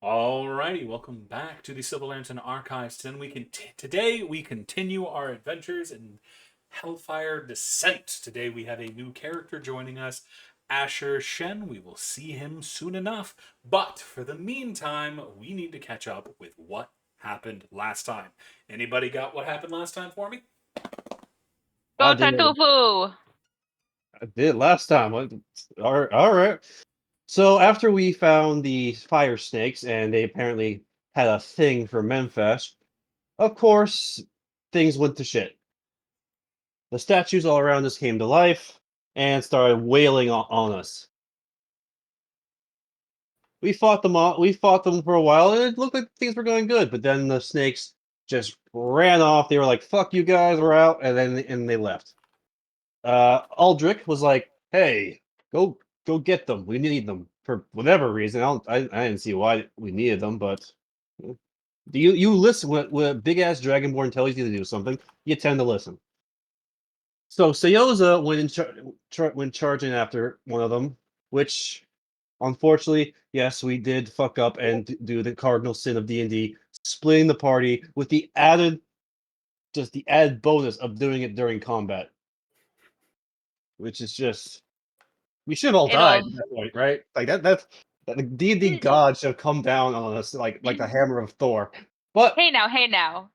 Alrighty, welcome back to the Silver Lantern Archives. Today we continue our adventures in Hellfire Descent. Today we have a new character joining us, Asher Shen. We will see him soon enough. But for the meantime, we need to catch up with what happened last time. Anybody got what happened last time for me? I Go did. Tartufu! I did last time. All right. So after we found the fire snakes, and they apparently had a thing for Memphis, of course, things went to shit. The statues all around us came to life and started wailing on us. We fought them all. We fought them for a while, and it looked like things were going good. But then the snakes just ran off. They were like, "Fuck you guys, we're out," and they left. Aldrich was like, "Hey, go get them. We need them for whatever reason. I didn't see why we needed them, but do you listen when a big ass dragonborn tells you to do something? You tend to listen." So Saoza went charging after one of them, which unfortunately, yes, we did fuck up and do the cardinal sin of D&D, splitting the party with the added bonus of doing it during combat, which is just we should have all died It'll. at that point, right? Like that's the D&D god should have come down on us like the hammer of Thor. But Hey now.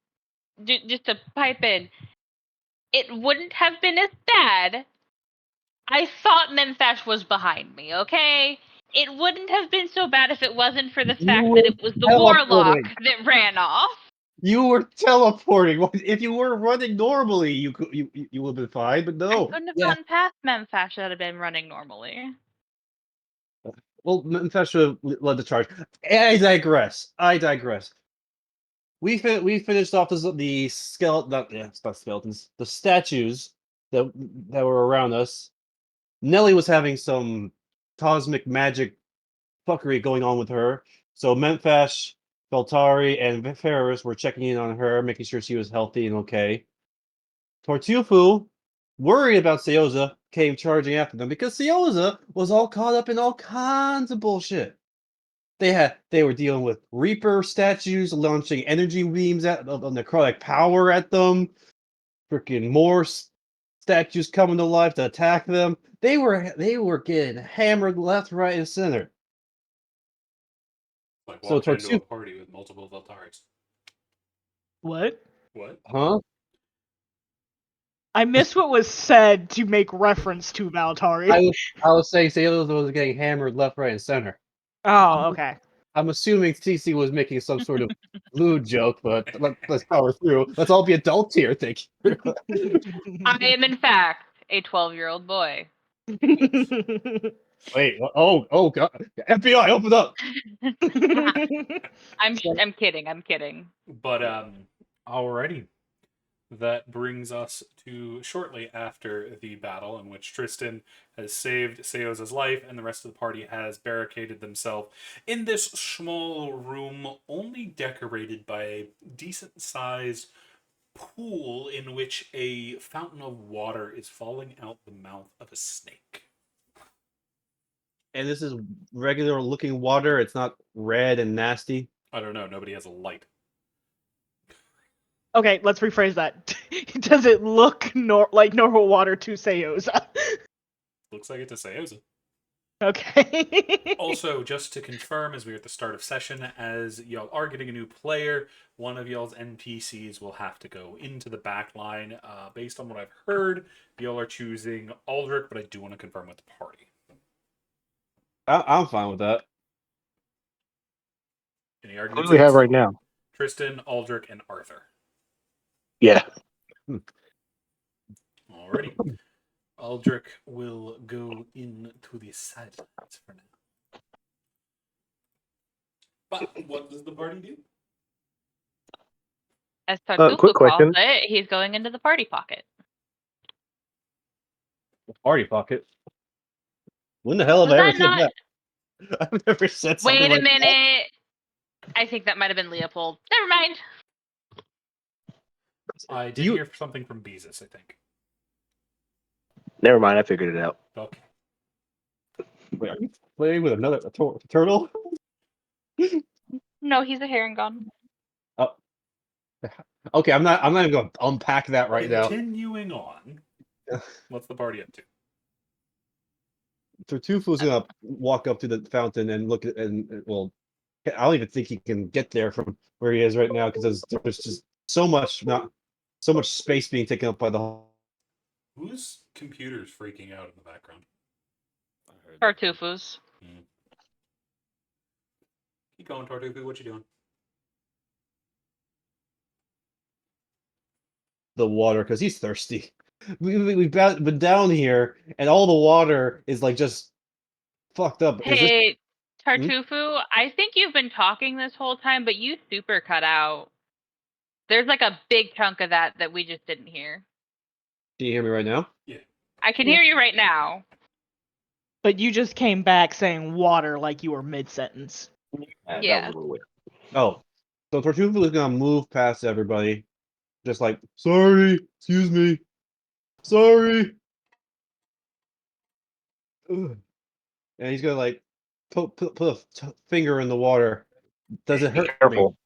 Just to pipe in, it wouldn't have been as bad. I thought Memphash was behind me, okay? It wouldn't have been so bad if it wasn't for the you fact were that it was the warlock teleporting. that ran off. You were teleporting. If you were running normally, you would have been fine. But I no, couldn't have yeah. gotten past Memphash that had been running normally. Well, Nefesh should have led the charge. I digress. We finished off the skeleton. It's not skeletons. The statues that were around us. Nellie was having some cosmic magic fuckery going on with her. So Memphash, Valtari, and Ferris were checking in on her, making sure she was healthy and okay. Tortufu, worried about Saoza, came charging after them because Saoza was all caught up in all kinds of bullshit. They were dealing with Reaper statues launching energy beams of necrotic power at them. Freaking more statues coming to life to attack them. They were getting hammered left, right, and center. Like So walked into a Tortue, party with multiple Valtaris. What? What? huh? I missed what was said to make reference to Valtari. I was saying Sailors was getting hammered left, right, and center. Oh, okay. I'm assuming TC was making some sort of lewd joke, but let's power through. Let's all be adults here. Thank you. I am, in fact, a 12-year-old boy. Wait. Oh God! FBI, open up. I'm kidding. But alrighty. That brings us to shortly after the battle in which Tristan has saved Saoza's life and the rest of the party has barricaded themselves in this small room only decorated by a decent sized pool in which a fountain of water is falling out the mouth of a snake. And this is regular looking water. It's not red and nasty. I don't know, nobody has a light. Okay, let's rephrase that. Does it look like normal water to Saoza? Looks like it to Saoza. Okay. Also, just to confirm, as we're at the start of session, as y'all are getting a new player, one of y'all's NPCs will have to go into the back line. Based on what I've heard, y'all are choosing Aldrich, but I do want to confirm with the party. I'm fine with that. Any Who arguments? do we have right now? Tristan, Aldrich, and Arthur. Yeah. Alrighty. Aldrich will go into the sidelines for now. But what does the party do? As Tartufu Quick calls question. it, he's going into the party pocket. Party pocket. When the hell have Was I ever that said not? that? I've never said something Wait a like that. minute. I think that might have been Leopold. Never mind. I did hear something from Beezus, I think. Never mind, I figured it out. Okay. Wait, are you playing with another turtle? No, he's a Herringon. Oh. Okay, I'm not even going to unpack that right now. Continuing on. What's the party up to? Tartufo's gonna walk up to the fountain and look at well, I don't even think he can get there from where he is right now because there's just so much space being taken up by the. Whose computer's freaking out in the background? Tartufu's. Keep going, Tartufu. What you doing? The water because he's thirsty. We've been down here and all the water is like just fucked up. Hey, Tartufu, I think you've been talking this whole time, but you super cut out. There's like a big chunk of that we just didn't hear. Can you hear me right now? Yeah. I can hear you right now. But you just came back saying water like you were mid-sentence. Yeah. That was a little weird. Oh, so Tartufu is gonna move past everybody, just like sorry, excuse me, sorry. Ugh. And he's gonna like put a finger in the water. Does it Be hurt? careful.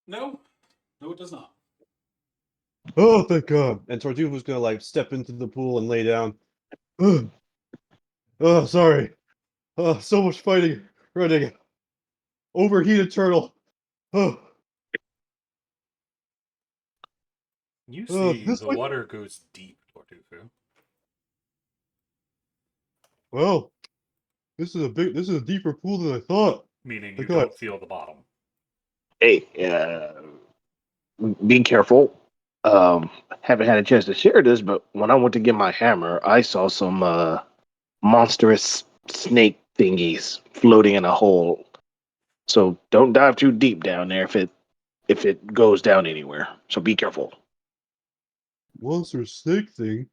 No, it does not. Oh, thank God! And Tartufu's gonna like step into the pool and lay down. Ugh. Oh, sorry. Oh, so much fighting, running. Overheated turtle. Oh, You see, this the way. water goes deep, Tartufu. Well, this is a deeper pool than I thought. Meaning I you got- don't feel the bottom. Hey, be careful. Haven't had a chance to share this, but when I went to get my hammer, I saw some monstrous snake thingies floating in a hole. So don't dive too deep down there if it goes down anywhere. So be careful. Monster snake thing.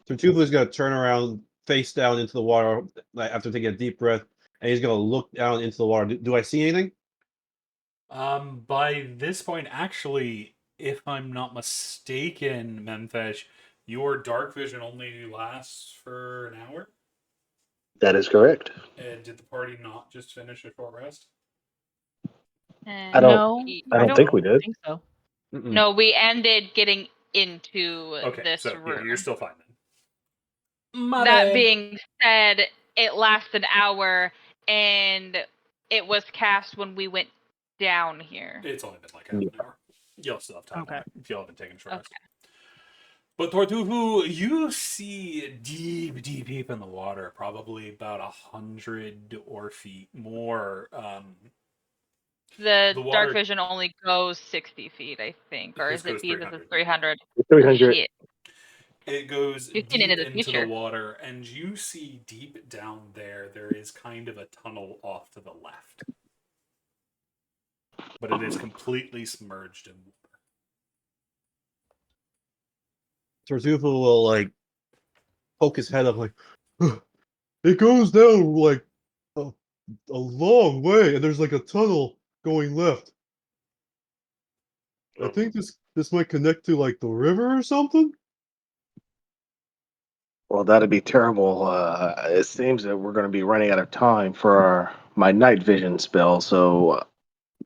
Tartufu's gonna turn around, face down into the water, like after taking a deep breath, and he's gonna look down into the water. Do I see anything? By this point, actually, if I'm not mistaken, Memfesh, your dark vision only lasts for an hour? That is correct. And did the party not just finish a short rest? I don't- No, I don't think we did. think so. Mm-mm. No, we ended getting into Okay, this so room. you're still fine then. That being said, it lasted an hour, and it was cast when we went down here. It's only been like half an hour. You'll still have time Okay. on it if you haven't taken a short rest. Okay. But Tartufu, you see deep in the water, probably about 100 or feet more. The The water- dark vision only goes 60 feet, I think, or This is it goes Beezus' 300. 300? 300. Shit. It goes You've seen deep into the into the future. water, and you see deep down there is kind of a tunnel off to the left. But it is completely submerged in water. Tartufu will like poke his head up, like it goes down like a long way, and there's like a tunnel going left. I think this might connect to like the river or something. Well, that'd be terrible. It seems that we're going to be running out of time for my night vision spell, so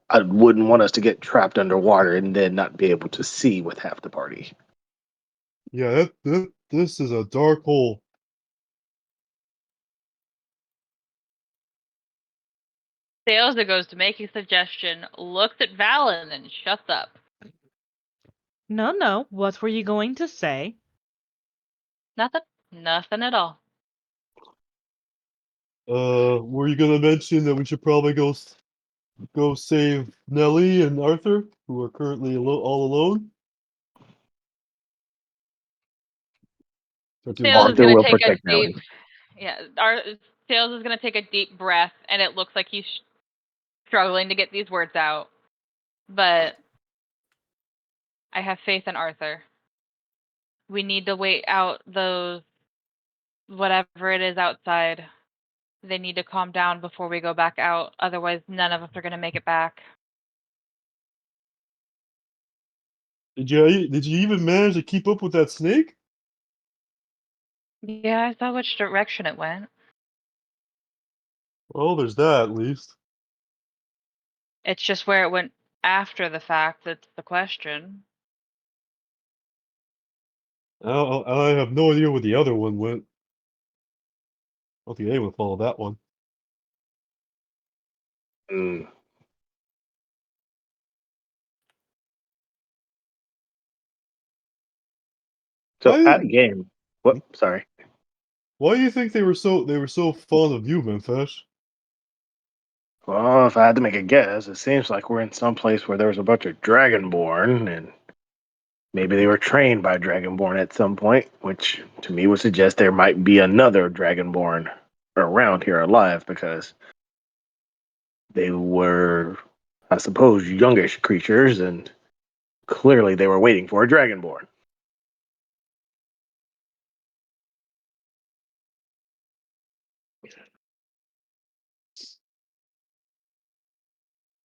I wouldn't want us to get trapped underwater and then not be able to see with half the party. Yeah, this is a dark hole. Saoza goes to make a suggestion, looks at Val, and then shuts up. No. What were you going to say? Nothing. Nothing at all. Were you gonna mention that we should probably go save Nellie and Arthur, who are currently all alone? Saoza's Arthur gonna will take a protect deep. Nellie. Yeah, Sails is gonna take a deep breath, and it looks like he's struggling to get these words out. But I have faith in Arthur. We need to wait out those whatever it is outside. They need to calm down before we go back out. Otherwise, none of us are gonna make it back. Did you even manage to keep up with that snake? Yeah, I saw which direction it went. Well, there's that at least. It's just where it went after the fact that's the question. I have no idea where the other one went. I don't think anyone followed that one. Mm. So Why at a did- game. What? Sorry. Why do you think they were so fond of you, Memphis? Well, if I had to make a guess, it seems like we're in some place where there was a bunch of dragonborn, and maybe they were trained by dragonborn at some point, which to me would suggest there might be another dragonborn around here alive because they were, I suppose, youngish creatures, and clearly they were waiting for a dragonborn.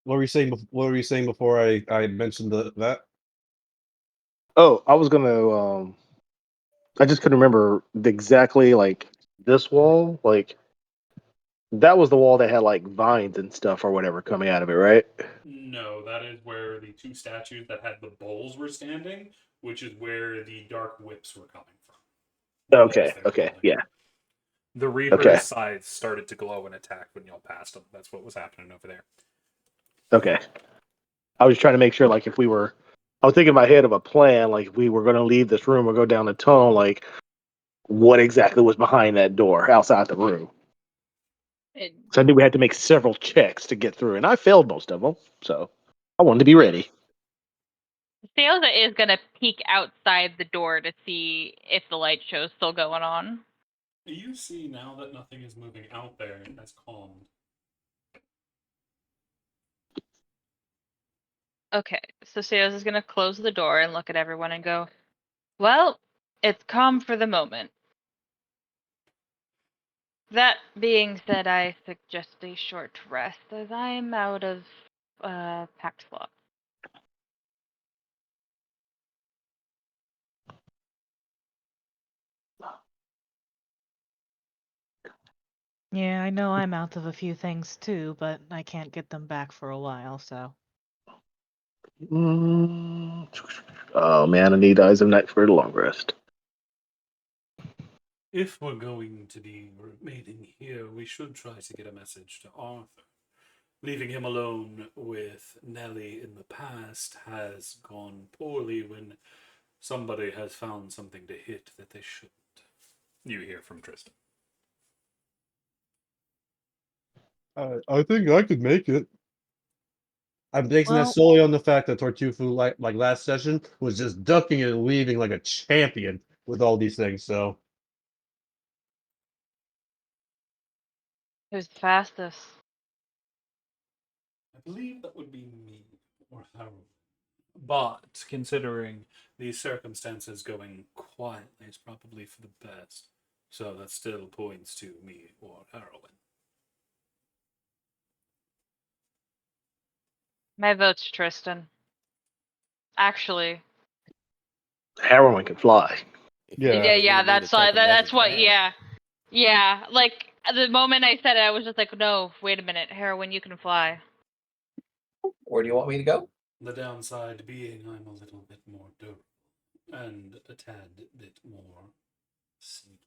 What were you saying? What were you saying before I mentioned that? Oh, I was gonna. I just couldn't remember exactly like this wall. Like that was the wall that had like vines and stuff or whatever coming out of it, right? No, that is where the two statues that had the bowls were standing, which is where the dark whips were coming from. The walls Okay. they were Okay. building. Yeah. The Okay. Reaper's scythes started to glow and attack when y'all passed them. That's what was happening over there. Okay. I was trying to make sure, like, if we were, I was thinking in my head of a plan, like, if we were going to leave this room or go down the tunnel, like, what exactly was behind that door outside the room? It, So I knew we had to make several checks to get through, and I failed most of them, so I wanted to be ready. Saoza is gonna peek outside the door to see if the light show's still going on. You see now that nothing is moving out there, it has calmed. Okay, so Saoza's gonna close the door and look at everyone and go, "Well, it's calm for the moment. That being said, I suggest a short rest as I'm out of pack slots." Yeah, I know I'm out of a few things too, but I can't get them back for a while, so. Oh man, I need eyes of night for a long rest. If we're going to be remaining here, we should try to get a message to Arthur. Leaving him alone with Nellie in the past has gone poorly when somebody has found something to hit that they shouldn't. You hear from Tristan. I think I could make it. I'm basing that Well, solely on the fact that Tortufu, like last session, was just ducking and leaving like a champion with all these things. So Who's the fastest? I believe that would be me or Harold. But considering these circumstances, going quietly is probably for the best. So that still points to me or Harrowin. My vote's Tristan. Actually, Heroin can fly. yeah, that's what. Yeah. Like the moment I said it, I was just like, no, wait a minute, Heroin, you can fly. Where do you want me to go? The downside being I'm a little bit more durable and a tad bit more sneaky.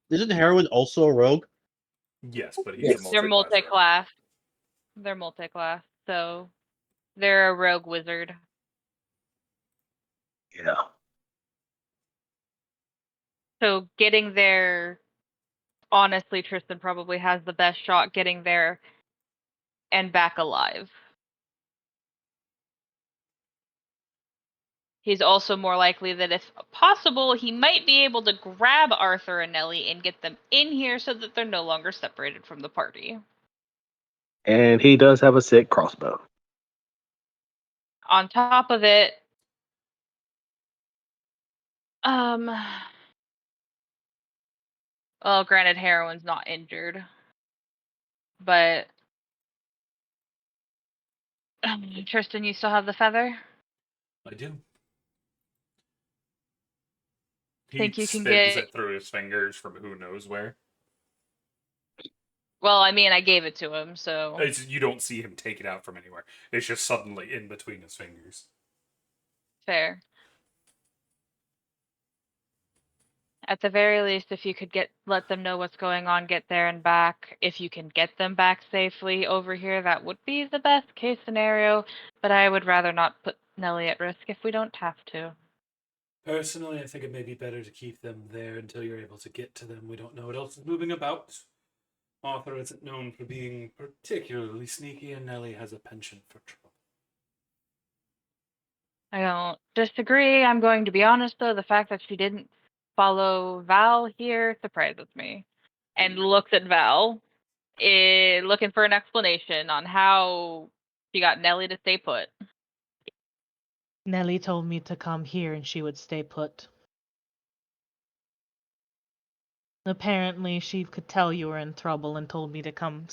isn't Heroin also a rogue? Yes, but he's Yes. a They're multi-class rogue. multi-class. They're multi-class, so they're a rogue wizard. Yeah. So getting there, honestly, Tristan probably has the best shot getting there and back alive. He's also more likely that if possible, he might be able to grab Arthur and Nellie and get them in here so that they're no longer separated from the party. And he does have a sick crossbow. On top of it, well, granted, Heroin's not injured, but Tristan, you still have the feather? I do. He Think you can spins get it through his fingers from who knows where. Well, I mean, I gave it to him, so You don't see him take it out from anywhere. It's just suddenly in between his fingers. fair. At the very least, if you could let them know what's going on, get there and back. If you can get them back safely over here, that would be the best case scenario. But I would rather not put Nellie at risk if we don't have to. Personally, I think it may be better to keep them there until you're able to get to them. We don't know what else is moving about. Arthur isn't known for being particularly sneaky, and Nellie has a penchant for trouble. I don't disagree. I'm going to be honest, though. The fact that she didn't follow Val here surprises me. And looks at Val, looking for an explanation on how she got Nellie to stay put. Nellie told me to come here and she would stay put. Apparently, she could tell you were in trouble and told me to come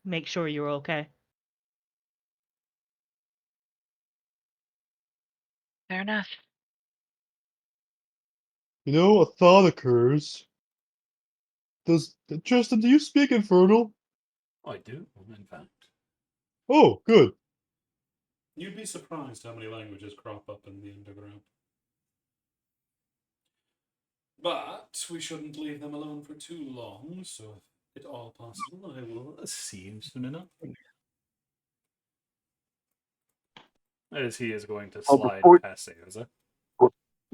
make sure you were okay. Fair enough. A thought occurs. Tristan, do you speak Infernal? I do, in fact. Oh, good. You'd be surprised how many languages crop up in the underground. But we shouldn't leave them alone for too long, so if at all possible, I will see you soon enough. As he is going to Oh, slide past Saoza.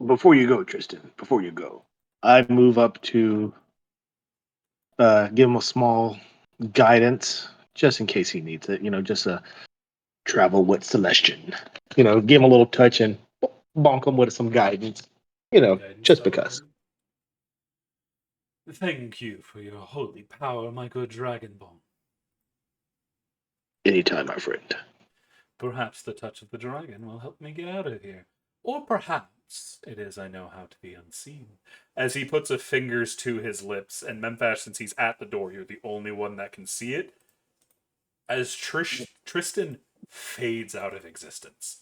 before you go, Tristan, before you go, I move up to give him a small guidance just in case he needs it. Just a travel with Celestian. Give him a little touch and bonk him with some guidance. Just because. Thank you for your holy power, my good dragonborn. Anytime, my friend. Perhaps the touch of the dragon will help me get out of here. Or perhaps it is I know how to be unseen. As he puts his fingers to his lips, and Memphash, since he's at the door, you're the only one that can see it, as Tristan fades out of existence,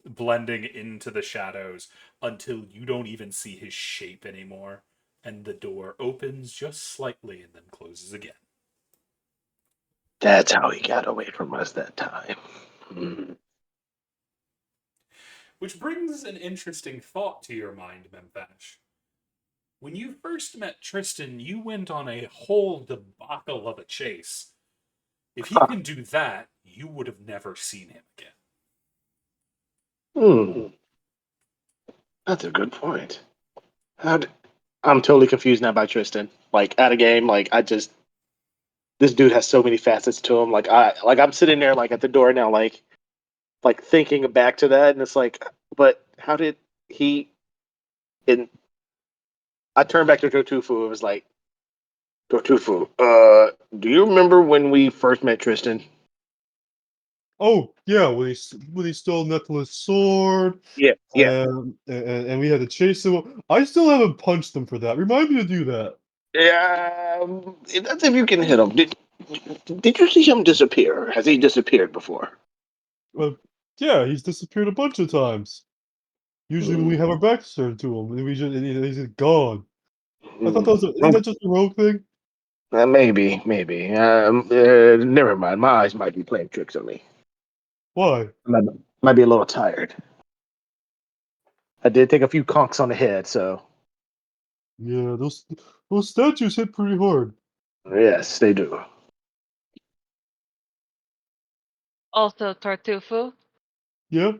blending into the shadows until you don't even see his shape anymore, and the door opens just slightly and then closes again. That's how he got away from us that time. Which brings an interesting thought to your mind, Memphash. When you first met Tristan, you went on a whole debacle of a chase. If he can do that, you would have never seen him again. That's a good point. I'm totally confused now by Tristan. Like at a game, this dude has so many facets to him. I'm sitting there like at the door now, like thinking back to that, and it's like, but how did he? And I turned back to Tortufu. It was like, Tortufu, do you remember when we first met Tristan? Oh, yeah, when he stole Netflix sword, Yeah. and we had to chase him. I still haven't punched him for that. Remind me to do that. Yeah, that's if you can hit him. Did you see him disappear? Has he disappeared before? Well, yeah, he's disappeared a bunch of times. Usually when we have our backs turned to him, and he's just gone. I thought isn't that just a rogue thing? Maybe. Never mind. My eyes might be playing tricks on me. Why? Might be a little tired. I did take a few conks on the head, so Yeah, those statues hit pretty hard. yes, they do. Also, Tartufu, Yeah?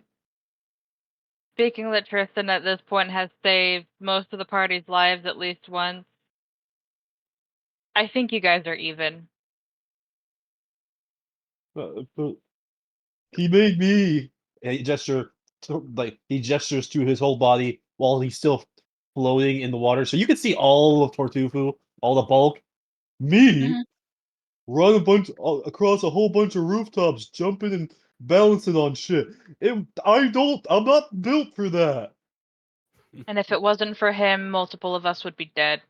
speaking that Tristan at this point has saved most of the party's lives at least once, I think you guys are even. But he made me. And he gestures to his whole body while he's still floating in the water, so you can see all of Tortufu, all the bulk. Me Mhm. run across a whole bunch of rooftops, jumping and balancing on shit. I'm not built for that. And if it wasn't for him, multiple of us would be dead.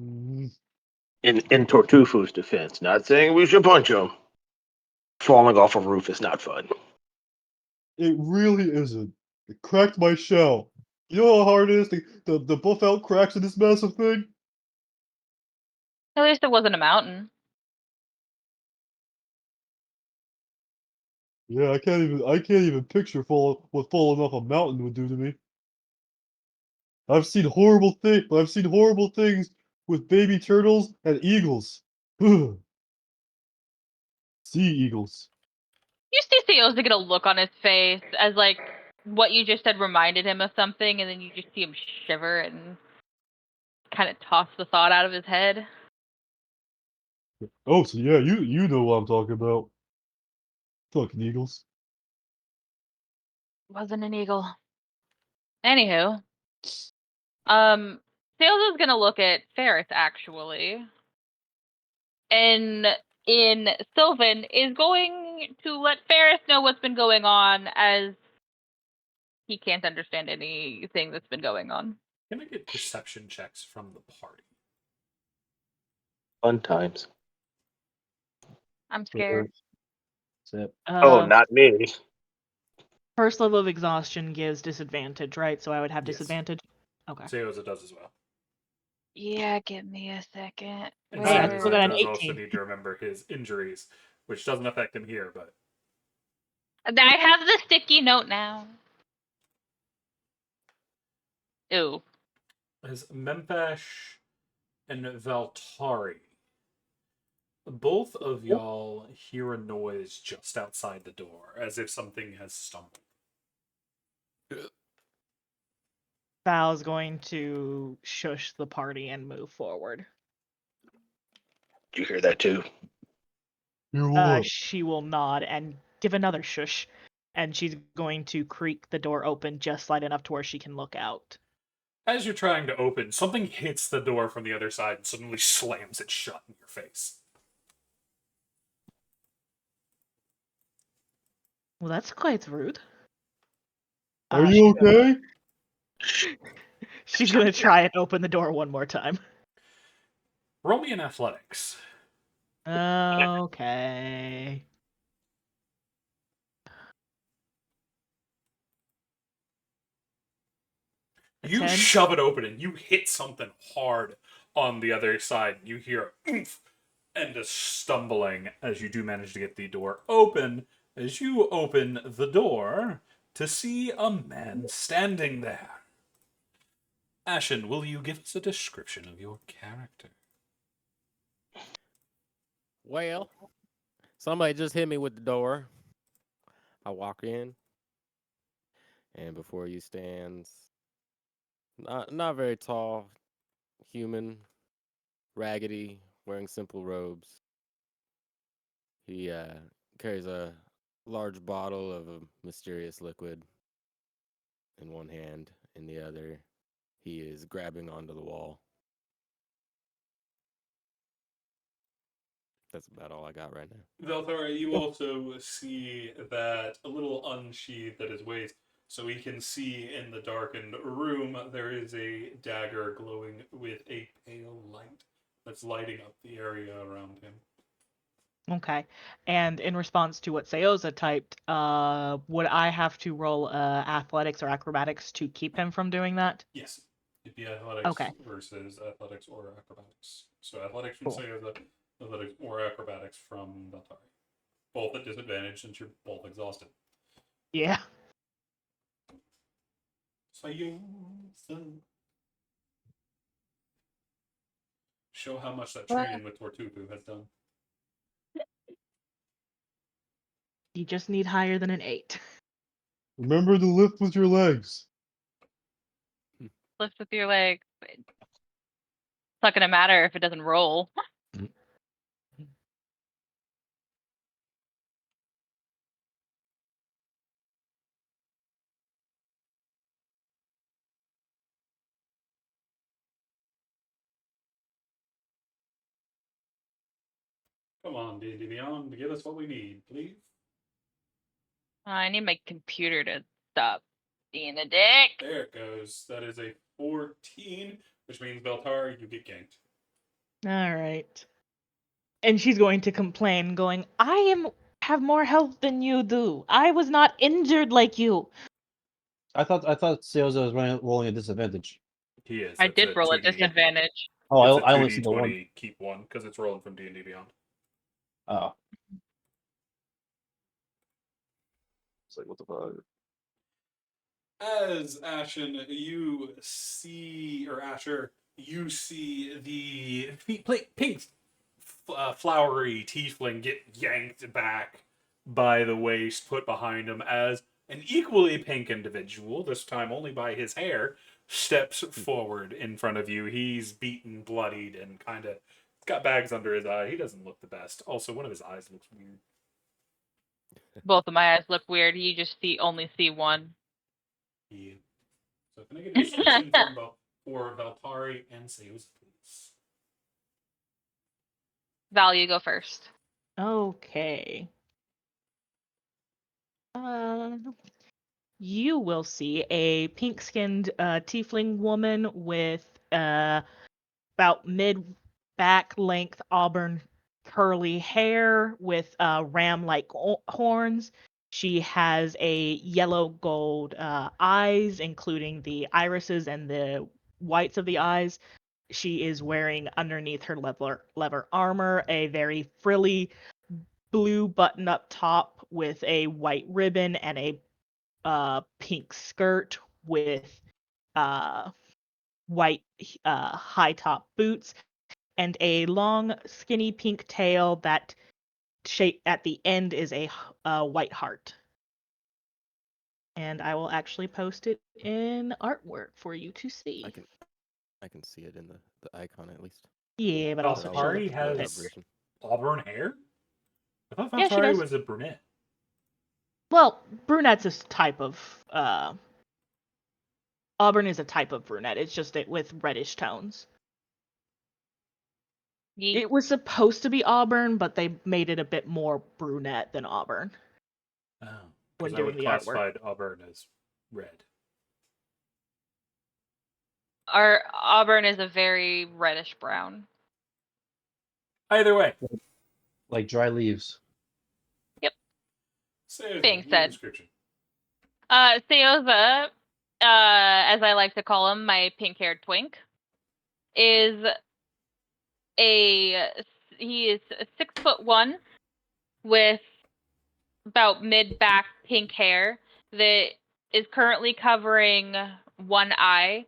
Mm, In Tortufu's defense, not saying we should punch him. Falling off a roof is not fun. It really isn't. It cracked my shell. You know how hard it is to buff out cracks in this massive thing? At least it wasn't a mountain. Yeah, I can't even picture what falling off a mountain would do to me. I've seen horrible things with baby turtles and eagles. Ugh. Sea eagles. You see Saoza get a look on his face as like what you just said reminded him of something, and then you just see him shiver and kind of toss the thought out of his head. Oh, so yeah, you know what I'm talking about. Fucking eagles. Wasn't an eagle. Anywho, Saoza's gonna look at Ferris actually, and in Sylvan is going to let Ferris know what's been going on, as he can't understand anything that's been going on. Can I get perception checks from the party? Fun times. I'm scared. That's it. Oh, not me. First level of exhaustion gives disadvantage, right? So I would have Yes. disadvantage. Okay. Saoza does as well. Yeah, give me a second. And Wait, I Saoza still got an does also 18. need to remember his injuries, which doesn't affect him here, but I have the sticky note now. Ooh. as Memphash and Valtari, both of y'all hear a noise just outside the door, as if something has stumbled. Val's going to shush the party and move forward. Did you hear that too? You're what? She will nod and give another shush, and she's going to creak the door open just slight enough to where she can look out. As you're trying to open, something hits the door from the other side and suddenly slams it shut in your face. Well, that's quite rude. Are you okay? She's gonna try and open the door one more time. Roll me in athletics. Okay. You 10? shove it open and you hit something hard on the other side. You hear a oomph and a stumbling as you do manage to get the door open. As you open the door to see a man standing there. Ashen, will you give us a description of your character? Well, somebody just hit me with the door. I walk in, and before you stands not very tall, human, raggedy, wearing simple robes. He carries a large bottle of a mysterious liquid in one hand. In the other, he is grabbing onto the wall. That's about all I got right now. Valtari, you also see that a little unsheathed at his waist, so he can see in the darkened room there is a dagger glowing with a pale light that's lighting up the area around him. Okay. And in response to what Saoza typed, would I have to roll athletics or acrobatics to keep him from doing that? Yes. It'd be athletics Okay. versus athletics or acrobatics. So athletics from Cool. Saoza, athletics or acrobatics from Valtari. Both at disadvantage since you're both exhausted. Yeah. Saoza. Show how much that training with Tortuku has done. You just need higher than an 8. Remember to lift with your legs. Lift with your legs. It's not gonna matter if it doesn't roll. Come on, D&D Beyond, give us what we need, please. I need my computer to stop being a dick. There it goes. That is a 14, which means Valtari, you get ganked. All right. And she's going to complain, going, I have more health than you do. I was not injured like you. I thought Saoza was rolling a disadvantage. He is. I That's did a roll a 2d8. disadvantage. Oh, It's a I only see the 2d20 one. keep one because it's rolling from D&D Beyond. Oh. It's like, what the fuck? As Ashen, you see, or Asher, you see the pink, flowery tiefling get yanked back by the waist put behind him as an equally pink individual, this time only by his hair, steps forward in front of you. He's beaten, bloodied, and kind of got bags under his eye. He doesn't look the best. Also, one of his eyes looks weird. Both of my eyes look weird. You just only see one. Yeah. So can I get a description for Valtari and Saoza, please? Val, you go first. Okay. You will see a pink-skinned tiefling woman with about mid-back length auburn curly hair with ram-like horns. She has a yellow gold eyes, including the irises and the whites of the eyes. She is wearing underneath her leather armor a very frilly blue button-up top with a white ribbon and a pink skirt with white high top boots and a long skinny pink tail that shape at the end is a white heart. And I will actually post it in artwork for you to see. I can see it in the icon at least. Yeah, but also she'll Valtari look at has it. auburn hair? I thought Yeah, she Valtari does. was a brunette. Well, brunette's a type of auburn is a type of brunette. It's just with reddish tones. Yeet. It was supposed to be auburn, but they made it a bit more brunette than auburn Oh, when because I doing would the classify artwork. auburn as red. Our auburn is a very reddish brown. Either way, Like dry leaves. Saoza, Being your said. description. Saoza, as I like to call him, my pink-haired twink, is he is 6'1" with about mid-back pink hair that is currently covering one eye.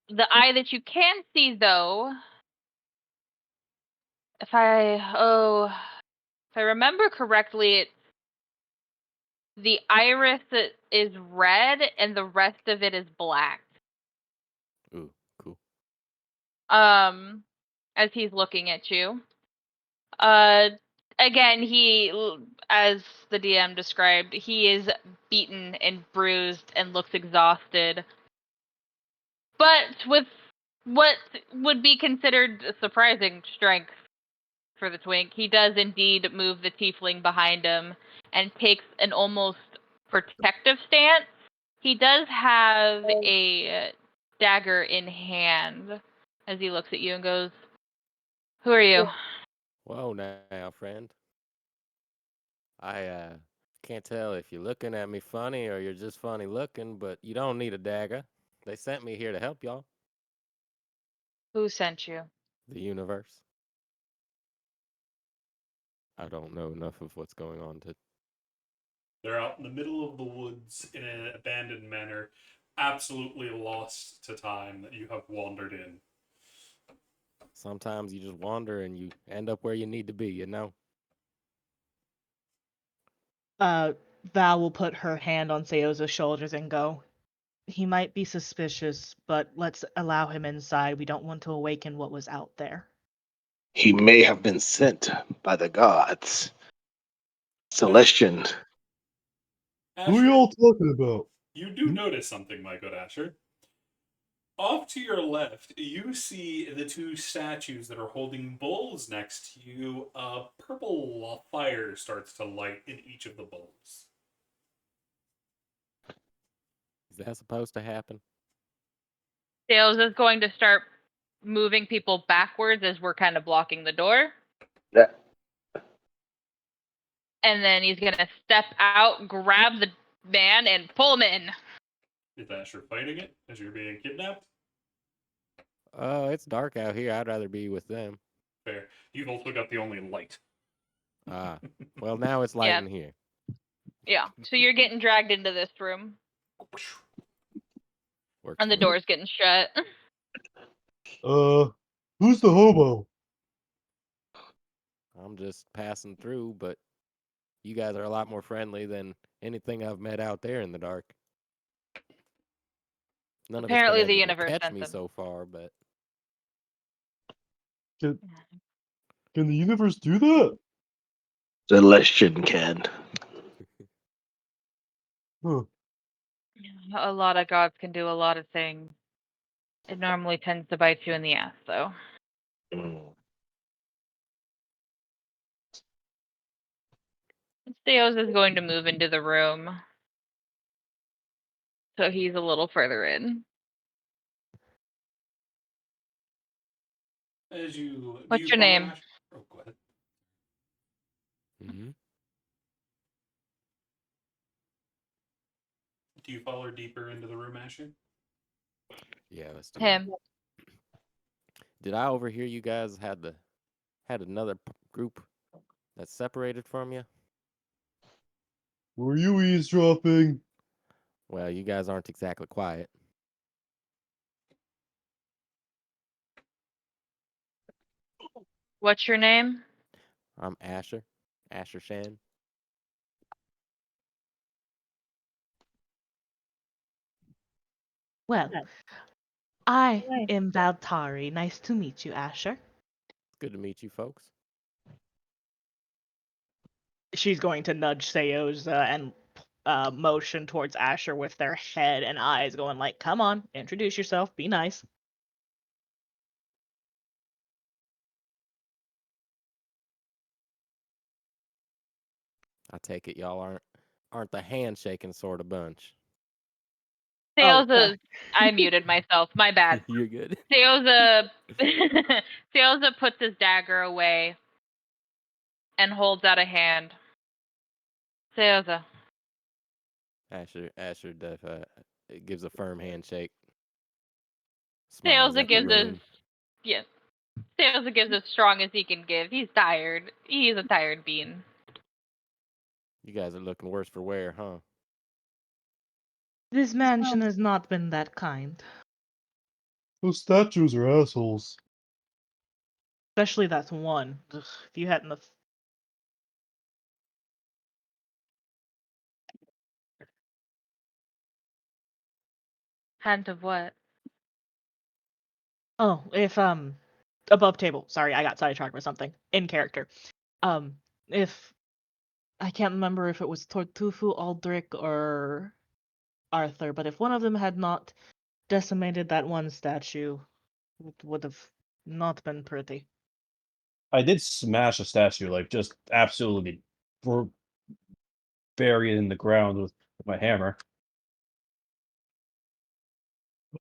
The eye that you can see, though, if I remember correctly, the iris is red and the rest of it is black. Ooh, cool. As he's looking at you. Again, as the DM described, he is beaten and bruised and looks exhausted. But with what would be considered surprising strength for the twink, he does indeed move the tiefling behind him and takes an almost protective stance. He does have a dagger in hand as he looks at you and goes, "Who are you?" Whoa now, friend. I can't tell if you're looking at me funny or you're just funny looking, but you don't need a dagger. They sent me here to help y'all. Who sent you? The universe. I don't know enough of what's going on to. They're out in the middle of the woods in an abandoned manor, absolutely lost to time that you have wandered in. Sometimes you just wander and you end up where you need to be, you know? Val will put her hand on Saoza's shoulders and go, "He might be suspicious, but let's allow him inside. We don't want to awaken what was out there." He may have been sent by the gods. Celestian. Who are you all talking about? You do notice something, my good Asher. Off to your left, you see the two statues that are holding bowls next to you. A purple fire starts to light in each of the bowls. Is that supposed to happen? Sales is going to start moving people backwards as we're kind of blocking the door. Yeah. And then he's going to step out, grab the man, and pull him in. Is Asher fighting it as you're being kidnapped? It's dark out here. I'd rather be with them. Fair. You've also got the only light. Ah, well, now it's light Yeah. in here. Yeah. So you're getting dragged into this room, Works and the for me. door's getting shut. Who's the hobo? I'm just passing through, but you guys are a lot more friendly than anything I've met out there in the dark. None of it's Apparently, been the able to universe catch sent me them. so far, but Can the universe do that? Celestian can. Huh. A lot of gods can do a lot of things. It normally tends to bite you in the ass, though. Mm. Theos is going to move into the room, so he's a little further in. As you do What's you your follow name? Ash? Oh, go ahead. mm-hmm. Do you follow deeper into the room, Asher? Yeah, let's do Him. that. Did I overhear you guys had another group that's separated from you? Were you eavesdropping? Well, you guys aren't exactly quiet. What's your name? I'm Asher Shan. Well, I am Valtari. Nice to meet you, Asher. It's good to meet you, folks. She's going to nudge Saoza and motion towards Asher with their head and eyes going like, come on, introduce yourself, be nice. I take it y'all aren't the handshaking sort of bunch. Theosa. I muted myself. My bad. You're good. Theosa. Theosa puts his dagger away and holds out a hand. Theosa. Asher gives a firm handshake. Smiles Theosa at the gives as room. yes. Theosa gives as strong as he can give. He's tired. He's a tired bean. You guys are looking worse for wear, huh? This mansion has not been that kind. Those statues are assholes. Especially that one. Ugh, if you hadn't have... Hint of what? Oh, if above table. Sorry, I got sidetracked with something. In character. If I can't remember if it was Tortufu, Aldrich, or Arthur, but if one of them had not decimated that one statue, it would have not been pretty. I did smash a statue, like just absolutely bury it in the ground with my hammer.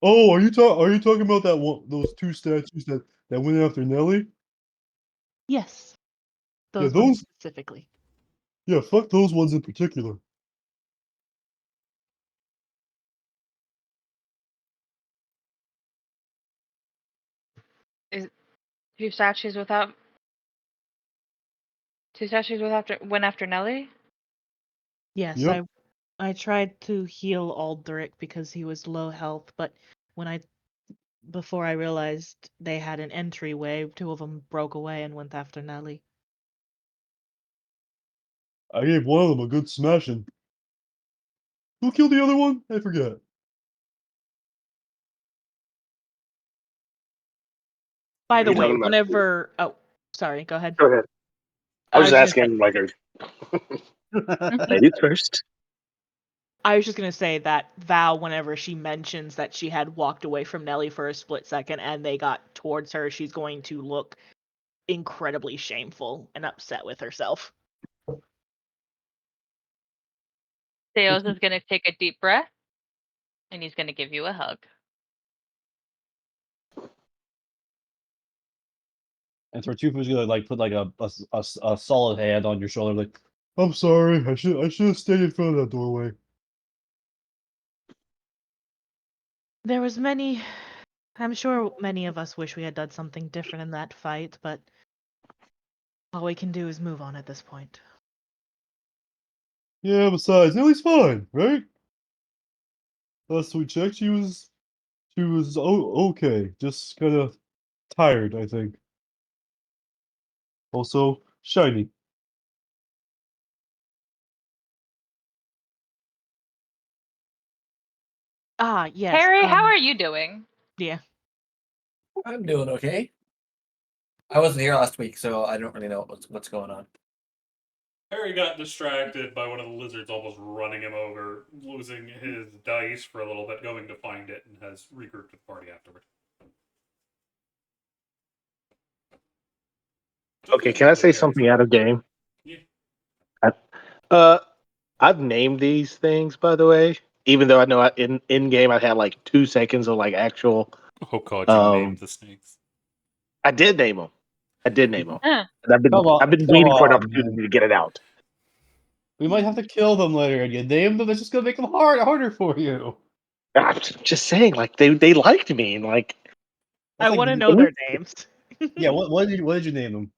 Oh, are you talking about that one, those two statues that went after Nelly? Yes, Yeah, those ones those. specifically. Yeah, fuck those ones in particular. Is two statues without two statues with after went after Nelly? Yes, Yep. I tried to heal Aldrich because he was low health, but when before I realized they had an entryway, two of them broke away and went after Nelly. I gave one of them a good smashing. Who killed the other one? I forget. By Are the you way, talking about? whenever sorry, go ahead. Go ahead. I was I was just gonna say, asking, like, ladies first. I was just gonna say that Val, whenever she mentions that she had walked away from Nelly for a split second and they got towards her, she's going to look incredibly shameful and upset with herself. Theos is gonna take a deep breath and he's gonna give you a hug. And Tartufo's gonna like put like a solid hand on your shoulder, like, I'm sorry, I should have stayed in front of that doorway. There was many I'm sure many of us wish we had done something different in that fight, but all we can do is move on at this point. Yeah, besides, Ellie's fine, right? Last we checked, she was okay, just kind of tired, I think. Also, shiny. Ah, yes. Harry, how are you doing? Yeah. I'm doing okay. I wasn't here last week, so I don't really know what's going on. Harry got distracted by one of the lizards almost running him over, losing his dice for a little bit, going to find it, and has regrouped with the party afterward. Okay, can I say something out of game? Yeah. Uh, I've named these things, by the way. Even though I know in game I had like 2 seconds of like actual. Oh god, you named the snakes. I did name them. Huh. And I've been Come waiting for an on, opportunity man. to get it out. We might have to kill them later, and you name them. It's just gonna make them harder for you. I'm just saying, like they liked me, and like I That's like want to know their names. yeah. What did you name them?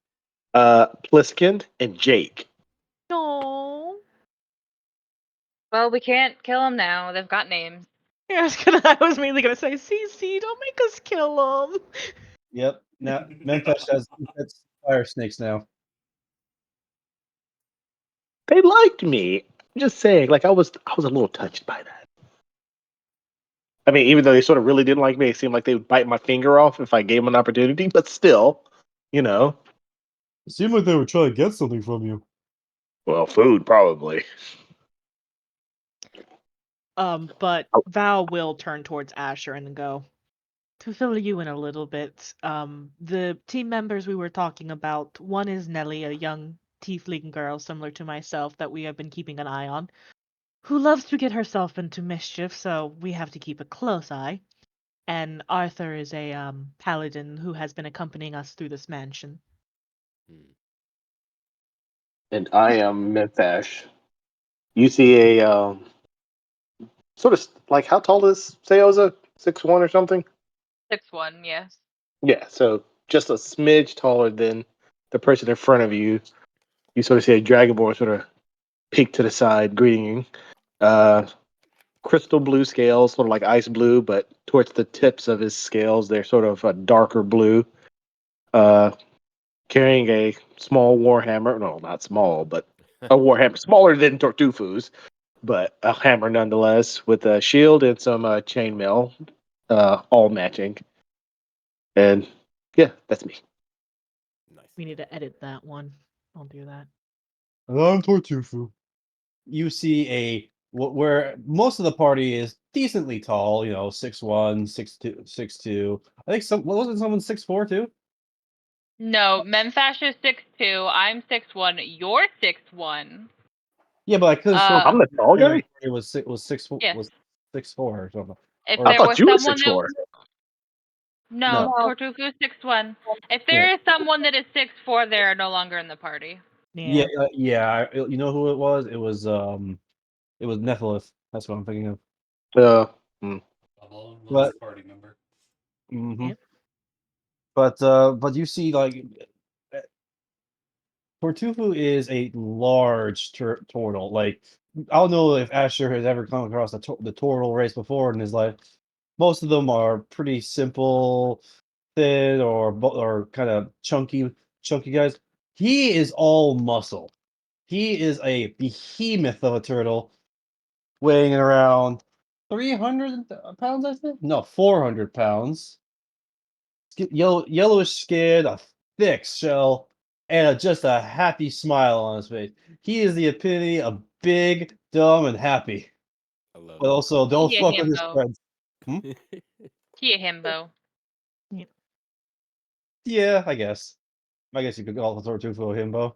Pliskin and Jake. No. Well, we can't kill them now. They've got names. Yeah, I was mainly gonna say, CC, don't make us kill them. Yep. Now Memphis has fire snakes now. They liked me. I'm just saying, like I was a little touched by that. I mean, even though they sort of really didn't like me, it seemed like they would bite my finger off if I gave them an opportunity. But still, you know, It seemed like they were trying to get something from you. well, food probably. But Oh, Val will turn towards Asher and go, to fill you in a little bit, the team members we were talking about, one is Nellie, a young tiefling girl similar to myself that we have been keeping an eye on, who loves to get herself into mischief, so we have to keep a close eye. And Arthur is a paladin who has been accompanying us through this mansion. and I am Memphash. You see a sort of like how tall is Saoza? 6'1" or something? 6'1", yes. Yeah, so just a smidge taller than the person in front of you. You sort of see a dragonborn sort of peek to the side, greeting you. Crystal blue scales, sort of like ice blue, but towards the tips of his scales, they're sort of a darker blue. Uh, Carrying a small warhammer. No, not small, but a warhammer smaller than Tortufu's, but a hammer nonetheless, with a shield and some chainmail, all matching. And yeah, that's me. Nice. We need to edit that one. I'll do that. And I'm Tortufu. You see where most of the party is decently tall. 6'1", 6'2", 6'2". I think wasn't someone 6'4" too. No, Memphash is 6'2", I'm 6'1", you're 6'1". Yeah, but I could have sworn Uh, I'm the tall guy. it was six yes. was 6'4" or something. If Or, I there thought was you were someone 6'4". that no, No. Tortufu is 6'1". If Yeah. there is someone that is 6'4", they are no longer in the party. Yeah, Yeah. you know who it was? It was Nephilim. That's what I'm thinking of. Hmm. Double But party member. mhm. Yep. But you see, like, Tortufu is a large turtle. Like, I don't know if Asher has ever come across the turtle race before in his life. Most of them are pretty simple, thin, or kind of chunky guys. He is all muscle. He is a behemoth of a turtle, weighing around 300 pounds, I think. No, 400 pounds. Yellowish skin, a thick shell, and just a happy smile on his face. He is the epitome of big, dumb, and happy. I love But also, don't He a fuck with his himbo. friends. Hmm? it. He a himbo. Yeah, I guess. I guess you could call the Tortufu a himbo.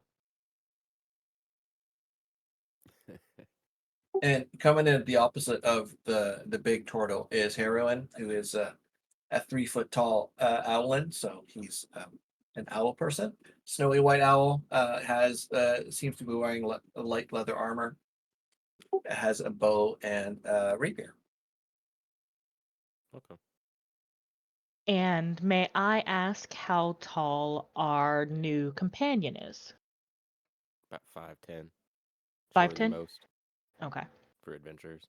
And coming in at the opposite of the big turtle is Heroin, who is a 3 foot tall owlin. So he's an owl person. Snowy white owl has seems to be wearing light leather armor. Has a bow and rapier. Okay. And may I ask how tall our new companion is? About 5'10". 5'10"? Shorter than most Okay. for adventurers.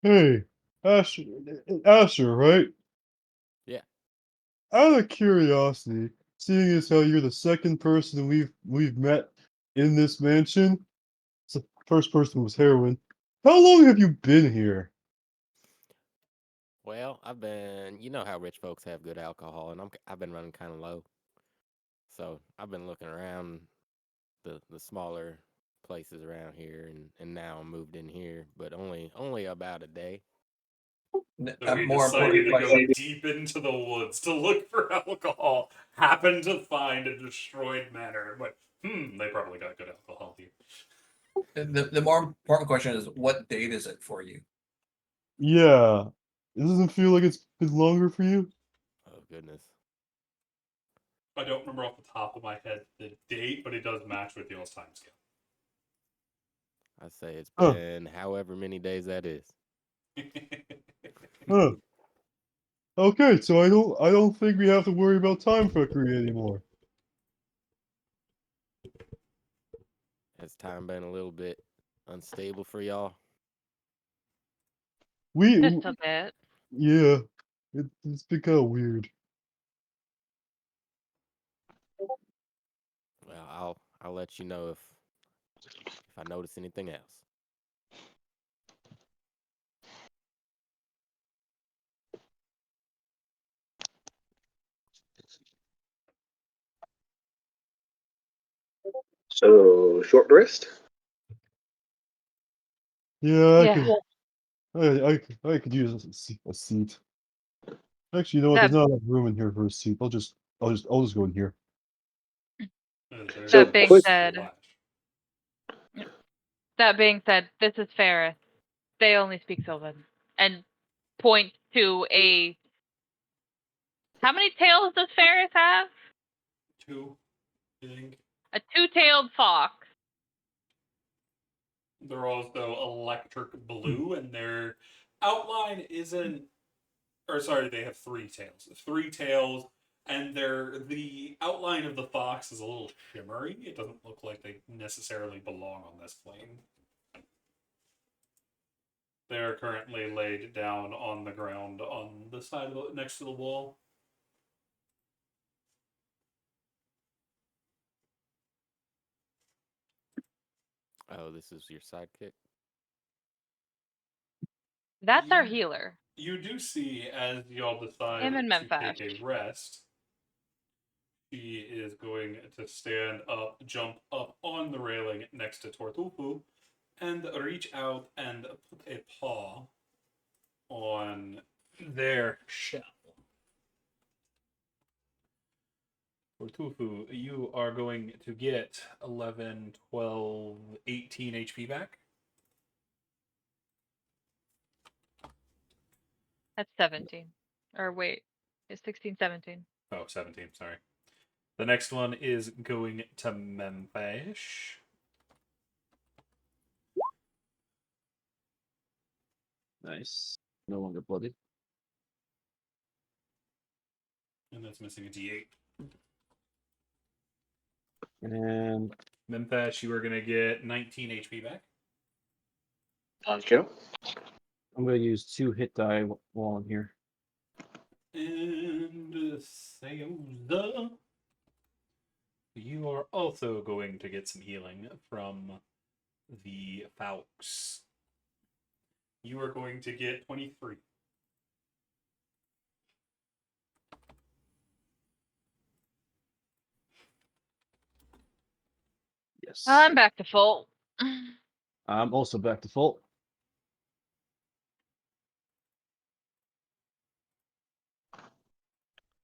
Hey, Asher, right? Yeah. Out of curiosity, seeing as how you're the second person we've met in this mansion, the first person was heroin. How long have you been here? Well, you know how rich folks have good alcohol, and I've been running kind of low. So I've been looking around the smaller places around here, and now I'm moved in here, but only about a day. So he More decided important to go question. deep into the woods to look for alcohol. Happened to find a destroyed manor, but they probably got good alcohol here. The more important question is, what date is it for you? Yeah. It doesn't feel like it's been longer for you? Oh goodness. I don't remember off the top of my head the date, but it does match with y'all's time scale. I say it's Huh. been however many days that is. Huh. Okay, so I don't think we have to worry about time fuckery anymore. Has time been a little bit unstable for y'all? We Just a bit. yeah. It's been kind of weird. Well, I'll let you know if I notice anything else. So short rest. Yeah, Yeah. I could use a seat. Actually, you know what? That There's not enough room in here for a seat. I'll just go in here. There's So that being quick. said, this is Ferris. They only speak Sylvan. And point to a. How many tails does Ferris have? 2, I think. A two-tailed fox. They're also electric blue, and their outline isn't. Or sorry, they have 3 tails. 3 tails, and the outline of the fox is a little shimmery. It doesn't look like they necessarily belong on this plane. They are currently laid down on the ground on the side of next to the wall. Oh, this is your sidekick? That's our healer. You do see, as y'all decide Him and to take Memphash. a rest, she is going to stand up, jump up on the railing next to Tortufu, and reach out and put a paw on their shell. Tortufu, you are going to get 11, 12, 18 HP back. That's 17. Or wait, it's 16, 17. Oh, 17, sorry. The next one is going to Memphash. Nice. No longer bloody. And that's missing a D8. And Memphash, you are going to get 19 HP back. Thank you. I'm gonna use 2 hit die while I'm here. And Saoza, you are also going to get some healing from the Faux. You are going to get 23. Yes. I'm back to full. I'm also back to full.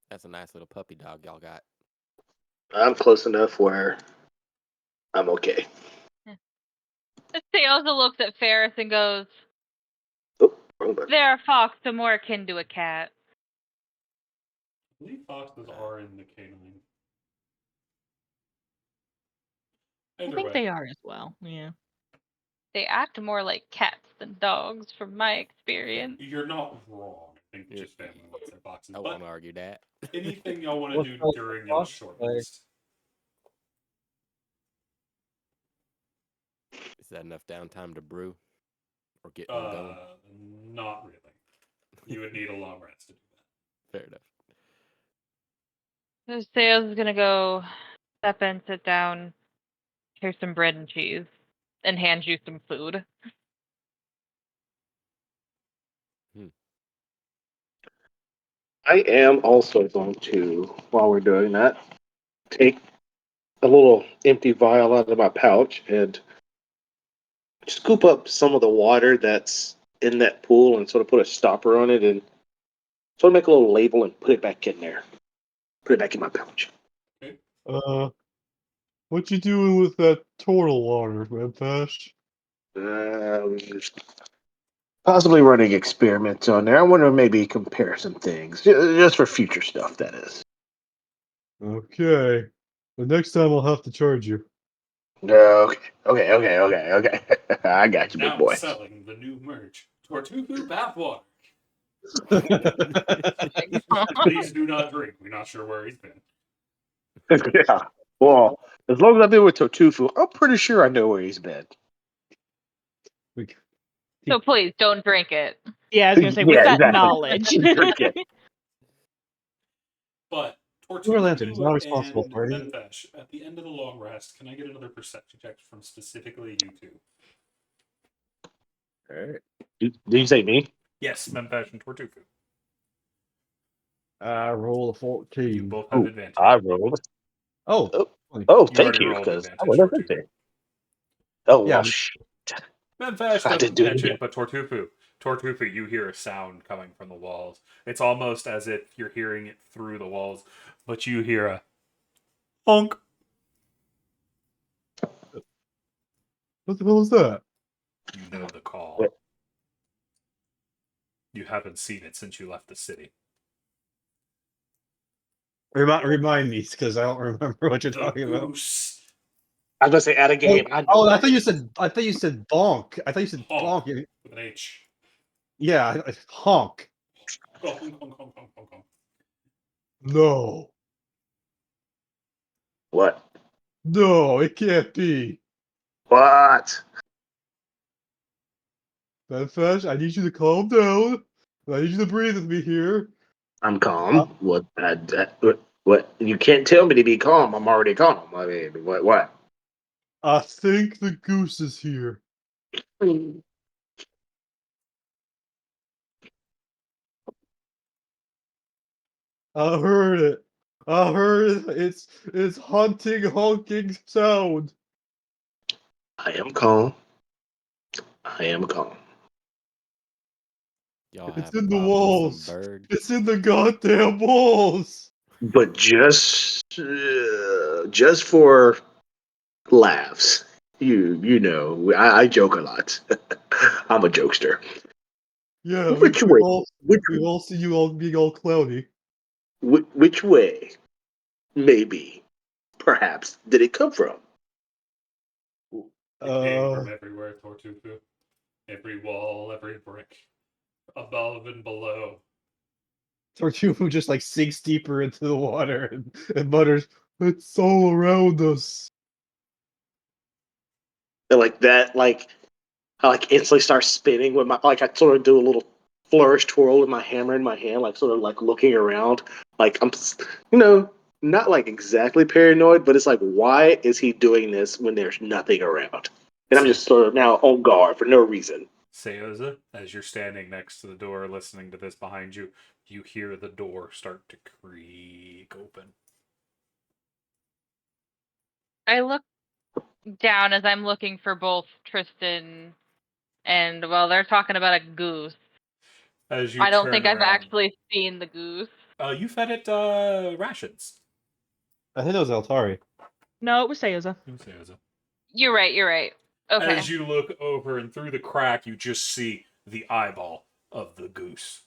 That's a nice little puppy dog y'all got. I'm close enough where I'm okay. Saoza looks at Ferris and goes, Oh, wrong button. "They're a fox, so more akin to a cat." I believe foxes are in the canine. I Either think way. they are as well. Yeah. They act more like cats than dogs, from my experience. You're not wrong. I think Yeah. just family wants their boxes. I But won't argue that. anything y'all want to What's do that during box? y'all's short Like- rest? Is that enough downtime to brew or get one going? Not really. You would need a long rest to do that. Fair enough. So Sao's gonna go step in, sit down, here's some bread and cheese, and hand you some food. I am also going to, while we're doing that, take a little empty vial out of my pouch and scoop up some of the water that's in that pool and sort of put a stopper on it and sort of make a little label and put it back in there. Put it back in my pouch. What you doing with that turtle water, Redpash? Possibly running experiments on there. I want to maybe compare some things, just for future stuff. That is. Okay. The next time I'll have to charge you. Okay. I got you, big Now boy. selling the new merch. Tortufu bathwater. Please do not drink. We're not sure where he's been. Yeah. Well, as long as I've been with Totufu, I'm pretty sure I know where he's been. So please don't drink it. Yeah, I was gonna say with Yeah, that exactly. knowledge. Drink it. But You're a lantern. He's not Tortufu responsible and for anything. Mempesh, at the end of the long rest, can I get another perception check from specifically you two? All right. Did you say me? Yes, Mempesh and Tortufu. I roll a 14. You both have Oh, advantage. I rolled. Oh. Oh, funny. oh, You thank already you, rolled because I advantage, would have been Tortufu. there. Oh, Yeah. well, shit. Mempesh I doesn't didn't do it mention, again. but Tortufu, you hear a sound coming from the walls. It's almost as if you're hearing it through the walls, but you hear a honk. What the hell is that? You know the call. What? You haven't seen it since you left the city. Remind me, because I don't remember what you're The talking about. goose. I was going to say, out of game. I know I what thought it you is. said. I thought you said bonk. I thought you said Honk. bonk. With an H. Yeah, honk. Honk, honk, honk, honk, honk, honk. No, What? no, it can't be. What? Manfesh, I need you to calm down. I need you to breathe with me here. I'm calm. What? What? You can't tell me to be calm. I'm already calm. I mean, what? I think the goose is here. I heard it. I heard it. It's haunting, honking sound. I am calm. I am calm. Y'all It's have a in the problem with some walls. bird? It's in the goddamn walls. But just for laughs. You know, I joke a lot. I'm a jokester. Yeah, Which way? we all see you all being all cloudy. Which way? Maybe, perhaps, did it come from? It came from everywhere, Tortufu. Every wall, every brick. Above and below. Tortufu just like sinks deeper into the water and mutters, "It's all around us." And like that, like I like instantly start spinning with my I sort of do a little flourish twirl with my hammer in my hand, like sort of like looking around, like I'm, not like exactly paranoid, but it's like, why is he doing this when there's nothing around? And I'm just sort of now on guard for no reason. Saoza, as you're standing next to the door listening to this behind you, you hear the door start to creak open. I look down as I'm looking for both Tristan and, well, they're talking about a goose. As you I don't turn think I've around, actually seen the goose. you fed it rations. I think it was Altari. No, it was Saoza. Saoza. You're right. Okay. As you look over and through the crack, you just see the eyeball of the goose.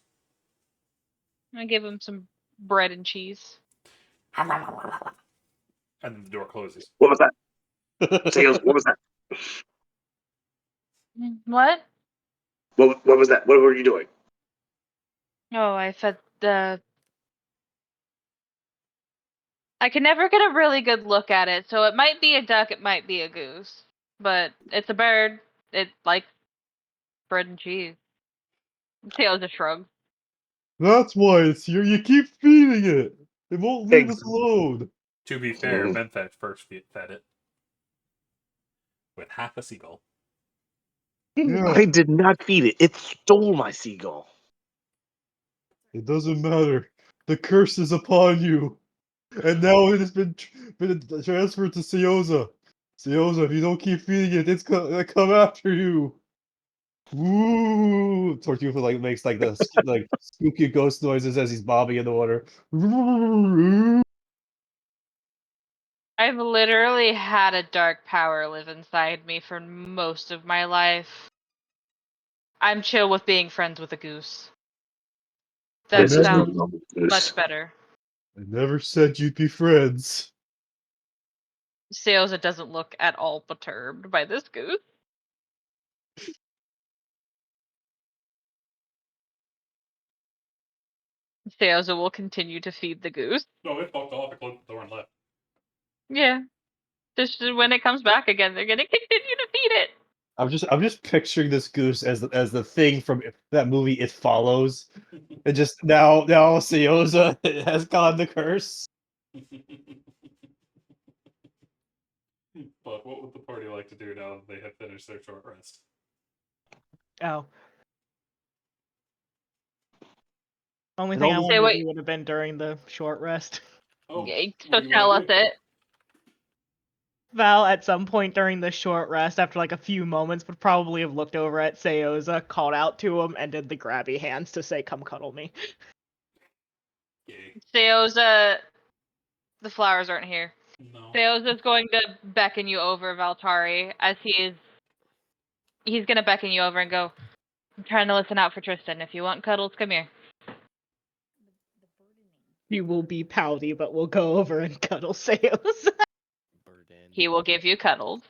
I give him some bread and cheese. And then the door closes. What was that? Sales, what was that? What? What was that? What were you doing? Oh, I fed the. I can never get a really good look at it, so it might be a duck, it might be a goose, but it's a bird. It likes bread and cheese. Tails a shrug. That's why it's here. You keep feeding it. It won't leave us alone. To be fair, Mm. Memphet first fed it with half a seagull. Yeah, I did not feed it. It stole my seagull. it doesn't matter. The curse is upon you. And now it has been transferred to Saoza. Saoza, if you don't keep feeding it, it's gonna come after you. Woo! Tortuga makes the spooky ghost noises as he's bobbing in the water. I've literally had a dark power live inside me for most of my life. I'm chill with being friends with a goose. That This is no sounds longer much better. I never said you'd be friends. Saoza doesn't look at all perturbed by this goose. Saoza will continue to feed the goose. No, it fucked off. It closed the door and left. Yeah. Just when it comes back again, they're gonna continue to feed it. I'm just picturing this goose as the thing from that movie It Follows. And just now Saoza has gone the curse. But what would the party like to do now that they have finished their short rest? Oh. Only It thing I almost- Say wanted to what- do would have been during the short rest. Oh, Yeah, what so do you tell wanna us do? it. Val, at some point during the short rest, after like a few moments, would probably have looked over at Saoza, called out to him, and did the grabby hands to say, "Come cuddle me." Yay. Saoza, the flowers aren't here. No. Saoza's going to beckon you over, Valtari, as he's gonna beckon you over and go, I'm trying to listen out for Tristan. If you want cuddles, come here. You will be pouty, but we'll go over and cuddle Saoza. Burden. He will give you cuddles.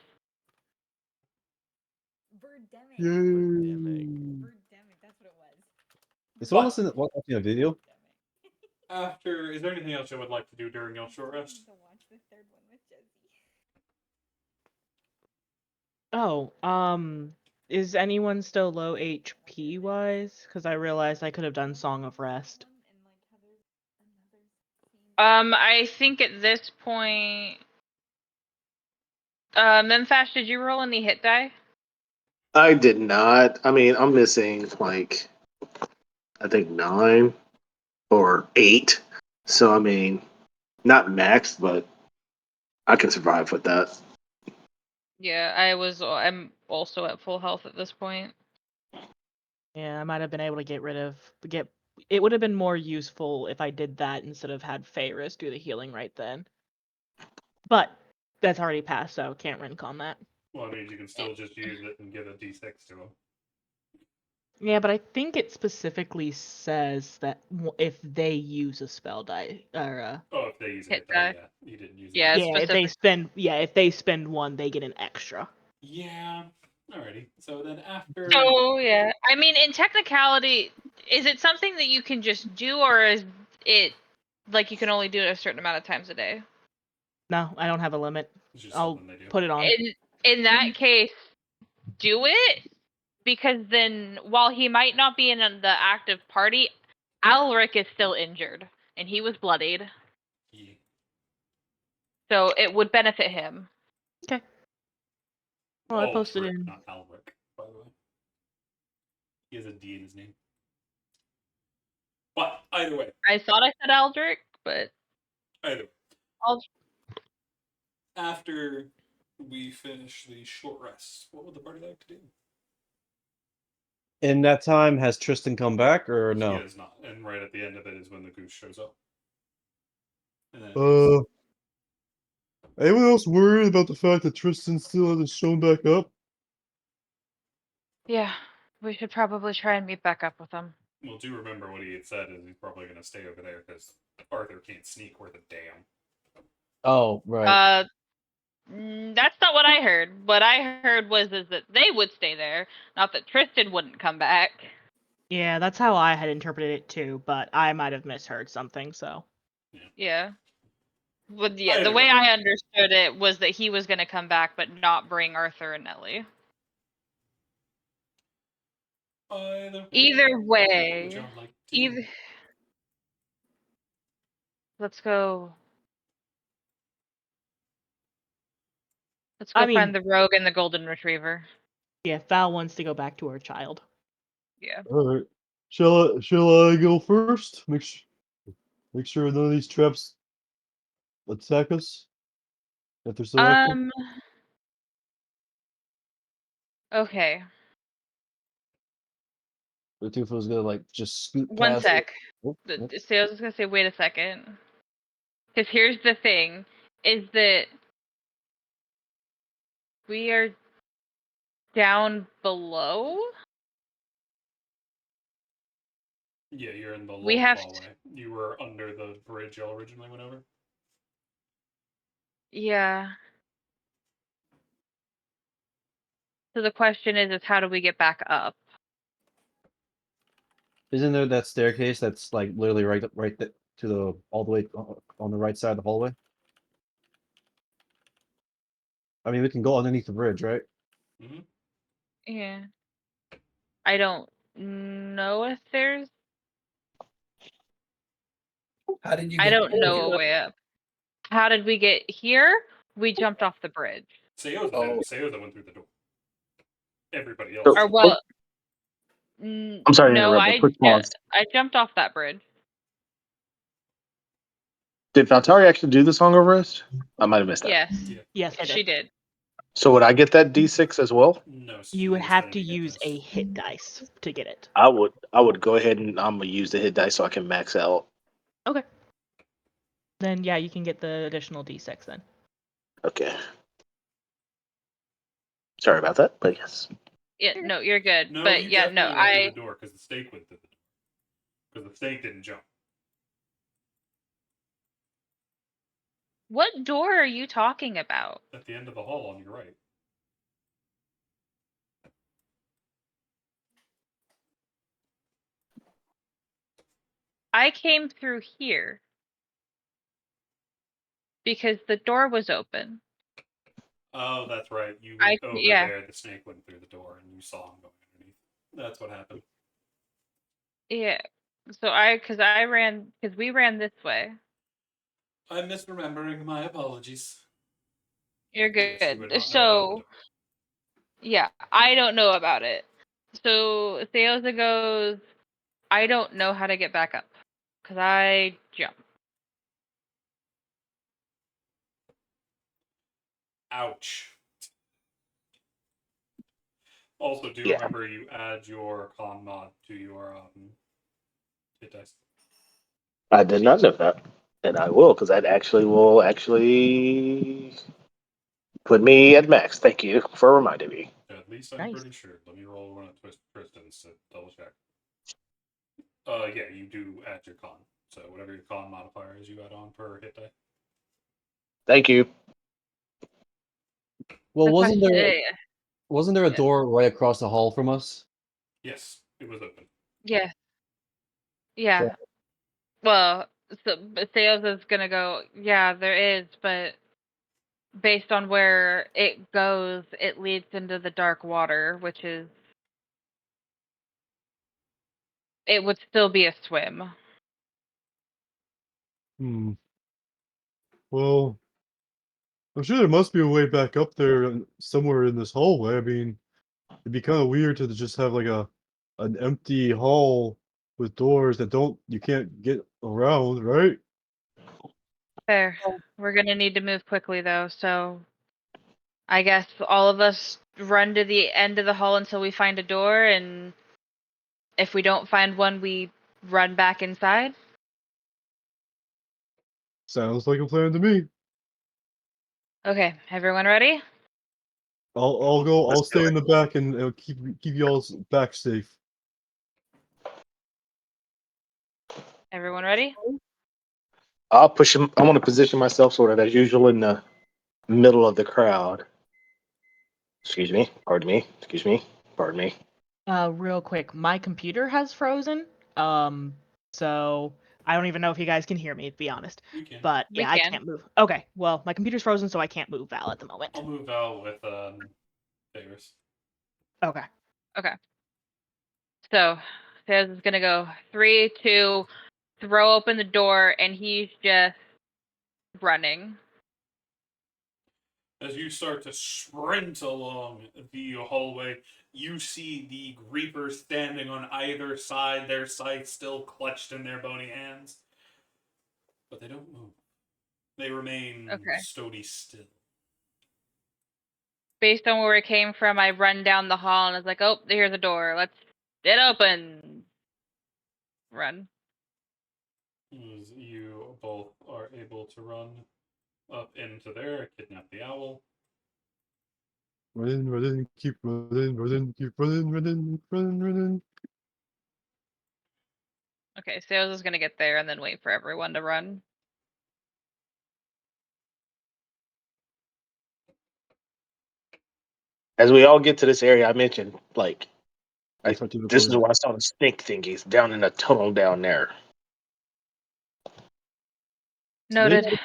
Birdemic. Yay. Birdemic, that's what it was. Is someone But- watching a video? Is there anything else you would like to do during your short rest? To watch the third one with Jesse. Oh, is anyone still low HP wise? Because I realized I could have done Song of Rest. And like how there's another scene. I think at this point, Memfash, did you roll any hit die? I did not. I mean, I'm missing like I think 9 or 8. So I mean, not max, but I can survive with that. Yeah, I'm also at full health at this point. Yeah, I might have been able to get. It would have been more useful if I did that instead of had Ferris do the healing right then. But that's already passed, so can't rink on that. Well, I mean, you can still just use it and give a d6 to him. Yeah, but I think it specifically says that if they use a spell die or Oh, if they use a Hit hit die, die. yeah. You didn't use Yeah, it. it's if they spend one, they get an extra. Yeah. Alrighty. So then after. So yeah, I mean, in technicality, is it something that you can just do, or is it like you can only do it a certain amount of times a day? No, I don't have a limit. It's just I'll something they do. put it on. In that case, do it, because then while he might not be in the active party, Alric is still injured and he was bloodied, Yeah. so it would benefit him. Well, I posted Frick, in. not Alric, by the way. He has a D in his name. But either way, I thought I said Aldrich, but either way. Ald- After we finish the short rest, what would the party like to do? In that time, has Tristan come back or He no? is not, and right at the end of it is when the goose shows up. And then Anyone else worried about the fact that Tristan still hasn't shown back up? yeah, we should probably try and meet back up with him. well, do remember what he had said is he's probably going to stay over there because Arthur can't sneak worth a damn. Oh, right. That's not what I heard. What I heard was that they would stay there, not that Tristan wouldn't come back. Yeah, that's how I had interpreted it too, but I might have misheard something, so. Yeah. But yeah, the Either way way. I understood it was that he was going to come back, but not bring Arthur and Nellie. Either What way, y'all like to do? let's go. Let's I go mean- find the rogue and the golden retriever. Yeah, Val wants to go back to her child. Yeah. All right. Shall I go first? Make sure none of these traps attack us. If they're still active. Okay. The two foes gonna like just scoot One past. sec. Oh, The oh. sales is gonna say, wait a second. Because here's the thing, is that we are down below. Yeah, you're in the We long have hallway. You were under the bridge y'all originally went over. Yeah. So the question is how do we get back up? Isn't there that staircase that's like literally right to the all the way on the right side of the hallway? I mean, we can go underneath the bridge, right? Mm-hmm. Yeah. I don't know if there's. How did you I get don't know a here? way up. How did we get here? We jumped off the bridge. Saoza Oh. didn't. Saoza went through the door. Everybody else. So- did. Or well, I'm sorry to no, interrupt, but quick pause. I jumped off that bridge. Did Valtari actually do the Song of Rest? I might have missed that. Yes, Yeah. Yes, I she did. did. So would I get that D6 as well? No. You would use have that to as a hit use dice. a hit dice to get it. I would go ahead and I'm gonna use the hit dice so I can max out. Okay. Then yeah, you can get the additional d6 then. Okay. Sorry about that, but yes. Yeah, no, you're good. No, but you yeah, no, definitely went through the door because the snake went through the door. Because the snake didn't jump. What door are you talking about? At the end of the hall on your right. I came through here because the door was open. Oh, that's right. You went over yeah. there. The snake went through the door, and you saw him going underneath. That's what happened. Yeah. So we ran this way. I'm misremembering. My apologies. You're Yes, you good. would not know about the So door. yeah, I don't know about it. So Saoza goes, I don't know how to get back up because I jumped. Ouch. Also, do Yeah. remember you add your con mod to your hit dice. I did not know that. And I will, because that actually will put me at max. Thank you for reminding me. At least I'm Nice. pretty sure. Let me roll one of Tristan's to double check. Yeah, you do add your con. So whatever your con modifier is, you add on per hit die. Thank you. Well, The wasn't question- there a Yeah. door right across the hall from us? Yes, it was open. Yeah. Yeah. Well, but Saoza's gonna go, yeah, there is, but based on where it goes, it leads into the dark water, which is it would still be a swim. Well, I'm sure there must be a way back up there somewhere in this hallway. I mean, it'd be kind of weird to just have like an empty hall with doors that you can't get around, right? Fair. We're gonna need to move quickly though, so I guess all of us run to the end of the hall until we find a door, and if we don't find one, we run back inside. Sounds like a plan to me. Okay, everyone ready? I'll go. I'll Let's do stay it. in the back and keep y'all's back safe. Everyone ready? I'll push him. I want to position myself sort of as usual in the middle of the crowd. Excuse me. Pardon me. Excuse me. Pardon me. Real quick, my computer has frozen. So I don't even know if you guys can hear me, to be honest. We can. But We yeah, I can. can't move. Okay, well, my computer's frozen, so I can't move Val at the moment. I'll move Val with Davis. Okay. So Saoz is gonna go 3, 2, throw open the door, and he's just running. As you start to sprint along the hallway, you see the Reapers standing on either side, their scythes still clutched in their bony hands. But they don't move. They remain Okay. stony still. Based on where it came from, I run down the hall and I was like, "Oh, here's a door. Let's get open." Run. As you both are able to run up into there, kidnap the owl. Running, keep running, keep running. Okay, Saoz is gonna get there and then wait for everyone to run. As we all get to this area, I mentioned like That's what you this is record. where I saw the snake thingies down in the tunnel down there. Noted.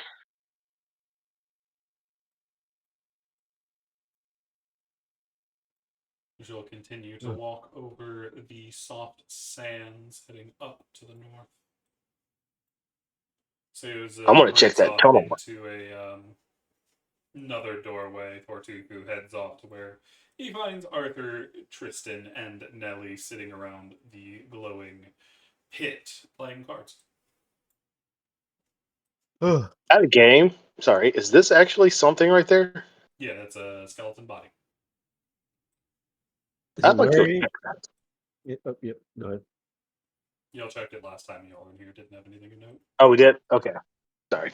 You shall continue to walk over the soft sands, heading up to the north. Saoz I'm gonna check breaks that off tunnel. into another doorway. Tortuku heads off to where he finds Arthur, Tristan, and Nellie sitting around the glowing pit playing cards. Ugh. At a game. Sorry, is this actually something right there? Yeah, that's a skeleton body. Is I'd it like to wearing? check that. Yep. Go ahead. Y'all checked it last time y'all were in here. Didn't have anything to note. Oh, we did. Okay, sorry.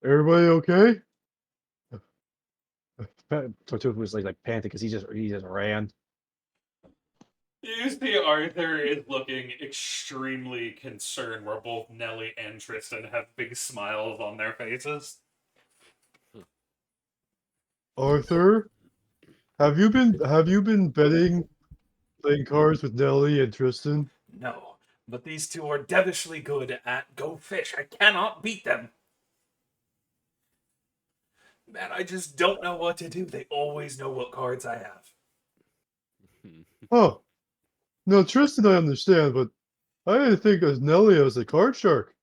Everybody okay? Tortuga was like panting because he just ran. You see Arthur is looking extremely concerned, where both Nellie and Tristan have big smiles on their faces. Arthur, have you been betting, playing cards with Nellie and Tristan? No, but these two are devilishly good at Go Fish. I cannot beat them. Man, I just don't know what to do. They always know what cards I have. Oh, no, Tristan, I understand, but I didn't think of Nellie as a card shark.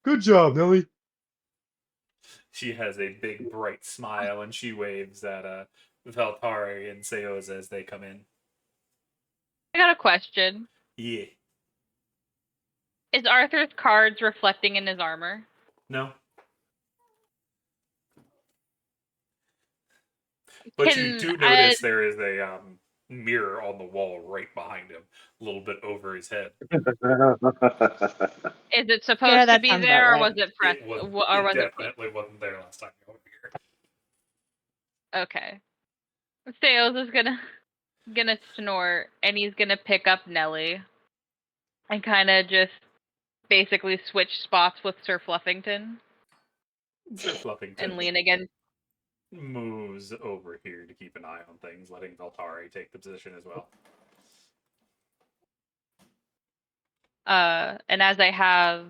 Good job, Nellie. She has a big, bright smile, and she waves at Valtari and Saoza as they come in. I got a question. Yeah. Is Arthur's cards reflecting in his armor? No? But you Can do notice there is a mirror on the wall right behind him, a little bit over his head. Is it supposed Yeah, to that be sounds there, or about was it It was it? definitely wasn't there last time you were here. Okay. Saoz is gonna snort, and he's gonna pick up Nellie, and kind of just basically switch spots with Sir Fluffington, Sir Fluffington and lean against. moves over here to keep an eye on things, letting Valtari take the position as well. And as I have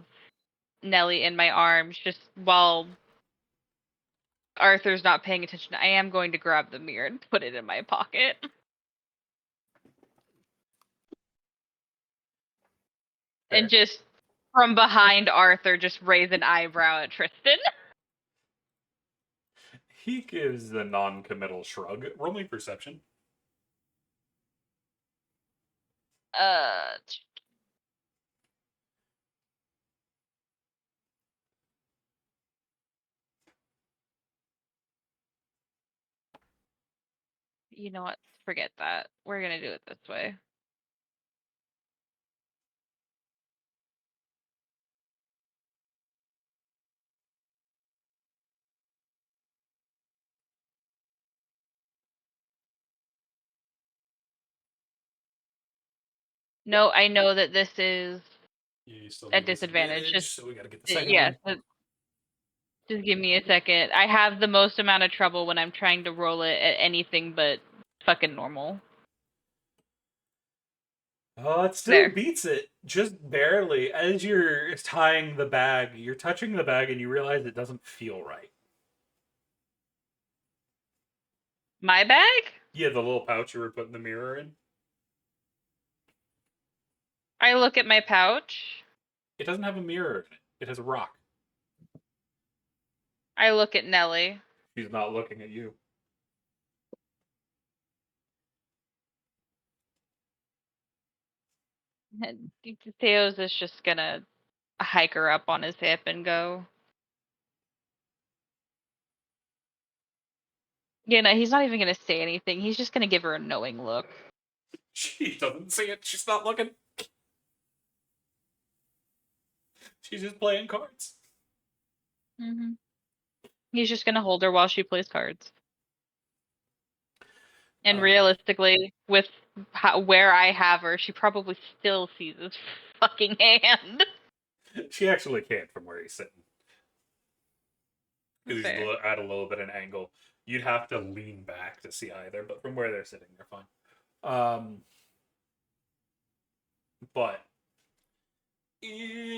Nellie in my arms, just while Arthur's not paying attention, I am going to grab the mirror and put it in my pocket. And just from behind Arthur, just raise an eyebrow at Tristan. He gives the non-committal shrug. Roll me perception. You know what? Forget that. We're gonna do it this way. No, I know that this is You still a need disadvantage. Just so we gotta get the second yes, one. Just give me a second. I have the most amount of trouble when I'm trying to roll it at anything but fucking normal. It still There. beats it, just barely. As you're tying the bag, you're touching the bag and you realize it doesn't feel right. My bag? Yeah, the little pouch you were putting the mirror in. I look at my pouch. It doesn't have a mirror in it. It has a rock. I look at Nelly. She's not looking at you. Theo's is just gonna hike her up on his hip and go. You know, he's not even gonna say anything. He's just gonna give her a knowing look. She doesn't see it. She's not looking. She's just playing cards. Mm-hmm. He's just gonna hold her while she plays cards. And realistically, with where I have her, she probably still sees his fucking hand. She actually can't from where he's sitting. Because he's Fair. at a little bit of an angle. You'd have to lean back to see either, but from where they're sitting, they're fine. But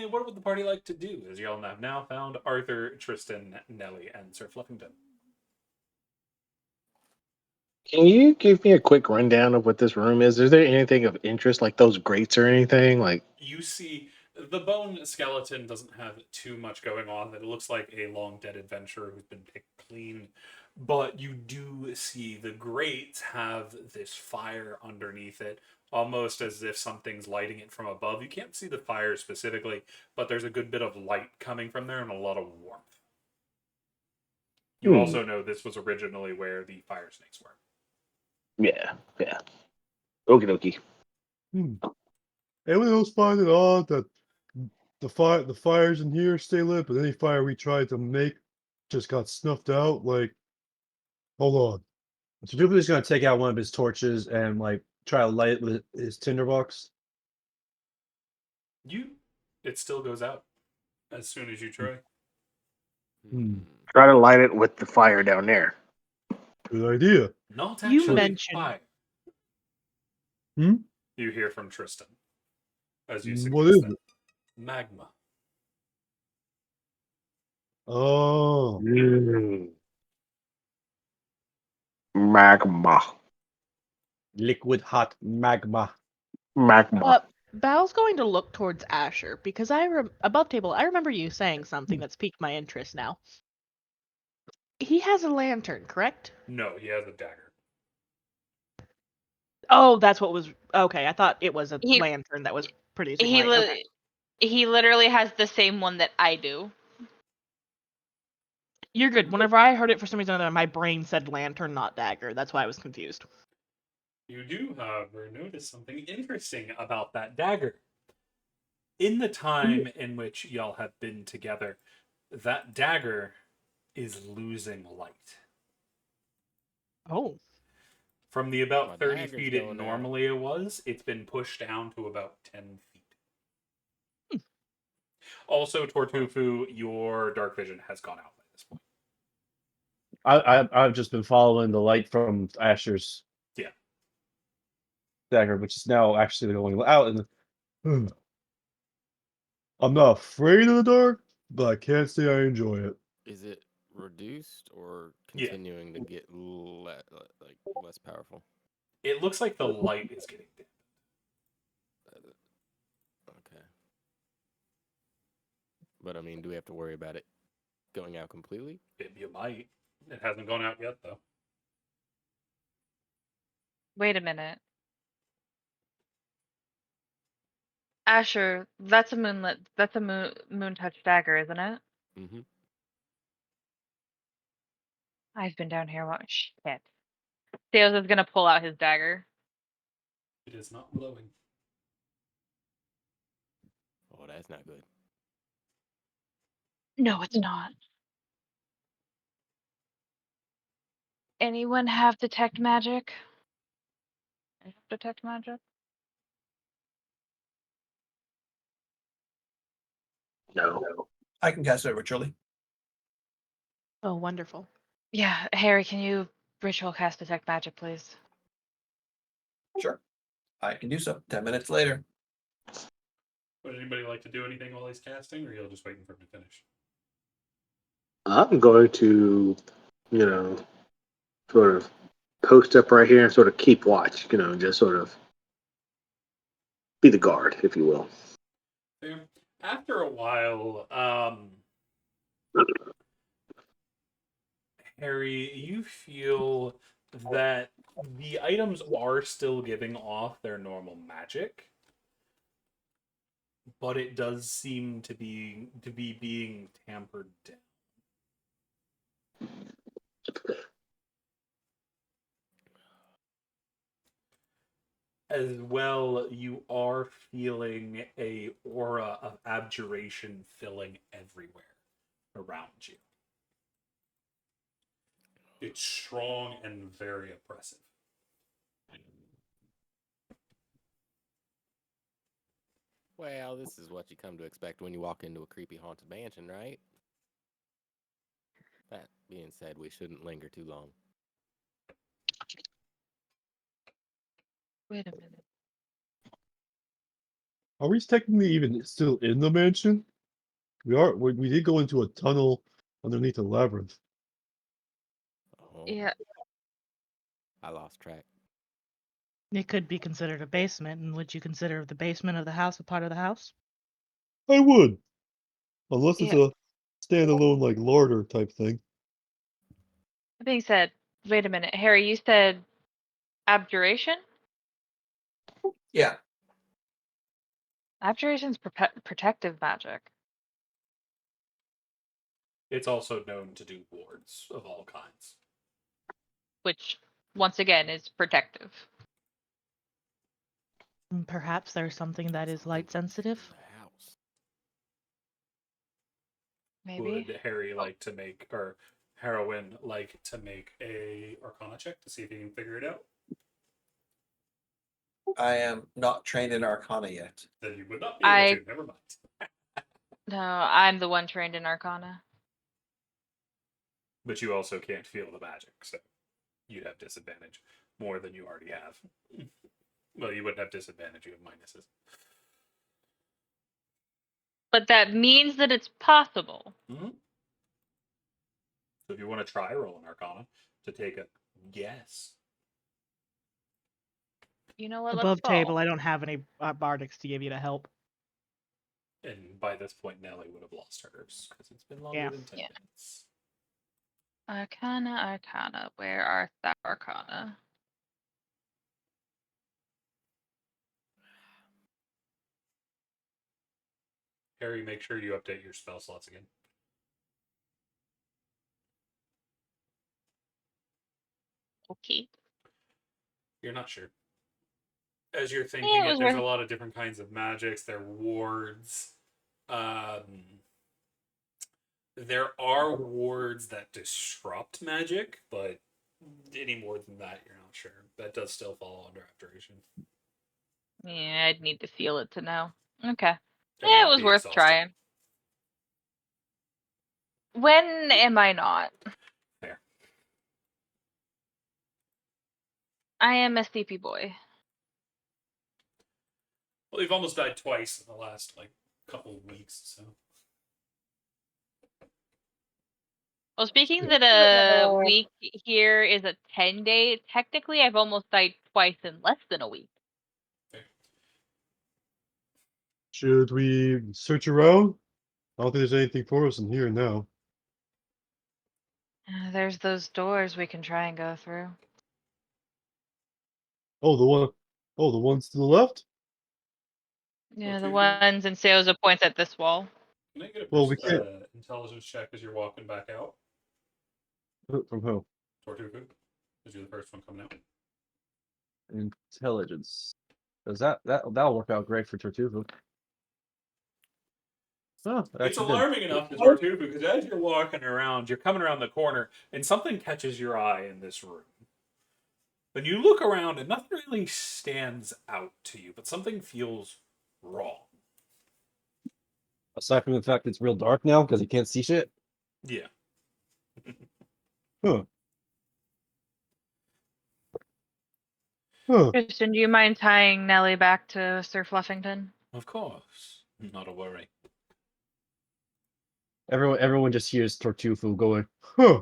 what would the party like to do? As y'all have now found Arthur, Tristan, Nelly, and Sir Fluffington. Can you give me a quick rundown of what this room is? Is there anything of interest, like those grates or anything? Like, You see, the bone skeleton doesn't have too much going on. It looks like a long dead adventurer who's been picked clean. But you do see the grates have this fire underneath it, almost as if something's lighting it from above. You can't see the fire specifically, but there's a good bit of light coming from there and a lot of warmth. You also know this was originally where the fire snakes were. yeah. Okie dokie. Anyone else find it odd that the fires in here stay lit, but any fire we tried to make just got snuffed out? Like, hold on. So Jupiter's gonna take out one of his torches and like try to light it with his tinderbox. It still goes out as soon as you try. Try to light it with the fire down there. Good idea. Not You actually mentioned- fire. Hmm? You hear from Tristan as you What is suggest it? that. Magma. Oh, Magma. Liquid hot magma. Magma. Bal's going to look towards Asher because above table. I remember you saying something that's piqued my interest now. He has a lantern, correct? No, he has a dagger. Oh, that's what was okay. I thought it was a He- lantern that was producing He light. Okay. he literally has the same one that I do. You're good. Whenever I heard it for some reason or other, my brain said lantern, not dagger. That's why I was confused. You do, however, notice something interesting about that dagger. In the time in which y'all have been together, that dagger is losing light. Oh. From the about My 30 dagger's feet it going out. normally it was, it's been pushed down to about 10 feet. Also, Tortufu, your dark vision has gone out by this point. I've just been following the light from Asher's dagger, which is now actually going out. And I'm not afraid of the dark, but I can't say I enjoy it. Is it reduced or Yeah. continuing to get less powerful? It looks like the light is getting dim. Okay. But I mean, do we have to worry about it going out completely? You might. It hasn't gone out yet, though. Wait a minute. Asher, that's a moon touch dagger, isn't it? Mm-hmm. I've been down here. Shit. Theos is gonna pull out his dagger. It is not glowing. Oh, that's not good. No, it's not. Anyone have detect magic? I have detect magic. No. I can cast it virtually. Oh, wonderful. Yeah, Harry, can you ritual cast detect magic, please? Sure. I can do so. 10 minutes later. Would anybody like to do anything while he's casting, or you're just waiting for him to finish? I'm going to, sort of post up right here and sort of keep watch. Just sort of be the guard, if you will. Fair. After a while, Harry, you feel that the items are still giving off their normal magic, but it does seem to be being tampered down. As well, you are feeling a aura of abjuration filling everywhere around you. It's strong and very oppressive. Well, this is what you come to expect when you walk into a creepy haunted mansion, right? That being said, we shouldn't linger too long. Wait a minute. Are we technically even still in the mansion? We are. We did go into a tunnel underneath the labyrinth. Oh, Yeah, I lost track. It could be considered a basement, and would you consider the basement of the house a part of the house? I would, unless it's yeah. a standalone like larder type thing. That being said, wait a minute. Harry, you said abjuration? Yeah. Abjuration's protective magic. It's also known to do wards of all kinds. Which, once again, is protective. Perhaps there's something that is light sensitive. In the house. Maybe. Would Harry like to make, or Heroine like to make a Arcana check to see if he can figure it out? I am not trained in Arcana yet. Then you would not be able to. Never mind. No, I'm the one trained in Arcana. But you also can't feel the magic, so you'd have disadvantage more than you already have. Well, you wouldn't have disadvantage, you have minuses. But that means that it's possible. Mm-hmm. So if you want to try, roll an Arcana to take a guess. You know what? Above Let's roll. table, I don't have any bardics to give you to help. And by this point, Nellie would have lost hers because it's been longer Yeah. than 10 Yeah. minutes. Arcana. Where art thou, Arcana? Harry, make sure you update your spell slots again. Okay. You're not sure. As you're Yeah, thinking it it, was there's worth. a lot of different kinds of magics. There are wards. There are wards that disrupt magic, but any more than that, you're not sure. That does still fall under abjuration. Yeah, I'd need to feel it to know. Okay. And Yeah, it not was be worth exhausted. trying. When am I not? Fair. I am a sleepy boy. Well, you've almost died twice in the last couple of weeks, so. Well, speaking that a week here is a 10-day, technically I've almost died twice in less than a week. Should we search around? I don't think there's anything for us in here now. There's those doors we can try and go through. Oh, the one. Oh, the ones to the left. Yeah, the Okay. ones in Saoza points at this wall. Can I get a Well, we can't. intelligence check as you're walking back out? From who? Tortuga, because you're the first one coming out. Intelligence. Does that'll work out great for Tortuga. Oh, it It's actually did. alarming enough to Tortuga because as you're walking around, you're coming around the corner, and something catches your eye in this room. And you look around, and nothing really stands out to you, but something feels wrong. Aside from the fact it's real dark now because you can't see shit. Yeah. Huh. Huh. Kristen, do you mind tying Nellie back to Sir Fluffington? Of course. Not a worry. Everyone just hears Tortufu going, Huh.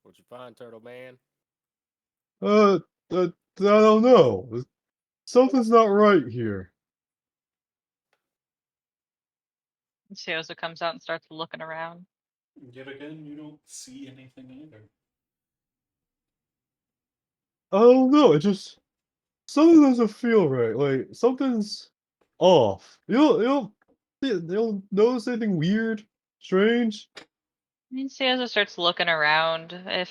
What you find, Turtle Man? I don't know. Something's not right here. Saoza comes out and starts looking around. Yet again, you don't see anything either. I don't know. It just something doesn't feel right. Like something's off. You'll notice anything weird, strange. I mean, Saoza starts looking around. If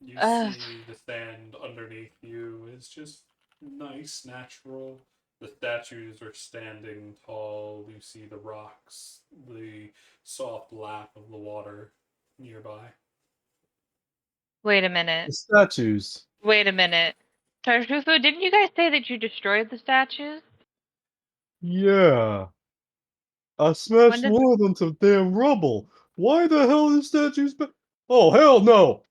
You Ugh. see the sand underneath you is just nice, natural. The statues are standing tall. You see the rocks, the soft lap of the water nearby. wait a the minute. statues. Wait a minute. Tartufo, didn't you guys say that you destroyed the statues? Yeah, I When smashed did one of them to damn rubble. Why the hell are the statues back? Oh hell no!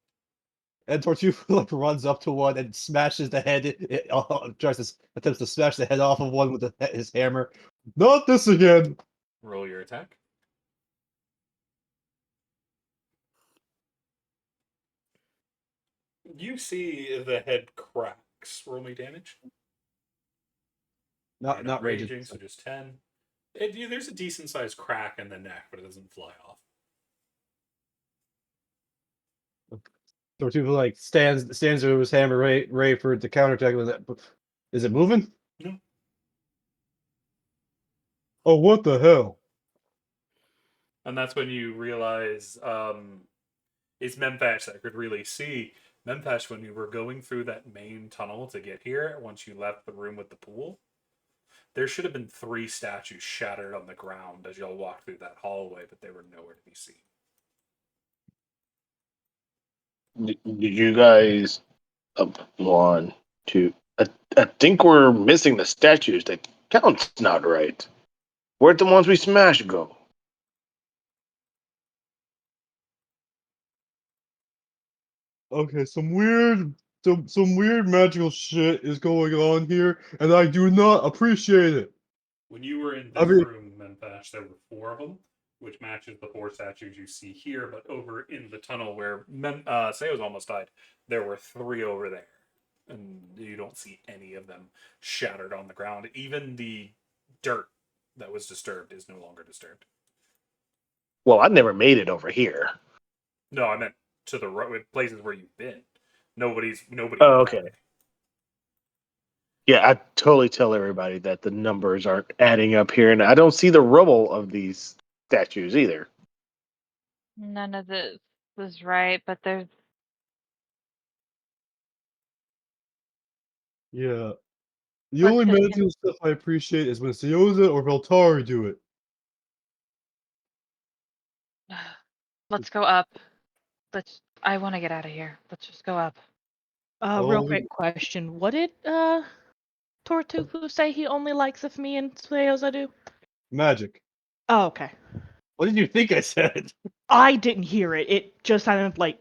And Tortufu like runs up to one and smashes the head. Attempts to smash the head off of one with his hammer. Not this again. Roll your attack. You see the head cracks. Roll me damage. You're Not raging. raging, so just 10. There's a decent sized crack in the neck, but it doesn't fly off. Tortufu like stands there with his hammer ready for it to counterattack. Is it moving? No. Oh what the hell? And that's when you realize it's Memphash that could really see. Memphash, when you were going through that main tunnel to get here, once you left the room with the pool, there should have been 3 statues shattered on the ground as y'all walked through that hallway, but they were nowhere to be seen. Did you guys want to? I think we're missing the statues. That count's not right. Where'd the ones we smashed go? Okay, some weird magical shit is going on here, and I do not appreciate it. When you were in I this mean, room, Memphash, there were 4 of them, which matches the 4 statues you see here. But over in the tunnel where Seo's almost died, there were 3 over there, and you don't see any of them shattered on the ground. Even the dirt that was disturbed is no longer disturbed. Well, I never made it over here. No, I meant to the places where you've been. Nobody. Oh, okay. Yeah, I totally tell everybody that the numbers aren't adding up here, and I don't see the rubble of these statues either. none of this was right, but there's yeah. The let's only just magical stuff I appreciate is when Saoza or Valtari do it. let's go up. I want to get out of here. Let's just go up. Real Oh, quick question. What did Tortufu say he only likes if me and Saoza do? magic. Oh, okay. What did you think I said? I didn't hear it. It just sounded like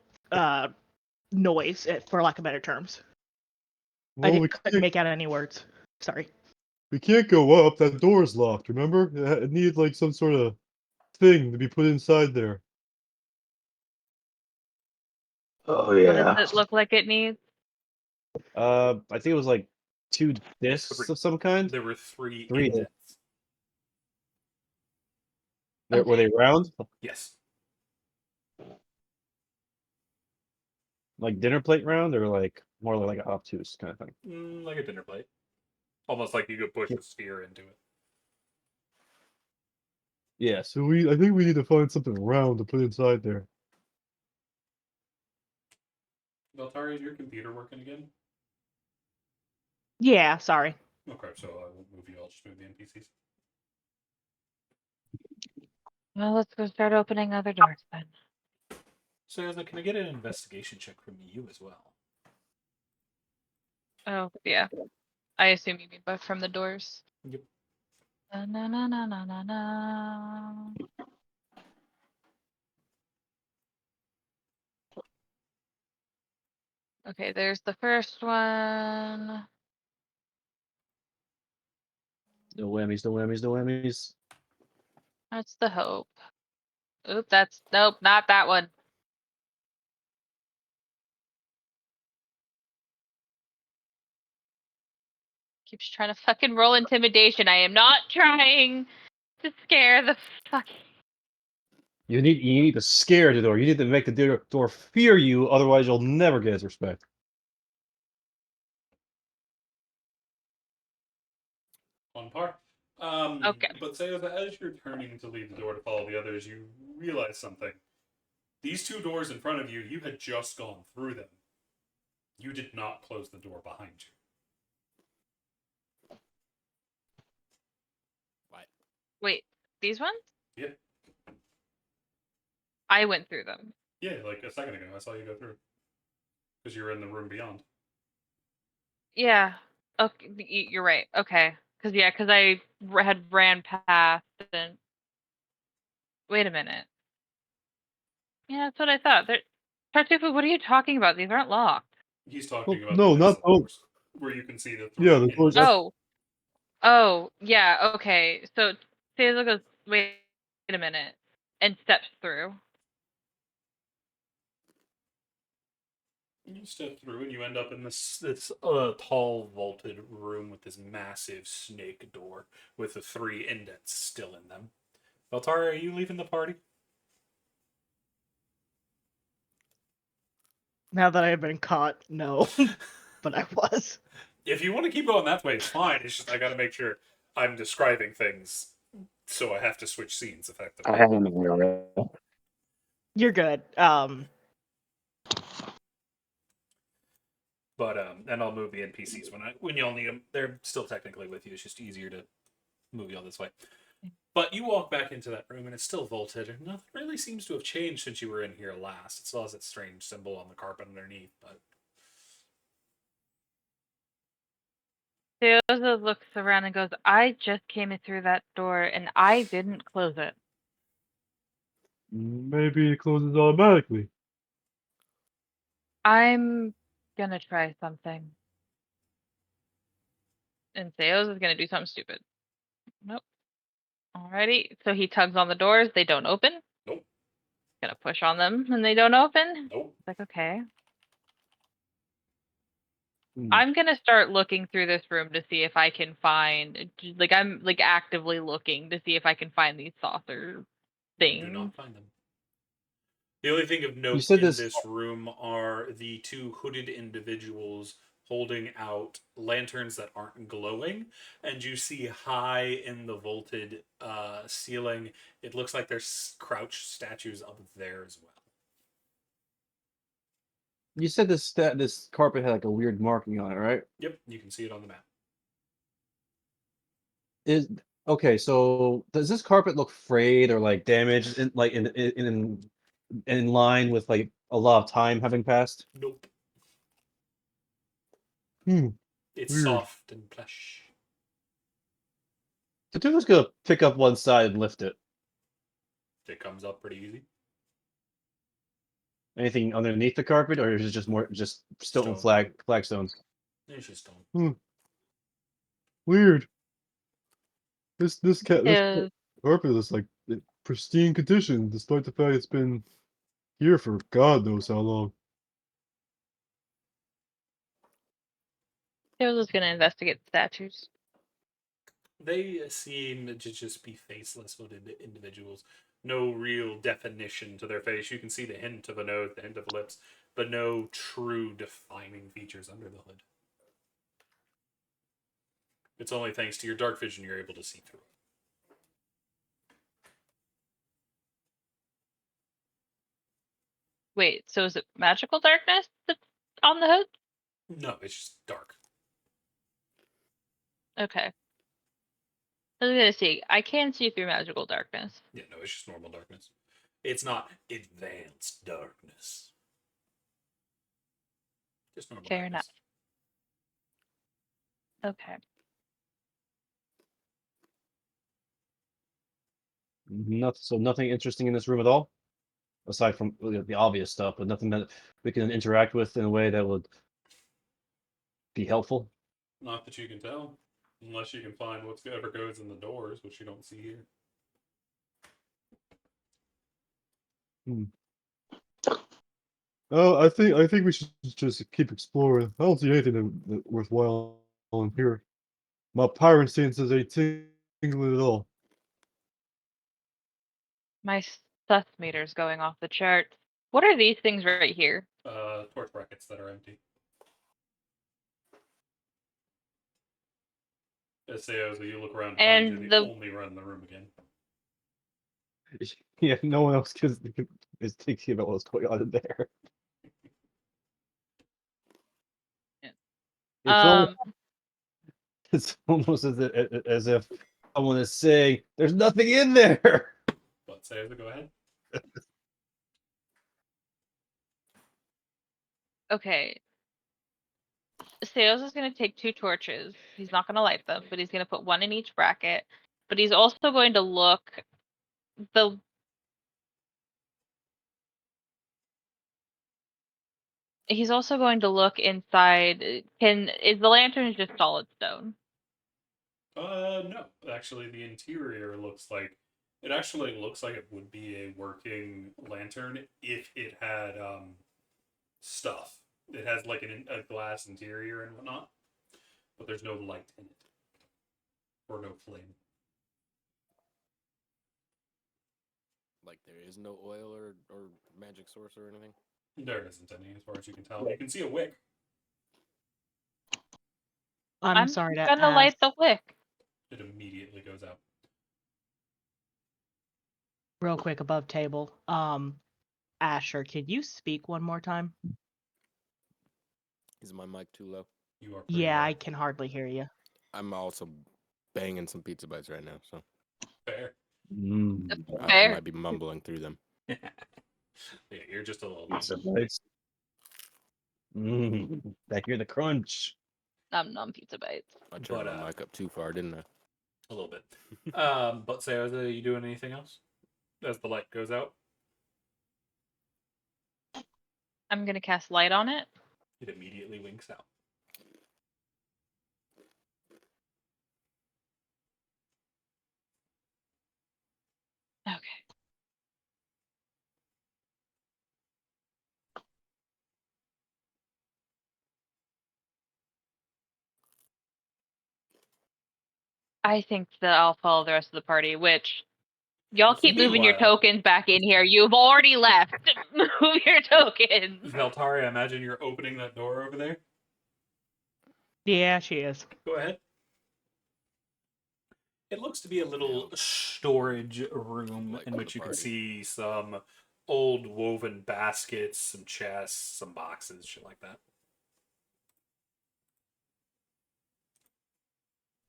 noise, for lack of better terms. Well, Couldn't make out any words. Sorry. we can't go up. That door's locked. Remember? It needed like some sort of thing to be put inside there. Oh What does yeah. it look like it needs? I think it was like 2 discs 3. of some kind. There were 3 3 indents. Were they round? Yes. Like dinner plate round, or like more like a obtuse kind of thing? Like a dinner plate. Almost like you could push a sphere into it. Yeah, so I think we need to find something round to put inside there. Valtari, is your computer working again? Yeah, sorry. Okay, so I won't move you. I'll just move the NPCs. Well, let's go start opening other doors then. So, can I get an investigation check from you as well? Oh, yeah. I assume you mean both from the doors. Yep. Na na na na na na na. Okay, there's the first one. No whammies, no whammies, no whammies. That's the hope. Oop, that's nope, not that one. Keeps trying to fucking roll intimidation. I am not trying to scare the fucking. You need to scare the door. You need to make the door fear you, otherwise you'll never get its respect. On par. Okay. But Saoza, as you're turning to leave the door to follow the others, you realize something. These two doors in front of you, you had just gone through them. You did not close the door behind you. Wait, these ones? Yeah. I went through them. Yeah, like a second ago, I saw you go through. Because you were in the room beyond. Yeah. Okay, you're right. Okay. Because I had ran past and. Wait a minute. Yeah, that's what I thought. Tartuffe, what are you talking about? These aren't locked. He's talking Well, about no, the not exit oh. doors, where you can see the three. Yeah, the doors. Oh. Oh, yeah, okay. So Taylor goes, wait a minute, and steps through. You step through and you end up in this tall vaulted room with this massive snake door with the three indents still in them. Valtari, are you leaving the party? Now that I have been caught, no. But I was. If you want to keep going that way, it's fine. It's just I got to make sure I'm describing things, so I have to switch scenes effectively. I haven't been here. You're good. But and I'll move the NPCs when y'all need them. They're still technically with you. It's just easier to move y'all this way. But you walk back into that room and it's still vaulted. And nothing really seems to have changed since you were in here last. It still has its strange symbol on the carpet underneath, but Theoza looks around and goes, I just came in through that door and I didn't close it. Maybe it closes automatically. I'm gonna try something. And Theoza's gonna do something stupid. Nope. Alrighty. So he tugs on the doors, they don't open. nope, Gonna push on them and they don't open. nope. It's like, okay. Hmm. I'm gonna start looking through this room to see if I can find, like, I'm like actively looking to see if I can find these saucer You do things. not find them. The only thing of note said in this- this room are the two hooded individuals holding out lanterns that aren't glowing, and you see high in the vaulted ceiling, it looks like there's crouched statues up there as well. You said this carpet had like a weird marking on it, right? Yep, you can see it on the map. Is okay. So does this carpet look frayed or like damaged, in line with like a lot of time having passed? Nope. Hmm. It's Weird. soft and plush. Tatuva's gonna pick up one side and lift it. It comes up pretty easy. Anything underneath the carpet, or is it just stone Stone. flagstones? It's just stone. Weird. This Is carpet is like in pristine condition, despite the fact it's been here for God knows how long. Theoza's gonna investigate the statues. They seem to just be faceless hooded individuals. No real definition to their face. You can see the hint of a nose, the hint of lips, but no true defining features under the hood. It's only thanks to your dark vision you're able to see through. Wait, so is it magical darkness that's on the hood? No, it's just dark. Okay. I was gonna see. I can see through magical darkness. Yeah, no, it's just normal darkness. It's not advanced darkness. Just normal Fair darkness. enough. Okay. Nothing interesting in this room at all, aside from the obvious stuff, but nothing that we can interact with in a way that would be helpful. Not that you can tell, unless you can find whatever goes in the doors, which you don't see here. Oh, I think we should just keep exploring. I don't see anything worthwhile in here. My pirate senses ain't tingling at all. My sus meter's going off the chart. What are these things right here? Torch brackets that are empty. As Saoza, you look around and find And you're the the only one in the room again. Yeah, no one else is thinking about what's going on in there. um It's almost as if someone is saying, "There's nothing in there." But Saoza, go ahead. okay. Sales is going to take 2 torches. He's not going to light them, but he's going to put 1 in each bracket. But he's also going to look the He's also going to look inside. Is the lantern just solid stone? No. Actually, the interior looks like it would be a working lantern if it had stuff. It has like a glass interior and whatnot, but there's no light in it or no flame. Like there is no oil or magic source or anything. There isn't any, as far as you can tell. You can see a wick. I'm sorry to gonna ask. light the wick. It immediately goes out. Real quick above table. Asher, could you speak one more time? Is my mic too low? You are pretty Yeah, low. I can hardly hear you. I'm also banging some pizza bites right now, so Fair. I might be mumbling through them. Yeah, you're just a little. Pizza bites. I hear the crunch. Nom pizza bites. I turned But, my mic up too far, didn't I? A little bit. But Saoza, are you doing anything else as the light goes out? I'm gonna cast light on it. It immediately winks out. Okay. I think that I'll follow the rest of the party, which y'all keep moving your Meanwhile- tokens back in here. You've already left. Move your tokens. Valtari, I imagine you're opening that door over there. Yeah, she is. Go ahead. It looks to be a little storage room Like in for which the you can party. see some old woven baskets, some chests, some boxes, shit like that.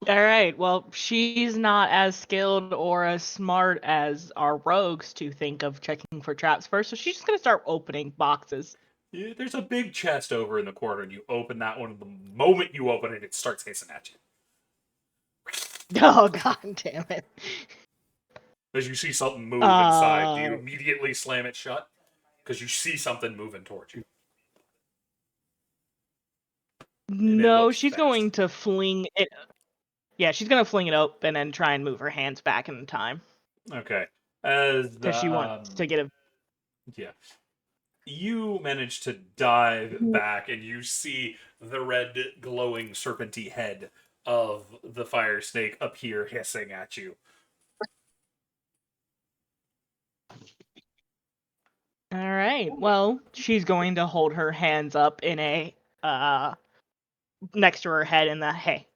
All right. Well, she's not as skilled or as smart as our rogues to think of checking for traps first, so she's just gonna start opening boxes. Yeah, there's a big chest over in the corner, and you open that one. The moment you open it, it starts hissing at you. Oh god damn it. As you see something move inside, do you immediately slam it shut? Because you see something moving towards you. No, looks she's fast. going to fling it. Yeah, she's gonna fling it open and try and move her hands back in time Okay. As because she wants to get a. Yeah. You manage to dive back and you see the red glowing serpenty head of the fire snake appear hissing at you. All right. Well, she's going to hold her hands up in a next to her head in the hey,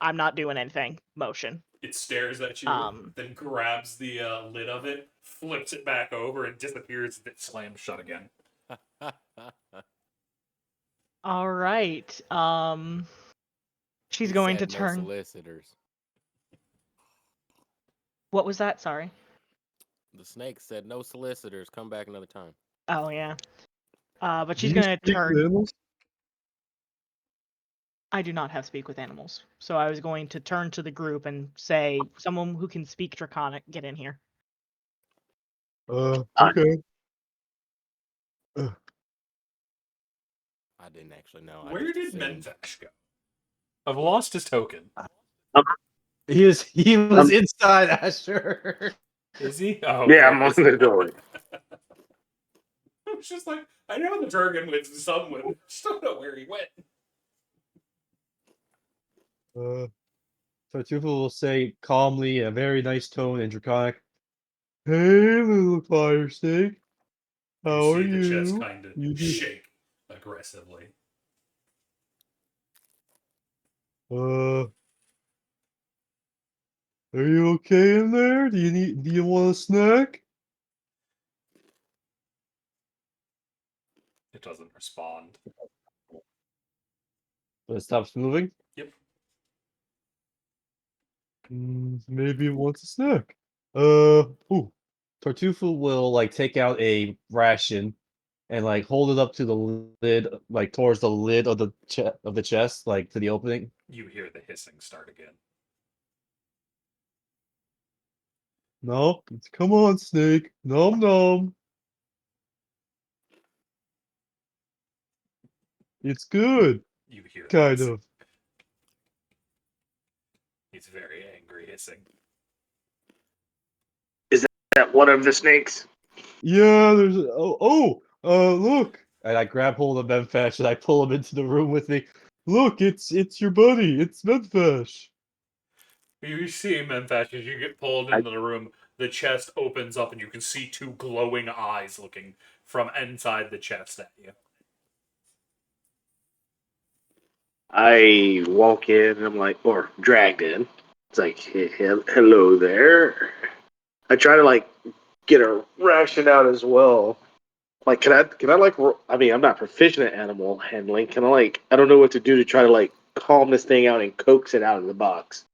I'm not doing anything motion. It stares at you, then grabs the lid of it, flips it back over, and disappears as it slams shut again. All right. She's He going to said no turn. solicitors. What was that? Sorry. The snake said no solicitors. Come back another time. Oh yeah. But she's Do you gonna speak turn. with animals? I do not have speak with animals, so I was going to turn to the group and say, "Someone who can speak Draconic, get in here." Okay. I didn't actually know. I Where just did assumed. Menfash go? I've lost his token. He was Um, inside Asher. Is he? Oh, Yeah, okay. I'm on the door. I was just like, I know the dragon went somewhere. Just don't know where he went. Tartufo will say calmly, a very nice tone and draconic. Hey, little fire snake. You How are see the chest you? kind of You just, shake aggressively. are you okay in there? Do you want a snack? It doesn't respond. But it stops moving. Yep. Maybe it wants a snack. Ooh. Tartufo will like take out a ration and like hold it up to the lid, like towards the lid of the chest, like to the opening. You hear the hissing start again. No, come on, snake. Nom nom. It's good, You hear the kind hissing. of. He's very angry hissing. Is that one of the snakes? Yeah, there's look. And I grab hold of Memfash and I pull him into the room with me. Look, it's your buddy. It's Medfash. You see Menfash as you get pulled into the room, the chest opens up and you can see two glowing eyes looking from inside the chest at you. I walk in and I'm like, or dragged in. It's like, hello there. I try to like get a ration out as well. Like, can I like, I mean, I'm not proficient at animal handling. Can I like, I don't know what to do to try to like calm this thing out and coax it out of the box.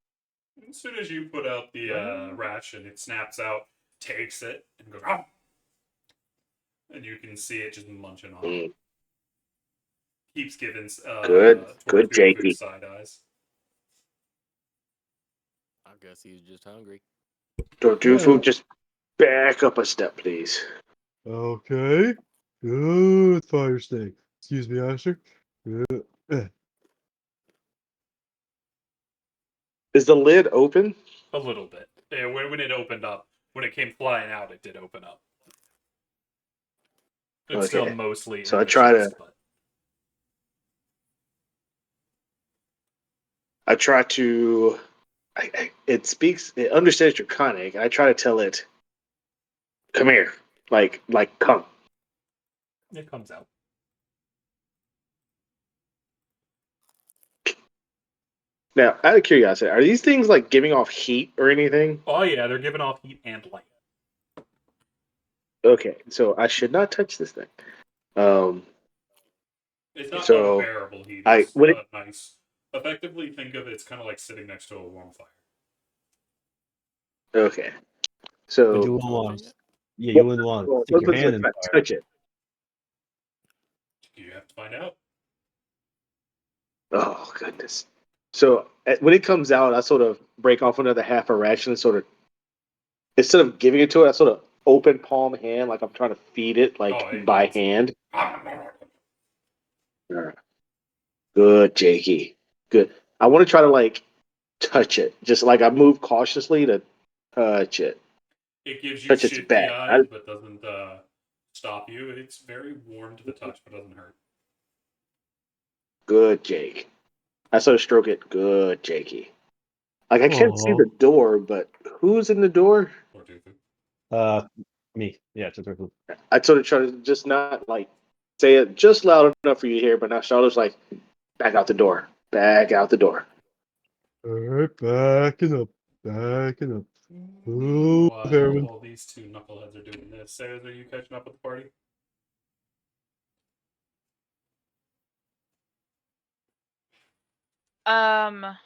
As soon as you put out the ration, it snaps out, takes it, and goes, "Ah!" And you can see it just munching on it. Mm, Keeps giving good, good, Tortufu Jakey. side eyes. I guess he was just hungry. Tortufu, just back up a step, please. Okay. Good, fire snake. Excuse me, Asher. Good. Is the lid open? A little bit. Yeah, when it opened up, when it came flying out, it did open up. It's still Okay. mostly So in I the try to, chest, but I try to, it understands Draconic, and I try to tell it, come here, like come. it comes out. Now, out of curiosity, are these things like giving off heat or anything? Oh yeah, they're giving off heat and light. Okay, so I should not touch this thing. It's not So unbearable heat. I It's when it, nice. Effectively, think of it's kind of like sitting next to a warm fire. okay, But so you wouldn't want, Touching it? yeah, you well, wouldn't want to well, stick your hand in let's fire. touch it. You have to find out. Oh goodness. So when it comes out, I sort of break off another half a ration and sort of instead of giving it to it, I sort of open palm hand like I'm trying to feed it like Oh, it by eats. hand. Good, Jakey. Good. I want to try to like touch it, just like I move cautiously to touch it, It gives you touch its shifty back. eyes, but doesn't stop you. It's very warm to the touch, but doesn't hurt. Good, Jake. I sort of stroke it. Good, Jakey. Like I can't see Oh, the door, but who's in the door? Tortufu. Me. Yeah, Tartufo. I sort of try to just not like say it just loud enough for you to hear, but now Charlotte's like, back out the door. Back out the door. all right, backing up, backing up. Oh, Meanwhile, Herman. while these two knuckleheads are doing this, Sarah, are you catching up with the party? Um,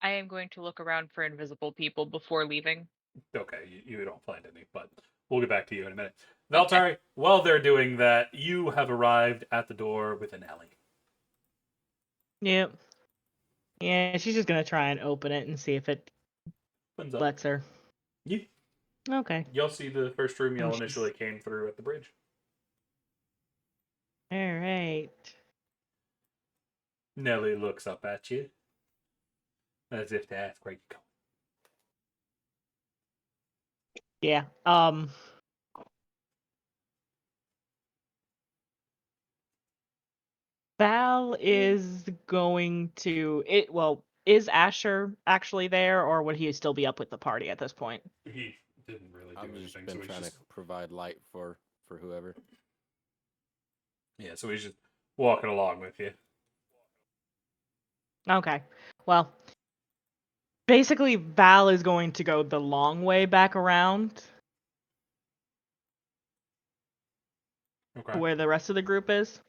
I am going to look around for invisible people before leaving. Okay, you don't find any, but we'll get back to you in a minute. Valtari, while they're doing that, you have arrived at the door with an alley. Yep. Yeah, she's just gonna try and open it and see if it Opens up. lets her. Yeah. Okay. You'll see the first room y'all she's- initially came through at the bridge. All right. Nelly looks up at you as if to ask where you go. Yeah. Val is going to it. Well, is Asher actually there, or would he still be up with the party at this point? He didn't really do I've just anything, been so he's trying just to provide light for whoever. yeah, so he's just walking along with you. Okay. Well, basically, Val is going to go the long way back around to Okay. where the rest of the group is,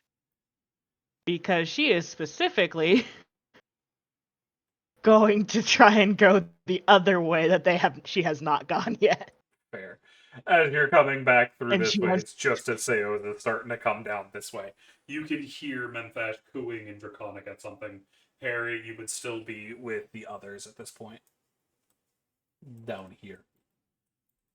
because she is specifically going to try and go the other way that she has not gone yet. Fair. As you're coming back through And this she way, wants- it's just as Saoza is starting to come down this way. You can hear Memphash cooing in Draconic at something. Harry, you would still be with the others at this point. Down here.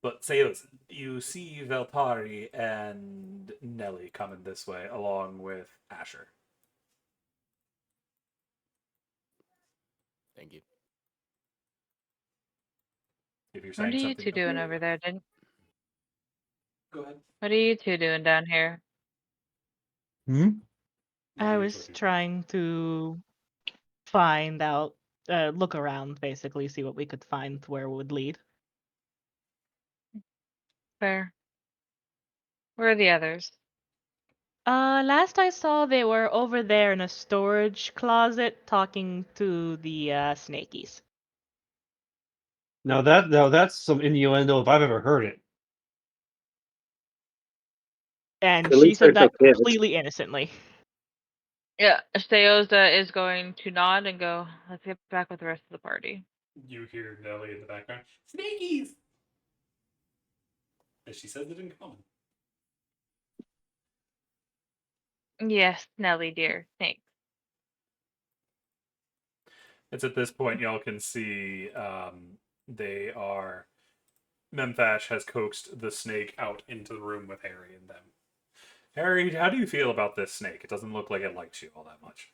But Saoza, you see Valtari and Nelly coming this way, along with Asher. Thank you. If you're What saying are you something, two doing over there? Go ahead. What are you two doing down here? Hmm? I was trying to find out, look around, basically, see what we could find where it would lead. Fair. Where are the others? Last I saw, they were over there in a storage closet talking to the snakies. Now that's some innuendo if I've ever heard it. And At she least they're said that kids. completely innocently. Yeah, Saoza is going to nod and go, let's get back with the rest of the party. You hear Nelly in the background. Snakies! As she says it in common. Yes, Nelly dear. Thanks. It's at this point y'all can see they are. Memphash has coaxed the snake out into the room with Harry and them. Harry, how do you feel about this snake? It doesn't look like it likes you all that much.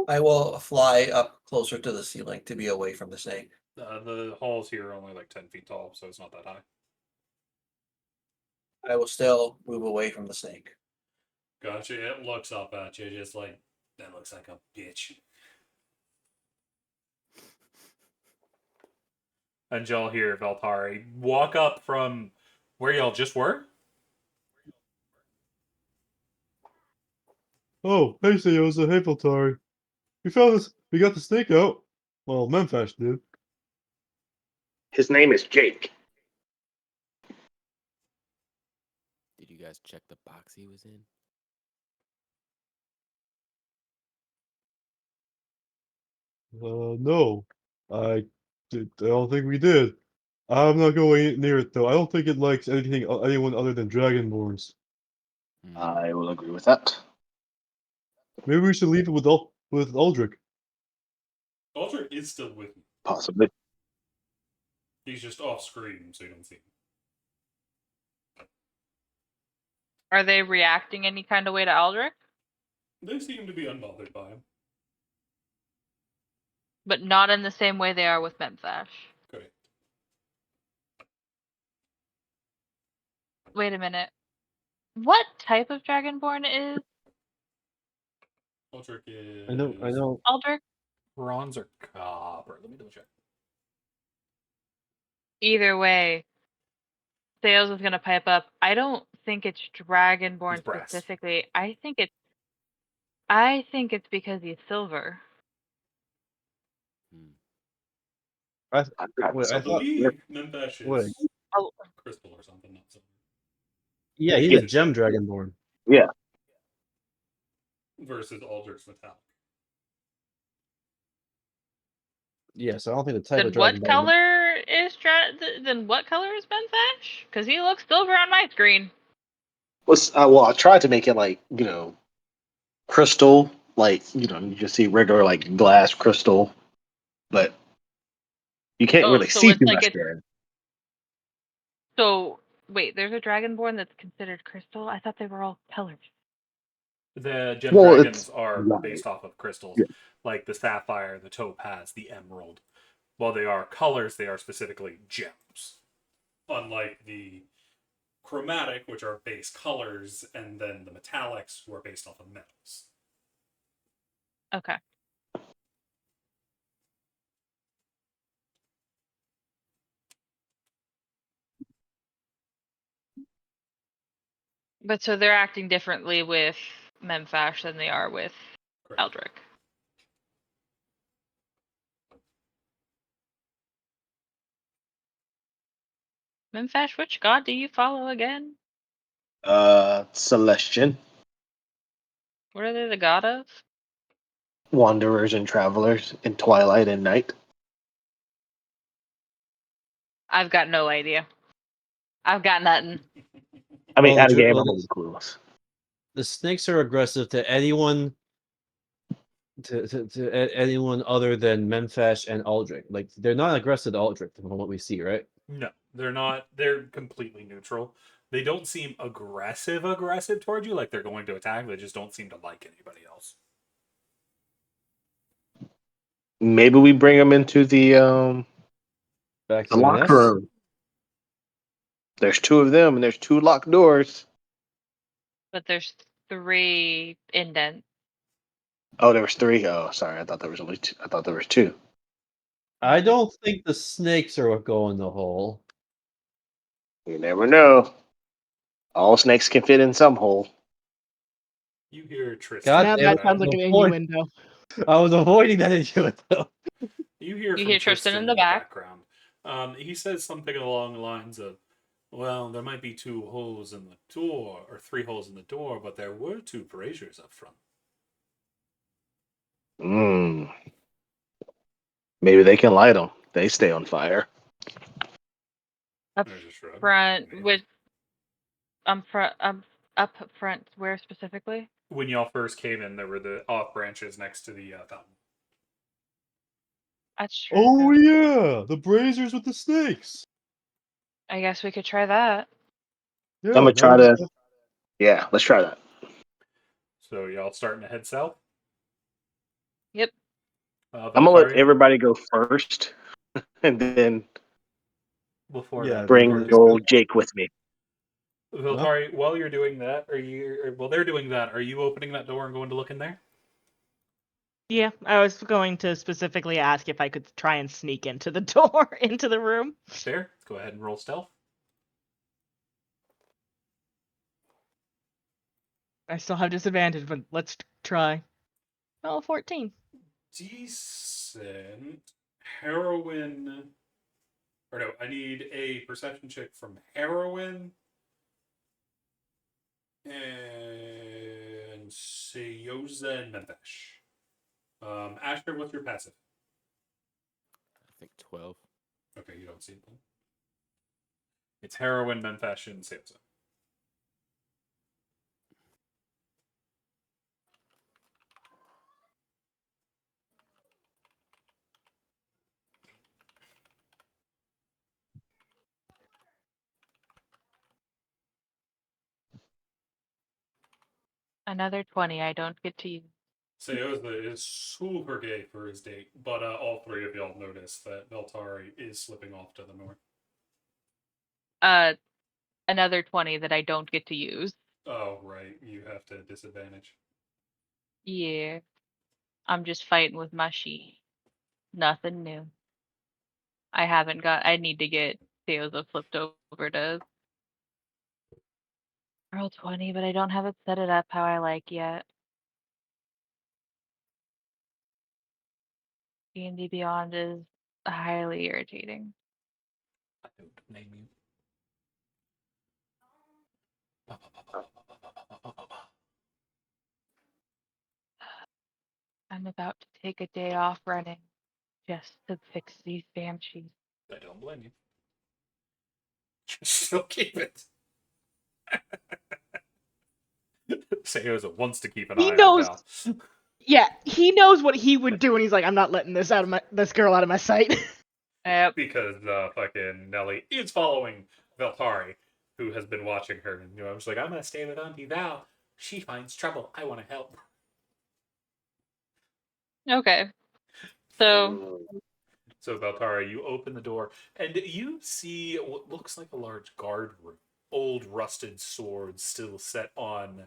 I will fly up closer to the ceiling to be away from the snake. The halls here are only like 10 feet tall, so it's not that high. I will still move away from the snake. Gotcha. It looks up at you, just like, that looks like a bitch. And y'all hear Valtari walk up from where y'all just were. Oh, hey Saoza, hey Valtari. We found this. We got the snake out. Well, Memphash did. His name is Jake. Did you guys check the box he was in? No. I don't think we did. I'm not going near it though. I don't think it likes anyone other than dragonborns. I will agree with that. Maybe we should leave it with Aldrich. Ultra is still with me. Possibly. He's just off screen, so you don't see him. Are they reacting any kind of way to Aldrich? They seem to be unbothered by him. But not in the same way they are with Memphash. Okay. Wait a minute. What type of dragonborn is Ultra is I know. Aldrich? bronze or copper. Let me double check. Either way, Sales is gonna pipe up. I don't think it's He's dragonborn brass. specifically. I think it's because he's silver. I Wait, I thought. believe Memphash Wait. is Oh, crystal or something, not silver. Yeah, he's a gem dragonborn. Yeah. Versus Aldrich's metallic. Yes, I don't think the type then of what dragonborn. color is then what color is Memphash? Because he looks silver on my screen. Well, I tried to make it like, crystal like you just see regular like glass crystal, but you can't Oh, really so see it's too like much it's there. so. Wait, there's a dragonborn that's considered crystal. I thought they were all colors. The gem Well, it's dragons are light. based off of crystals, Yeah. like the sapphire, the topaz, the emerald. While they are colors, they are specifically gems. Unlike the chromatic, which are base colors, and then the metallics, who are based off of metals. Okay. But so they're acting differently with Memfash than they are with Correct. Eldrick. Memfash, which god do you follow again? Celestian, What are they the god of? wanderers and travelers in twilight and night. I've got no idea. I've got nothing. I mean, Well, out of game, well, I'm really clueless. the snakes are aggressive to anyone anyone other than Memfash and Aldrich. Like they're not aggressive to Aldrich from what we see, right? No, they're not. They're completely neutral. They don't seem aggressive towards you, like they're going to attack. They just don't seem to like anybody else. Maybe we bring them into Back to the the locker nest. room. There's two of them, and there's two locked doors. But there's 3 indents. Oh, there was three. Oh, sorry. I thought there was only two. I thought there was two. I don't think the snakes are what go in the hole. You never know. All snakes can fit in some hole. You hear Tristan. God Now damn that it, sounds like an innuendo. I was avoiding that innuendo. You hear You from hear Tristan Tristan in the back. background. He says something along the lines of, "Well, there might be 2 holes in the door, or 3 holes in the door, but there were 2 braziers up front." Maybe they can light them. They stay on fire. Up There's a shrug. front Maybe. with up front where specifically? When y'all first came in, there were the off branches next to the fountain. That's true. Oh yeah, the braziers with the snakes. I guess we could try that. Yeah, I'm gonna that try was- to. Yeah, let's try that. So y'all starting to head south? Yep. I'm gonna let Valtari, everybody go first, and then before Yeah, that, bring old Jake with me. Valtari, while you're doing that, while they're doing that, are you opening that door and going to look in there? Yeah, I was going to specifically ask if I could try and sneak into the door, into the room. Fair. Go ahead and roll stealth. I still have disadvantage, but let's try. Oh, 14. Decent. Heroin. Or no, I need a perception check from Heroin and Saoza and Memfash. Asher, what's your passive? I think 12. Okay, you don't see it then. It's Heroin, Memfash, and Saoza. Another 20 I don't get to use. Saoza is super gay for his date, but all 3 of y'all notice that Valtari is slipping off to the north. Another 20 that I don't get to use. Oh, right. You have to disadvantage. Yeah. I'm just fighting with my sheet. Nothing new. I need to get Theoza flipped over to roll 20, but I don't have it set it up how I like yet. D&D Beyond is highly irritating. I don't name you. I'm about to take a day off running just to fix these banshees. I don't blame you. Still keep it. Saoza wants to keep an He eye on knows. Val. Yeah, he knows what he would do, and he's like, I'm not letting this girl out of my sight. Yep. Because fucking Nelly is following Valtari, who has been watching her. And I was like, I'm gonna stay with Auntie Val. She finds trouble. I want to help. Okay. So So Valtari, you open the door and you see what looks like a large guard room. Old rusted swords still set on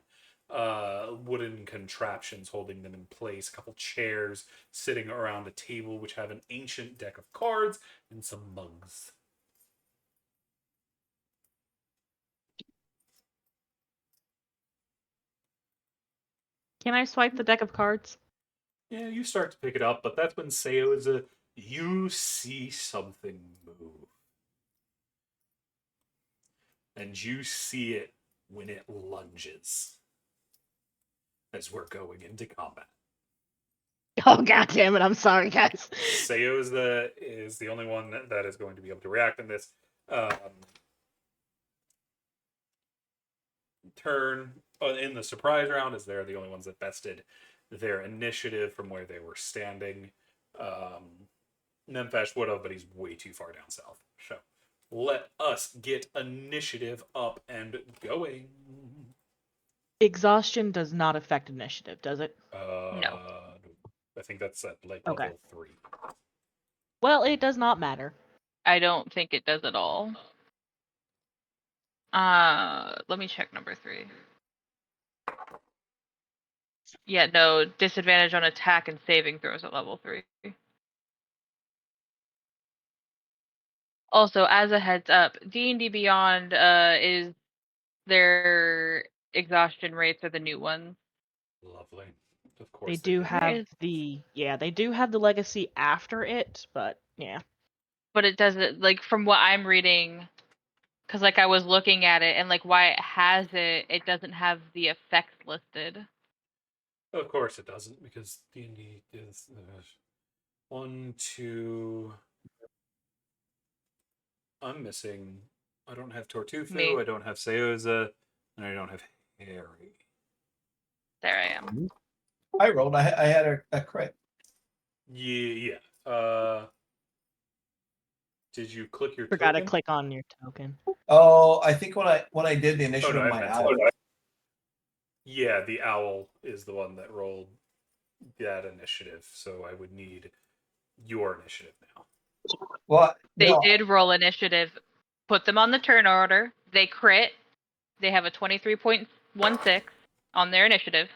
wooden contraptions holding them in place. A couple chairs sitting around a table which have an ancient deck of cards and some mugs. Can I swipe the deck of cards? Yeah, you start to pick it up, but that's when Saoza, you see something move. And you see it when it lunges. As we're going into combat. Oh, god damn it, I'm sorry, guys. Saoza is the only one that is going to be able to react in this turn. In the surprise round, as they're the only ones that bested their initiative from where they were standing. Nemfash would have, but he's way too far down south. So let us get initiative up and going. Exhaustion does not affect initiative, does it? No. I think that's at like Okay. level 3. Well, it does not matter. I don't think it does at all. Let me check number 3. Yeah, no, disadvantage on attack and saving throws at level 3. Also, as a heads up, D&D Beyond is their exhaustion rates are the new ones. Lovely. Of course They do did. have they do have the legacy after it, but yeah. But it doesn't, like, from what I'm reading, because like I was looking at it and like why it has it, it doesn't have the effects listed. Of course it doesn't, because D&D is 1, 2. I'm missing. I don't have Tortufu. Me. I don't have Saoza, and I don't have Harry. There I am. I rolled. I had a crit. Yeah. Did you click your Forgot to token? click on your token. Oh, I think when I did the Oh initiative, no, I my meant owl. it. Yeah, the owl is the one that rolled that initiative, so I would need your initiative now. Well, They no, did roll initiative, put them on the turn order. They crit. They have a 23.16 on their initiative.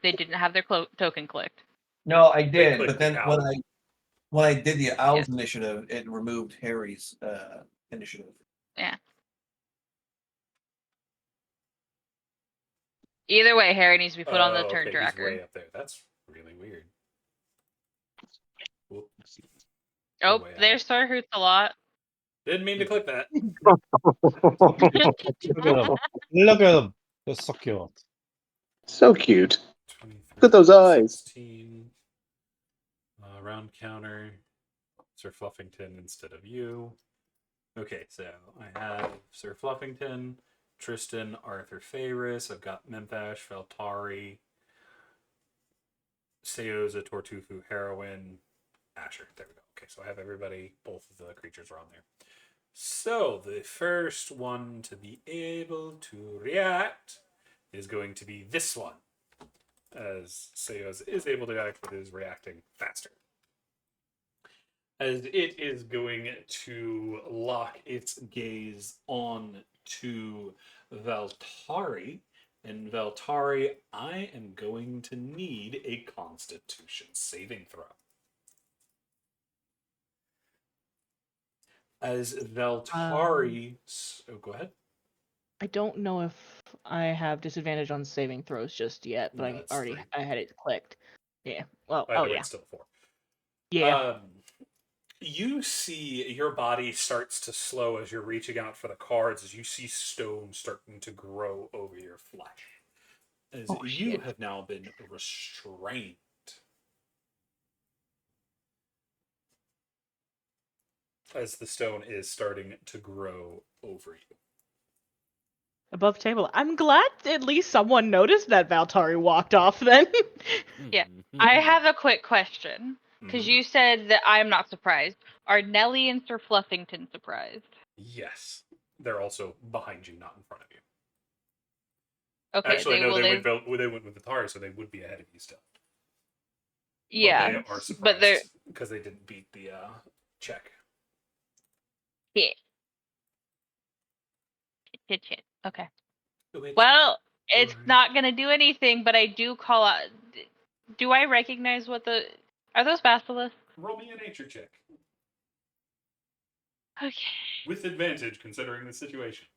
They didn't have their token clicked. no, I They did. clicked But then the when owl. I did the owl's Yes. initiative, it removed Harry's initiative. Yeah. Either way, Harry needs to be put on the turn okay, tracker. he's way up there. That's really weird. Whoops. Oh, Way out. there's Sir Hoots a lot. Didn't mean to click that. Look at them. Look at them. They're so cute. So cute. 23, Look at those eyes. 16. Round counter. Sir Fluffington instead of you. Okay, so I have Sir Fluffington, Tristan, Arthur Ferris. I've got Memphash, Valtari, Saoza, Tortufu, Heroine, Asher. There we go. Okay, so I have everybody. Both of the creatures are on there. So the first one to be able to react is going to be this one, as Saoza is able to act, but is reacting faster. As it is going to lock its gaze on to Valtari. And Valtari, I am going to need a Constitution saving throw. As Valtari... oh, go ahead. I don't know if I have disadvantage on saving throws just yet, but No, it's 3. I had it clicked. Yeah. Well, By the way, yeah. it's still 4. Yeah. You see your body starts to slow as you're reaching out for the cards, as you see stone starting to grow over your flesh. As you shit. have now been restrained. As the stone is starting to grow over you. above table. I'm glad at least someone noticed that Valtari walked off then. Yeah. I have a quick question. Because Mhm. you said that I'm not surprised. Are Nellie and Sir Fluffington surprised? Yes. They're also behind you, not in front of you. Okay, Actually, no, will they went with Valtari, so they would be ahead of you still. Yeah. But they are But they're surprised because they didn't beat the check. yeah. Shit. Okay. Which, Well, it's Right. not gonna do anything, but I do call out. Do I recognize what the? Are those basilisks? roll me a nature check Okay. with advantage, considering the situation.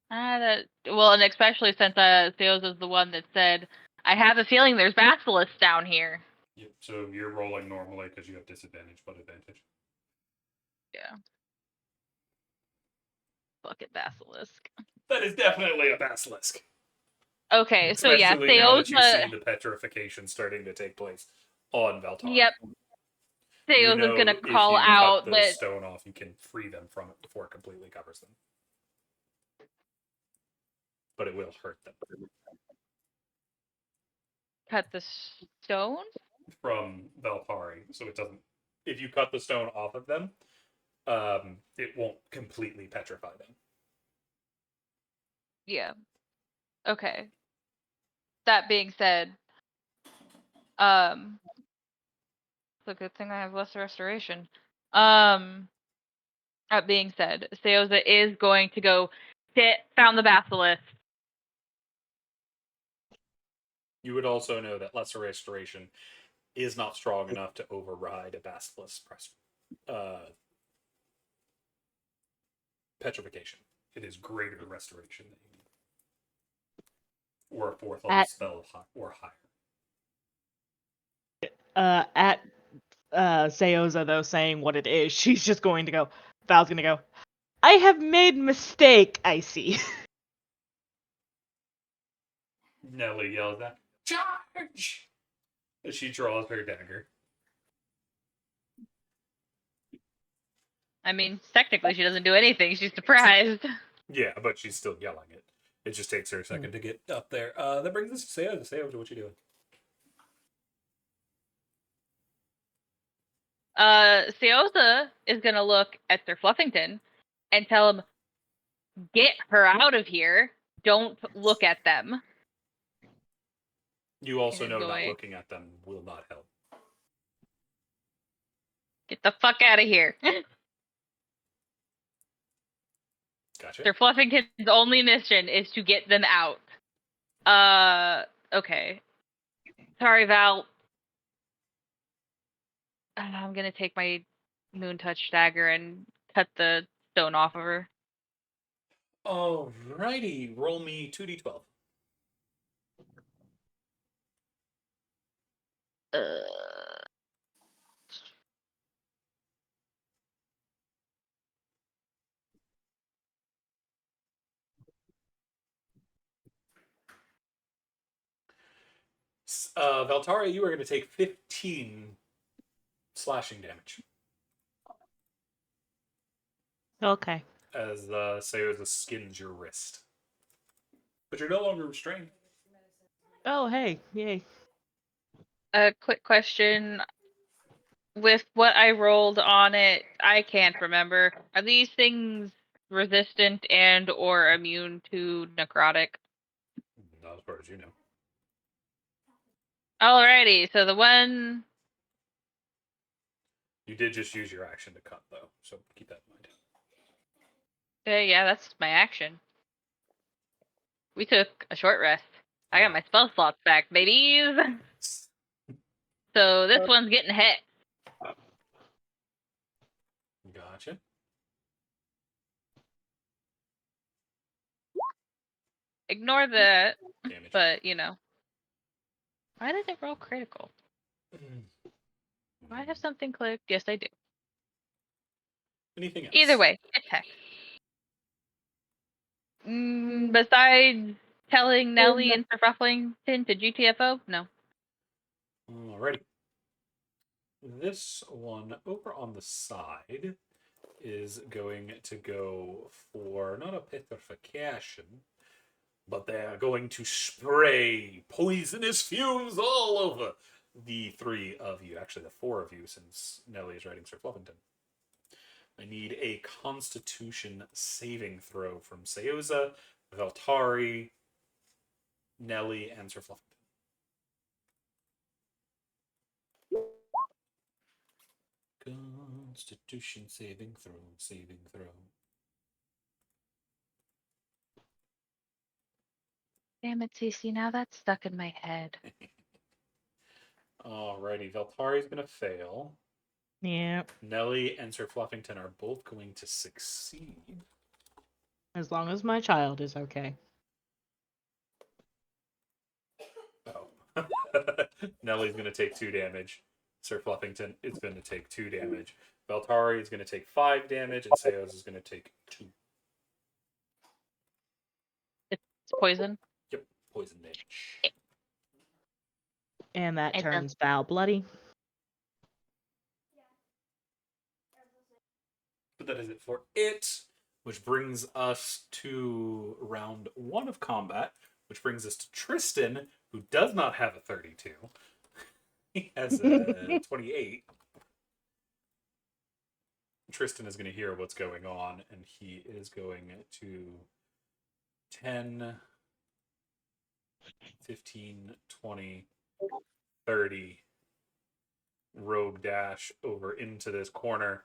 Well, and especially since Saoza's the one that said, "I have a feeling there's basilisks down here." Yep. So you're rolling normally because you have disadvantage, but advantage. Yeah. Fucking basilisk. That is definitely a basilisk. Okay, so yeah, Especially now that you Saoza. see the petrification starting to take place on Valtari. Yep. You Saoza's know, gonna if call you cut out the that. stone off, you can free them from it before it completely covers them. But it will hurt them. Cut the stone? From Valtari, so it doesn't. If you cut the stone off of them, it won't completely petrify them. Yeah. Okay. That being said, it's a good thing I have less restoration. That being said, Saoza is going to go found the basilisk. You would also know that lesser restoration is not strong enough to override a basilisk petrification. It is greater restoration that you need, or a fourth level At- spell or higher. At Saoza though saying what it is, she's just going to go. Val's gonna go. I have made mistake. I see. Nellie yells out, "Charge!" as she draws her dagger. I mean, technically she doesn't do anything. She's surprised. Yeah, but she's still yelling it. It just takes her a second to get up there. That brings us to Saoza. Saoza, what you doing? Saoza is gonna look at Sir Fluffington and tell him, "Get her out of here. Don't look at them." You also And know is not going, looking at them will not help. "Get the fuck out of here." Gotcha. Sir Fluffington's only mission is to get them out. Okay. Sorry, Val. I'm gonna take my moon touch dagger and cut the stone off of her. Alrighty, roll me 2d12. Valtari, you are going to take 15 slashing damage Okay. as Saoza skins your wrist. But you're no longer restrained. Oh hey, yay. A quick question. With what I rolled on it, I can't remember. Are these things resistant and or immune to necrotic? Not as far as you know. Alrighty, so the one. You did just use your action to cut, though, so keep that in mind. Yeah, that's my action. We took a short rest. I got my spell slots back, babies. So this one's getting hit. Gotcha. Ignore that, Damage. but you know. Why did it roll critical? Do I have something clicked? Yes, I do. Anything else? Either way, it's heck. Besides telling Nellie and Sir Fluffington to GTFO, no. Alrighty. This one over on the side is going to go for not a petrification, but they are going to spray poisonous fumes all over the three of you. Actually, the four of you, since Nelly is riding Sir Fluffington. I need a Constitution saving throw from Saoza, Valtari, Nelly, and Sir Fluffington. Constitution saving throw, saving throw. Damn it, Cece, now that's stuck in my head. Alrighty, Valtari's gonna fail. Yeah. Nelly and Sir Fluffington are both going to succeed. As long as my child is okay. Oh. Nelly's going to take 2 damage. Sir Fluffington is going to take 2 damage. Valtari is going to take 5 damage, and Saoza is going to take 2. It's poison. Yep, poison damage. And that It does. turns Val bloody. But that is it for it, which brings us to round 1 of combat, which brings us to Tristan, who does not have a 32. He has a 28. Tristan is going to hear what's going on, and he is going to 10, 15, 20, 30 rogue dash over into this corner,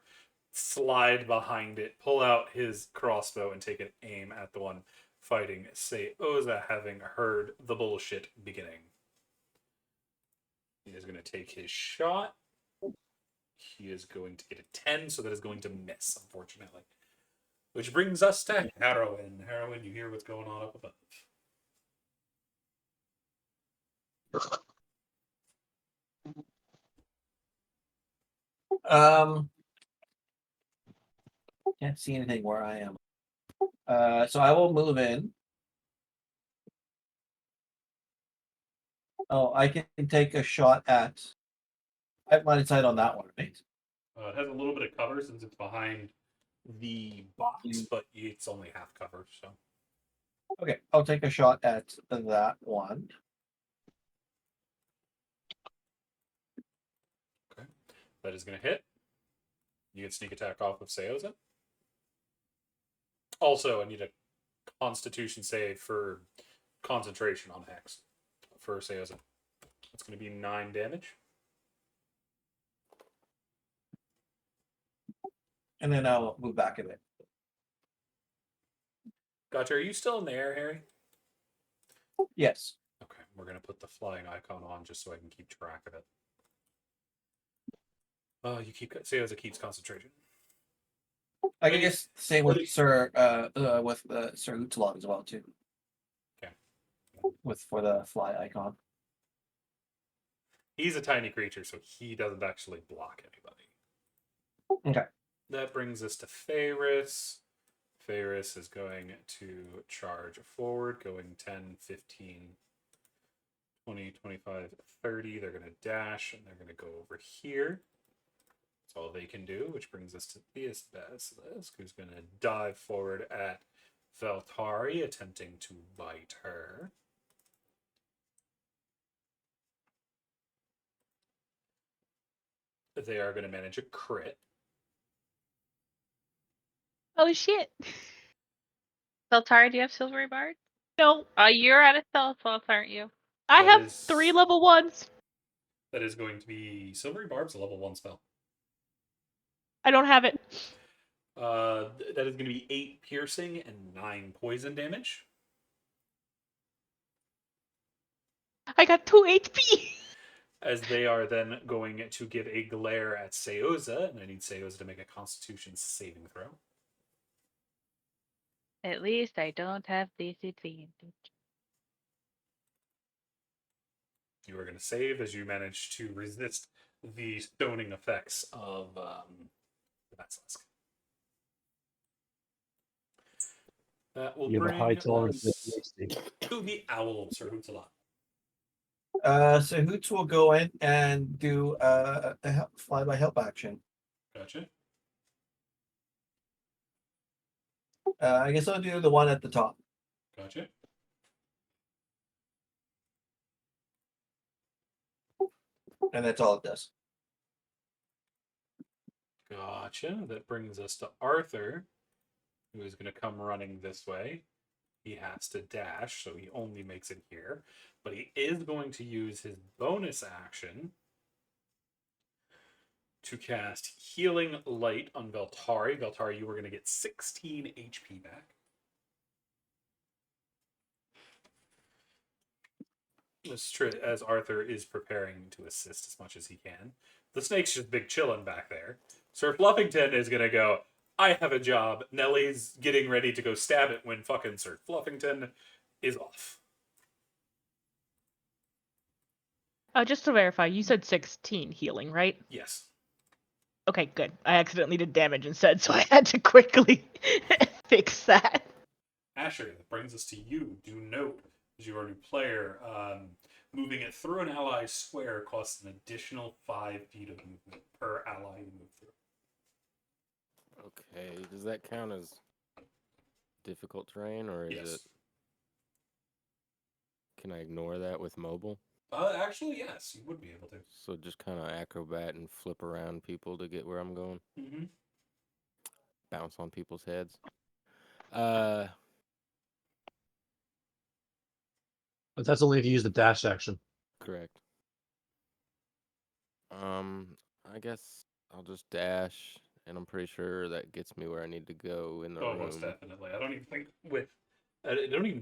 slide behind it, pull out his crossbow, and take an aim at the one fighting Saoza, having heard the bullshit beginning. He is going to take his shot. He is going to get a 10, so that is going to miss, unfortunately. Which brings us to Heroin. Heroin, you hear what's going on up above. Can't see anything where I am. So I will move in. Oh, I can take a shot at. I have line of sight on that one, right? It has a little bit of cover since it's behind the box, but it's only half cover, so. Okay, I'll take a shot at that one. Okay. That is going to hit. You get sneak attack off of Saoza. Also, I need a Constitution save for concentration on Hex for Saoza. That's going to be 9 damage. And then I'll move back a bit. Gotcha. Are you still in the air, Harry? Yes. Okay, we're going to put the flying icon on just so I can keep track of it. Saoza keeps concentration. I guess same with Sir Sir Utalon as well too. Okay. For the fly icon. He's a tiny creature, so he doesn't actually block anybody. Okay. That brings us to Ferris. Ferris is going to charge forward, going 10, 15, 20, 25, 30. They're going to dash, and they're going to go over here. That's all they can do, which brings us to Theus Basilisk, who's going to dive forward at Valtari, attempting to bite her. They are going to manage a crit. Oh shit. Valtari, do you have silvery bard? No, You're at a stealth sloth, aren't you? I That have is- 3 level 1s. That is going to be Silvery Barb's a level 1 spell. I don't have it. That is going to be 8 piercing and 9 poison damage. I got 2 HP. As they are then going to give a glare at Saoza, and I need Saoza to make a Constitution saving throw. At least I don't have disadvantage. You are going to save as you manage to resist the stoning effects of the Basilisk. That will You have a bring high tolerance us to AC. to the owl, Sir Hutala. So Hoots will go in and do a flyby help action. Gotcha. I guess I'll do the one at the top, Gotcha. and that's all it does. Gotcha. That brings us to Arthur, who is going to come running this way. He has to dash, so he only makes it here. But he is going to use his bonus action to cast Healing Light on Valtari. Valtari, you were going to get 16 HP back. As Arthur is preparing to assist as much as he can. The snake's just big chillin' back there. Sir Fluffington is going to go, I have a job. Nellie's getting ready to go stab it when fucking Sir Fluffington is off. Just to verify, you said 16 healing, right? Yes. Okay, good. I accidentally did damage instead, so I had to quickly fix that. Asher, that brings us to you. Do note, as you are a new player, moving it through an ally's square costs an additional 5 feet of movement per ally you move through. Okay, does that count as difficult terrain, or is Yes. it? Can I ignore that with mobile? Actually, yes, you would be able to. So just kind of acrobat and flip around people to get where I'm going. Mm-hmm. Bounce on people's heads. But that's only if you use the dash action. Correct. I guess I'll just dash, and I'm pretty sure that gets me where I need to go in the room. Most definitely. I don't even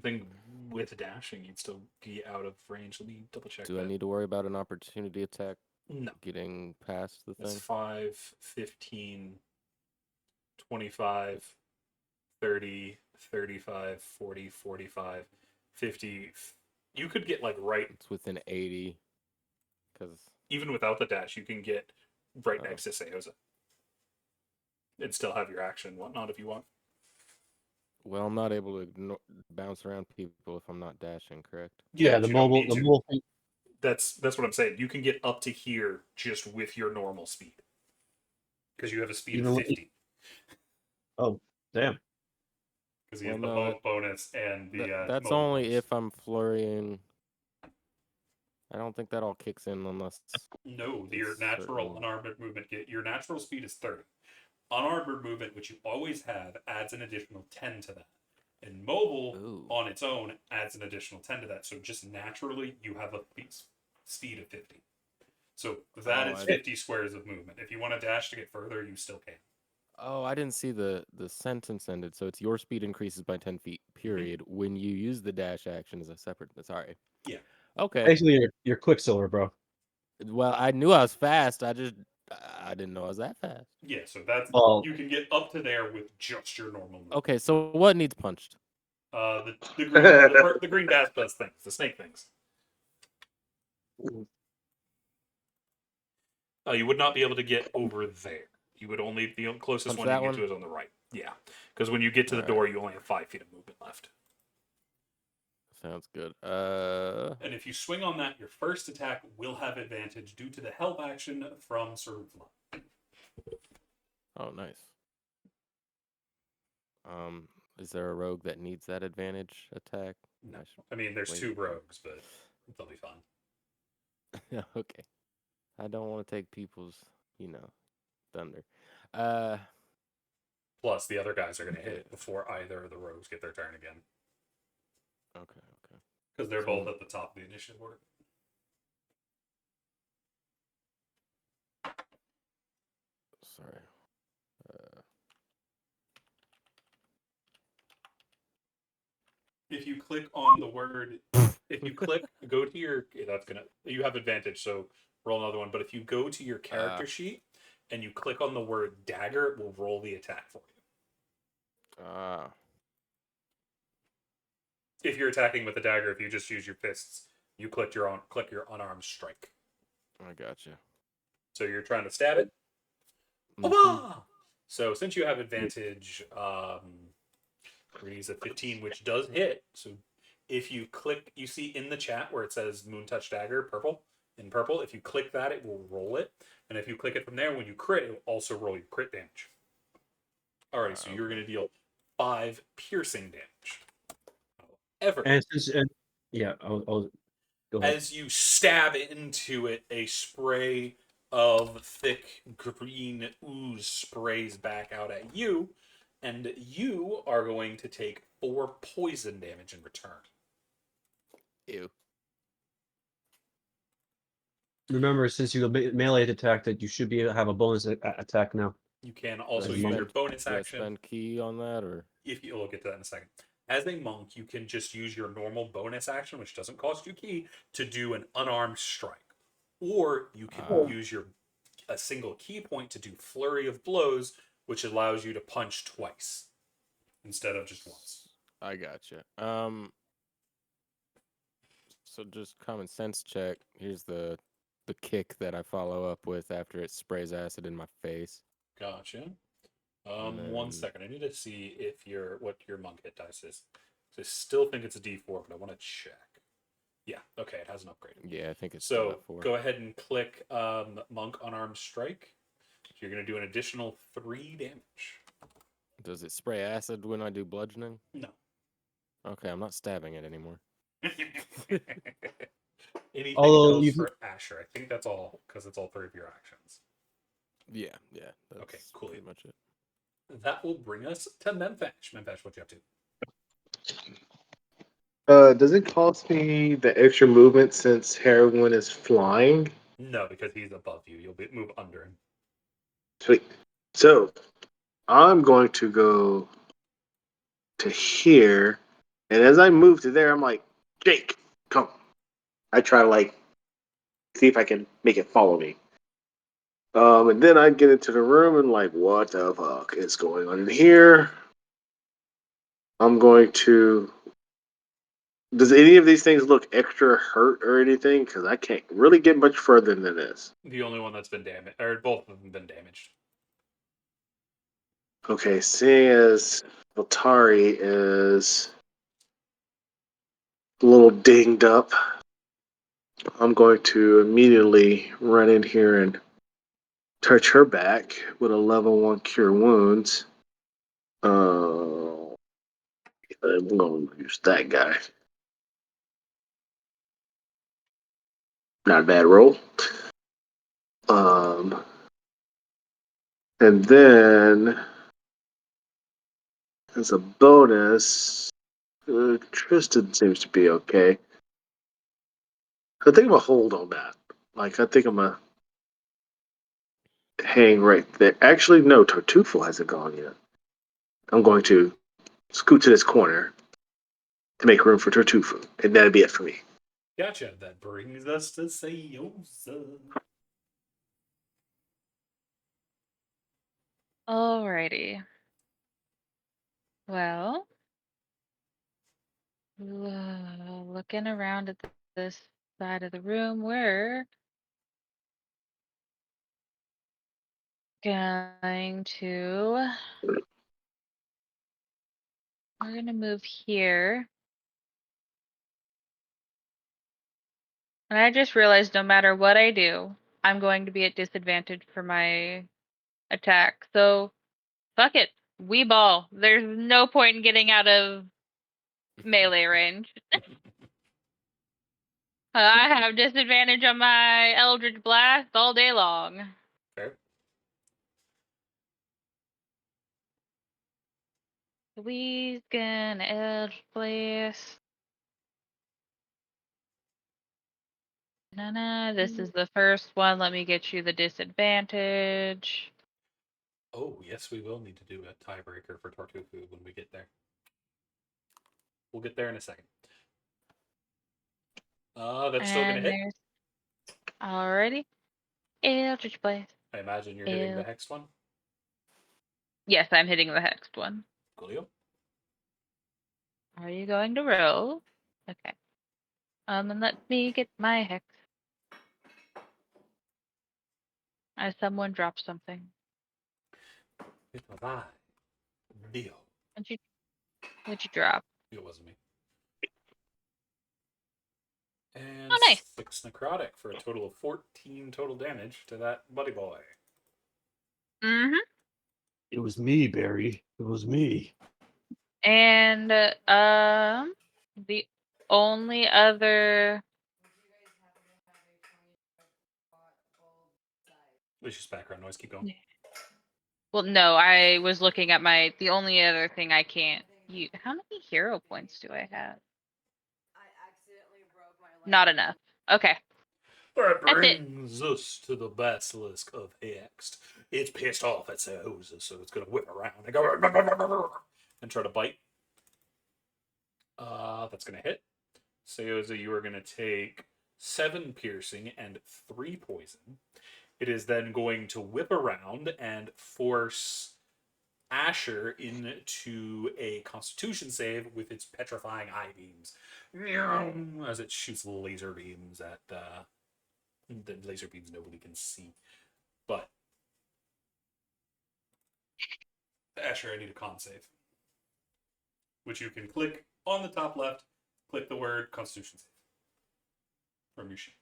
think with dashing you'd still be out of range. Let me double check. Do I need to worry about an opportunity attack No. getting past the It's thing? 5, 15, 25, 30, 35, 40, 45, 50. You could get like right. It's within 80. Because Even without the dash, you can get right next to Saoza. And still have your action and whatnot if you want. well, I'm not able to bounce around people if I'm not dashing. Correct? Yeah, but the you don't mobile, need the to. mobile thing. That's what I'm saying. You can get up to here just with your normal speed. Because you have a speed Even of with- 50. Oh, damn. Because you have Well, the no, boat bonus and the that's mobile only bonus. if I'm flurrying. I don't think that all kicks in unless. No, your it's natural certain. unarmored movement. Your natural speed is 30. Unarmored movement, which you always have, adds an additional 10 to that. And mobile, Ooh. on its own, adds an additional 10 to that. So just naturally, you have a speed of 50. So that is 50 squares of movement. If you want to dash to get further, you still can. Oh, I didn't see the sentence ended. So it's your speed increases by 10 feet, period. When you use the dash action as a separate. Sorry. Yeah. Okay. Basically, you're Quicksilver, bro. Well, I knew I was fast. I didn't know I was that fast. Yeah, so that's Well, you can get up to there with just your normal movement. Okay, so what needs punched? The the green bass does things, the snake things. You would not be able to get over there. You would only the closest Punch one you that can get one? to is on the right. Yeah, because when you get to the door, you only have 5 feet of movement left. Sounds good. And if you swing on that, your first attack will have advantage due to the help action from Sir Vlad. Oh, nice. Is there a rogue that needs that advantage attack? No. I mean, there's Wait. 2 rogues, but they'll be fine. Yeah, okay. I don't want to take people's, thunder. Plus, the other guys are going to hit before either of the rogues get their turn again. Okay. Because they're So- both at the top of the initiative order. Sorry. If you click on the word, go to your, you have advantage, so roll another one. But if you go to your character sheet and you click on the word dagger, it will roll the attack for you. If you're attacking with a dagger, if you just use your fists, you click your unarmed strike. I gotcha. So you're trying to stab it. Mhm. So since you have advantage, we're gonna use a 15, which does hit. So if you click, you see in the chat where it says Moon Touch Dagger, purple. If you click that, it will roll it. And if you click it from there, when you crit, it will also roll your crit damage. Alright, so you're gonna deal 5 piercing damage. However, And since yeah, I'll go ahead. as you stab into it, a spray of thick green ooze sprays back out at you, and you are going to take 4 poison damage in return. Ew. Remember, since you melee attack, that you should be able to have a bonus attack now. You can Do also I use your spend- bonus do I action. spend key on that, or If you, we'll get to that in a second. As a monk, you can just use your normal bonus action, which doesn't cost you key, to do an unarmed strike, or you can use a single key point to do flurry of blows, which allows you to punch twice instead of just once. I gotcha. So just common sense check. Here's the kick that I follow up with after it sprays acid in my face. Gotcha. And 1 then- second. I need to see if what your monk hit dice is. So I still think it's a D4, but I want to check. Yeah. Okay. It hasn't upgraded. Yeah, I think it's still So at 4. go ahead and click monk unarmed strike. You're going to do an additional 3 damage. Does it spray acid when I do bludgeoning? No. Okay, I'm not stabbing it anymore. Anything Although else you- for Asher? I think that's all, because it's all 3 of your actions. Yeah. That's Okay, cool. pretty much it. That will bring us to Memphash. Memphash, what you up to? Does it cost me the extra movement since heroin is flying? No, because he's above you. You'll move under him. Sweet. So I'm going to go to here, and as I move to there, I'm like, Jake, come. I try to see if I can make it follow me. And then I get into the room and like, what the fuck is going on in here? I'm going to. Does any of these things look extra hurt or anything? Because I can't really get much further than this. The only one that's been damaged, or both of them been damaged. Okay, seeing as Valtari is a little dinged up, I'm going to immediately run in here and touch her back with a level 1 cure wounds. I'm going to use that guy. Not a bad roll. And then as a bonus, Tristan seems to be okay. I think I'm gonna hold on that. I think I'm gonna hang right there. Actually, no, Tartufo hasn't gone yet. I'm going to scoot to this corner to make room for Tartufo, and that'll be it for me. Gotcha. That brings us to Saoza. Alrighty. Well, looking around at this side of the room, we're going to move here. And I just realized no matter what I do, I'm going to be at disadvantage for my attack. So, fuck it. We ball. There's no point in getting out of melee range. I have disadvantage on my Eldritch Blast all day long. Fair. We's gonna Eldritch Blast. This is the first one. Let me get you the disadvantage. Oh, yes, we will need to do a tiebreaker for Tartufu when we get there. We'll get there in a second. That's still going to hit. there's already Eldritch Blast. I imagine you're hitting the Ew. hex one. Yes, I'm hitting the hexed one. Coolio. Are you going to roll? Okay. And let me get my hex. As someone dropped something. It was I. Dio. What'd you drop? It wasn't me. And Oh, nice. 6 necrotic for a total of 14 total damage to that buddy boy. Mm-hmm. It was me, Barry. It was me. And the only other It's just background noise. Keep going. well, no, I was looking at the only other thing I can't use. How many hero points do I have? Not enough. Okay. That That's it. brings us to the basilisk of Hext. It's pissed off at Saoza, so it's gonna whip around and go and try to bite. That's gonna hit. Saoza, you are gonna take 7 piercing and 3 poison. It is then going to whip around and force Asher into a Constitution save with its petrifying eye beams, as it shoots laser beams at the laser beams nobody can see. But Asher, I need a con save, which you can click on the top left. Click the word Constitution save from your sheet.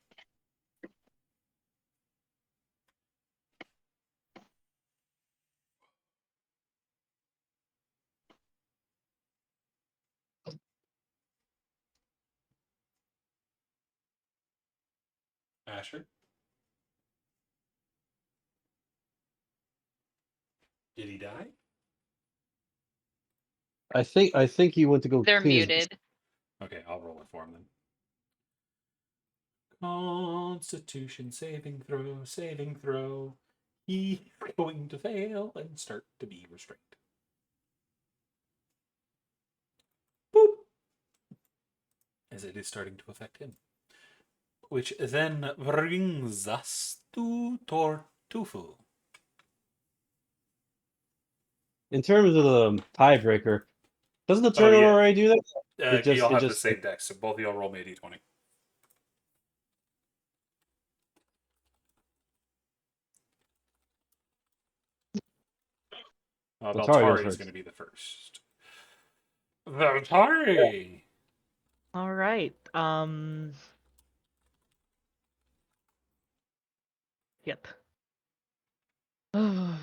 Asher, did he die? I think he went to go They're clean his. muted. Okay, I'll roll it for him then. Constitution saving throw. He's going to fail and start to be restrained. Boop! As it is starting to affect him. Which then brings us to Tortufu. In terms of the tiebreaker, doesn't the Oh, turn yeah. already do that? Y'all have the just same deck, so both of y'all roll me a d20. Valtari goes Valtari is first. going to be the first. Valtari! All right. Yep. I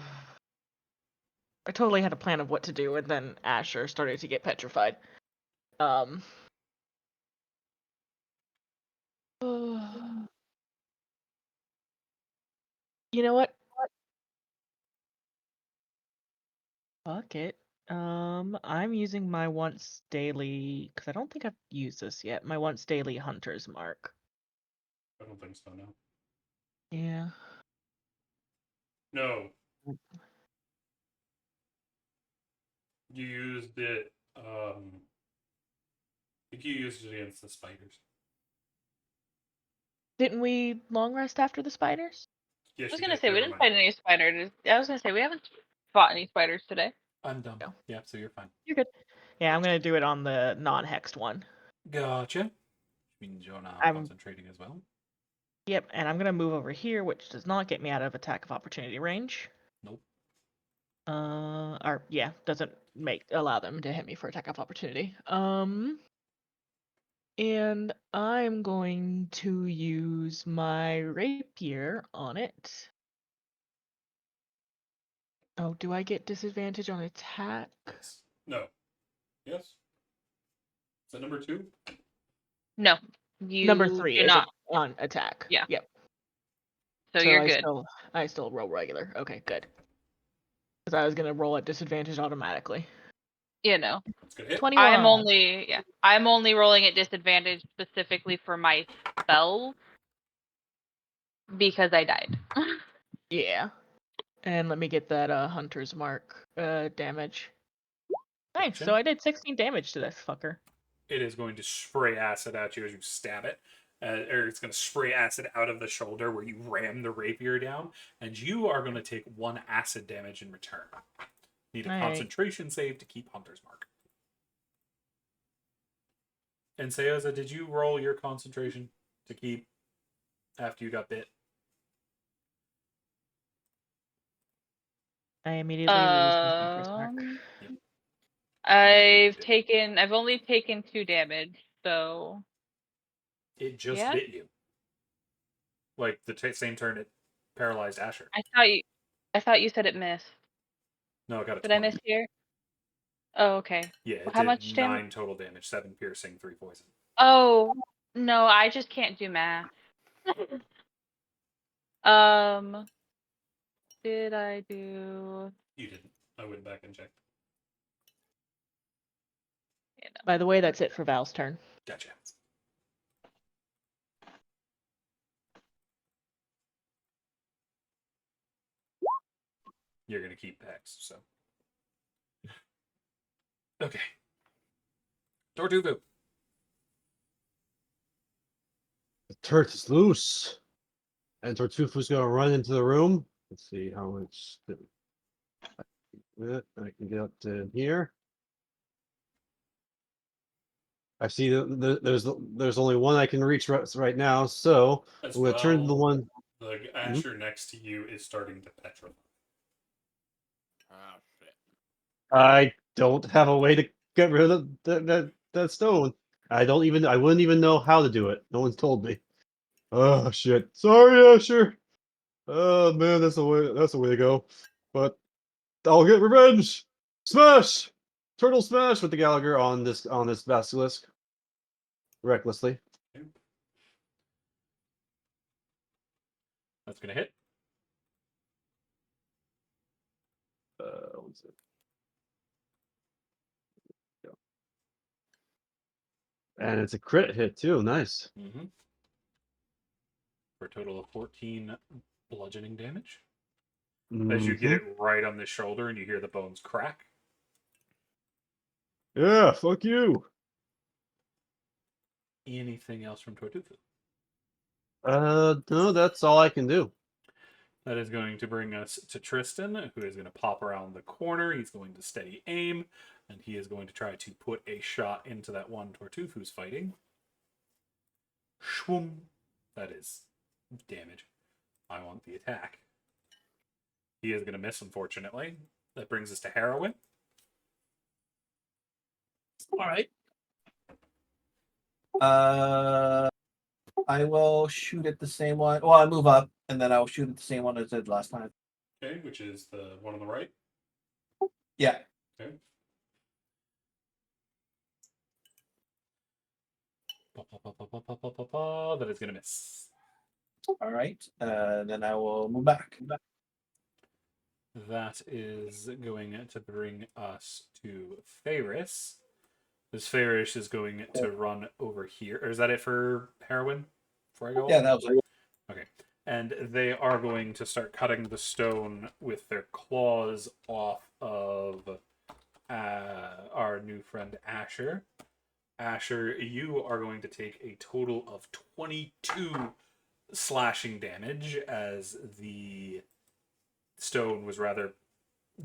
totally had a plan of what to do, and then Asher started to get petrified. You know what? Fuck it. I'm using my once daily, because I don't think I've used this yet. My once daily hunter's mark. I don't think so, no. Yeah. No. You used it, I think you used it against the spiders. Didn't we long rest after the spiders? Yes, I was you gonna did. say we Never didn't mind. fight any spiders. I was gonna say we haven't fought any spiders today. I'm dumb. No. Yeah, so you're fine. You're good. Yeah, I'm gonna do it on the non-hexed one. Gotcha. Which means you're now I'm- concentrating as well. Yep, and I'm gonna move over here, which does not get me out of attack of opportunity range. Nope. Or yeah, doesn't allow them to hit me for attack of opportunity. And I'm going to use my rapier on it. Oh, do I get disadvantage on attack? Yes. No. Yes? Is that number 2? No, you Number 3 do is not. on attack. Yeah. Yep. So you're I good. still roll regular. Okay, good. Because I was gonna roll at disadvantage automatically. You know, That's gonna hit. 21. I'm only rolling at disadvantage specifically for my spells because I died. Yeah. And let me get that hunter's mark damage. Nice. Gotcha. So I did 16 damage to this fucker. It is going to spray acid at you as you stab it. Or it's going to spray acid out of the shoulder where you ram the rapier down, and you are going to take 1 acid damage in return. Need a All right. concentration save to keep Hunter's Mark. And Saoza, did you roll your concentration to keep after you got bit? I immediately lose my hunter's mark. Yep. I've only taken 2 damage, so It just yeah. bit you. Like the same turn it paralyzed Asher. I thought you said it missed. No, I got a Did I 20. miss here? Oh, okay. Yeah, it How did much 9 damage? total damage, 7 piercing, 3 poison. Oh, no, I just can't do math. um, did I do? You didn't. I went back and checked. You know. By the way, that's it for Val's turn. Gotcha. You're gonna keep Hex, so. Okay. Tortuvu. The turret is loose. And Tortufu's gonna run into the room. Let's see how much I can get up to here. I see there's only one I can reach right now, so As I'm gonna turn to the well, one. the Asher next to you is starting to petrify. Oh shit. I don't have a way to get rid of that stone. I wouldn't even know how to do it. No one's told me. Oh shit. Sorry, Asher. Oh man, that's the way to go. But I'll get revenge. Smash! Turtle smash with the Gallagher on this basilisk. Recklessly. That's gonna hit. What's it? Go. And it's a crit hit too. Nice. Mm-hmm. For a total of 14 bludgeoning damage. As you get Mhm. it right on the shoulder and you hear the bones crack. Yeah, fuck you. Anything else from Tortufu? No, that's all I can do. That is going to bring us to Tristan, who is going to pop around the corner. He's going to steady aim, and he is going to try to put a shot into that one Tortufu's fighting. Shwoom. That is damage. I want the attack. He is going to miss, unfortunately. That brings us to Heroin. All right. I will shoot at the same one. Well, I move up, and then I'll shoot at the same one as I did last time. Okay, which is the one on the right. Yeah. Okay. That is going to miss. All right. Then I will move back. That is going to bring us to Ferris. This Ferris is going to run over here. Or is that it for Heroin? Before I go? Yeah, that was it. Okay. And they are going to start cutting the stone with their claws off of our new friend Asher. Asher, you are going to take a total of 22 slashing damage as the stone was rather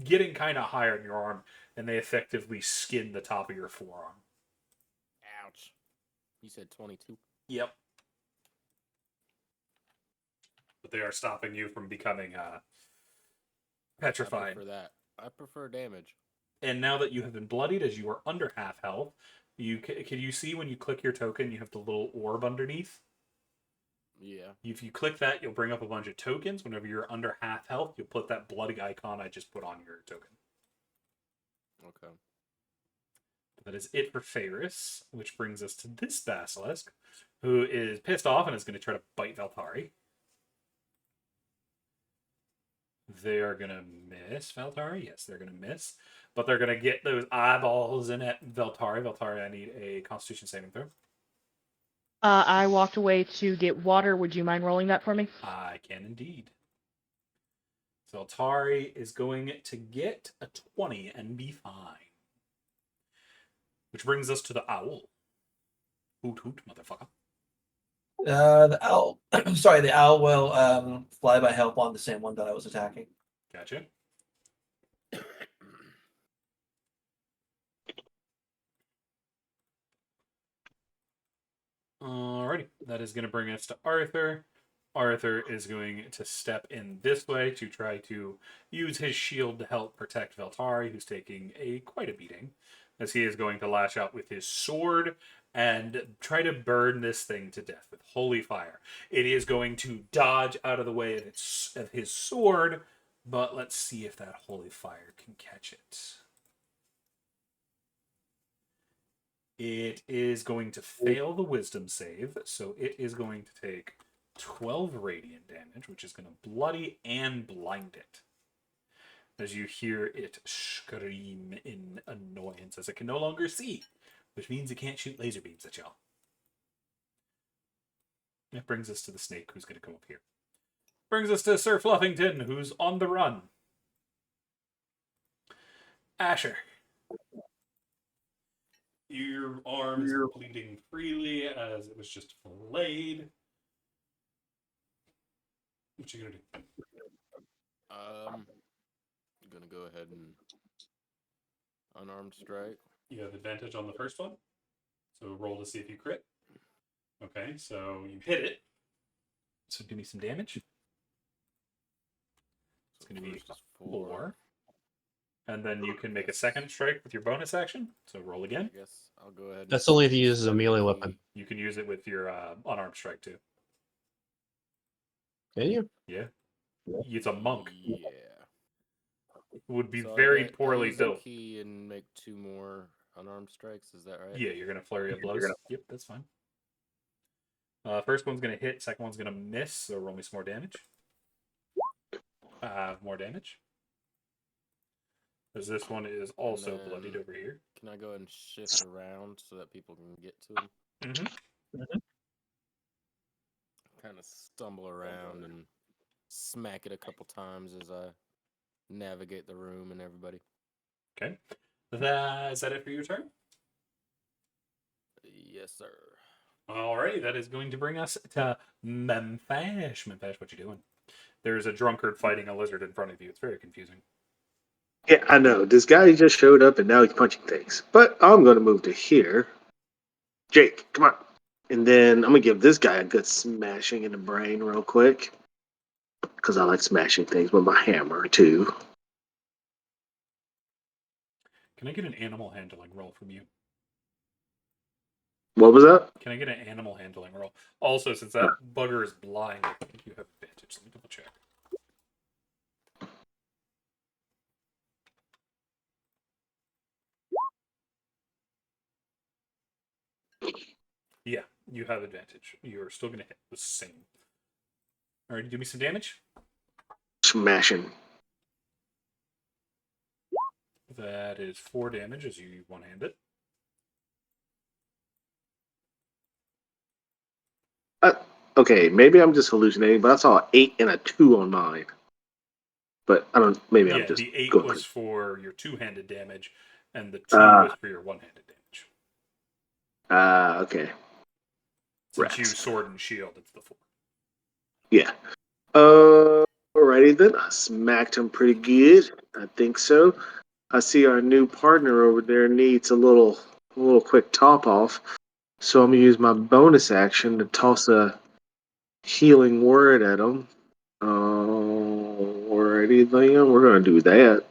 getting kind of higher in your arm, and they effectively skin the top of your forearm. Ouch. You said 22. Yep. But they are stopping you from becoming petrified. I prefer that. I prefer damage. And now that you have been bloodied, as you are under half health, can you see when you click your token, you have the little orb underneath? Yeah. If you click that, you'll bring up a bunch of tokens. Whenever you're under half health, you'll put that bloody icon I just put on your token. Okay. That is it for Ferris, which brings us to this basilisk, who is pissed off and is going to try to bite Valtari. They are going to miss Valtari. Yes, they're going to miss. But they're going to get those eyeballs in at Valtari. Valtari, I need a Constitution saving throw. I walked away to get water. Would you mind rolling that for me? I can indeed. So Valtari is going to get a 20 and be fine. Which brings us to the owl. Hoot hoot, motherfucker. The owl. Sorry, the owl will fly by help on the same one that I was attacking. Gotcha. Alrighty, that is going to bring us to Arthur. Arthur is going to step in this way to try to use his shield to help protect Valtari, who's taking quite a beating, as he is going to lash out with his sword and try to burn this thing to death with holy fire. It is going to dodge out of the way of his sword, but let's see if that holy fire can catch it. It is going to fail the wisdom save, so it is going to take 12 radiant damage, which is going to bloody and blind it. As you hear it scream in annoyance as it can no longer see, which means it can't shoot laser beams at y'all. That brings us to the snake, who's going to come up here. Brings us to Sir Fluffington, who's on the run. Asher. Your arm is bleeding freely as it was just filleted. What you gonna do? I'm gonna go ahead and unarmed strike. You have advantage on the first one, so roll to see if you crit. Okay, so you hit it. So do me some damage. It's going to be First is 4. And then you can make a second strike with your bonus action. So roll again. I guess I'll go ahead. That's and only if you use a melee 17. weapon. You can use it with your unarmed strike too. Can you? Yeah. It's a monk. Yeah. It would be So very I poorly use the built. key and make 2 more unarmed strikes. Is that right? Yeah, you're going to flurry of blows. Yep, that's fine. First one's going to hit. Second one's going to miss. So roll me some more damage. More damage. Because this one is also then- bloodied over here. Can I go ahead and shift around so that people can get to him? Mm-hmm. Kind of stumble around and smack it a couple times as I navigate the room and everybody. Okay. Is that it for your turn? Yes, sir. Alrighty, that is going to bring us to Memphash. Memphash, what you doing? There's a drunkard fighting a lizard in front of you. It's very confusing. Yeah, I know. This guy just showed up and now he's punching things. But I'm going to move to here. Jake, come on. And then I'm going to give this guy a good smashing in the brain real quick. Because I like smashing things with my hammer, too. Can I get an animal handling roll from you? What was that? Can I get an animal handling roll? Also, since that bugger is blind, I think you have advantage. Let me double check. Yeah, you have advantage. You're still going to hit the same. Alright, do me some damage. Smashing. That is 4 damage as you one-hand it. Okay, maybe I'm just hallucinating, but I saw an 8 and a 2 on mine. But I don't. Maybe I'm Yeah, just the 8 going was crazy. for your two-handed damage, and the 2 was for your one-handed damage. Okay. Since you Rats. sword and shield, it's the 4. Yeah. Alrighty then. I smacked him pretty good. I think so. I see our new partner over there needs a little quick top off. So I'm gonna use my bonus action to toss a healing word at him. Alrighty then. We're gonna do that.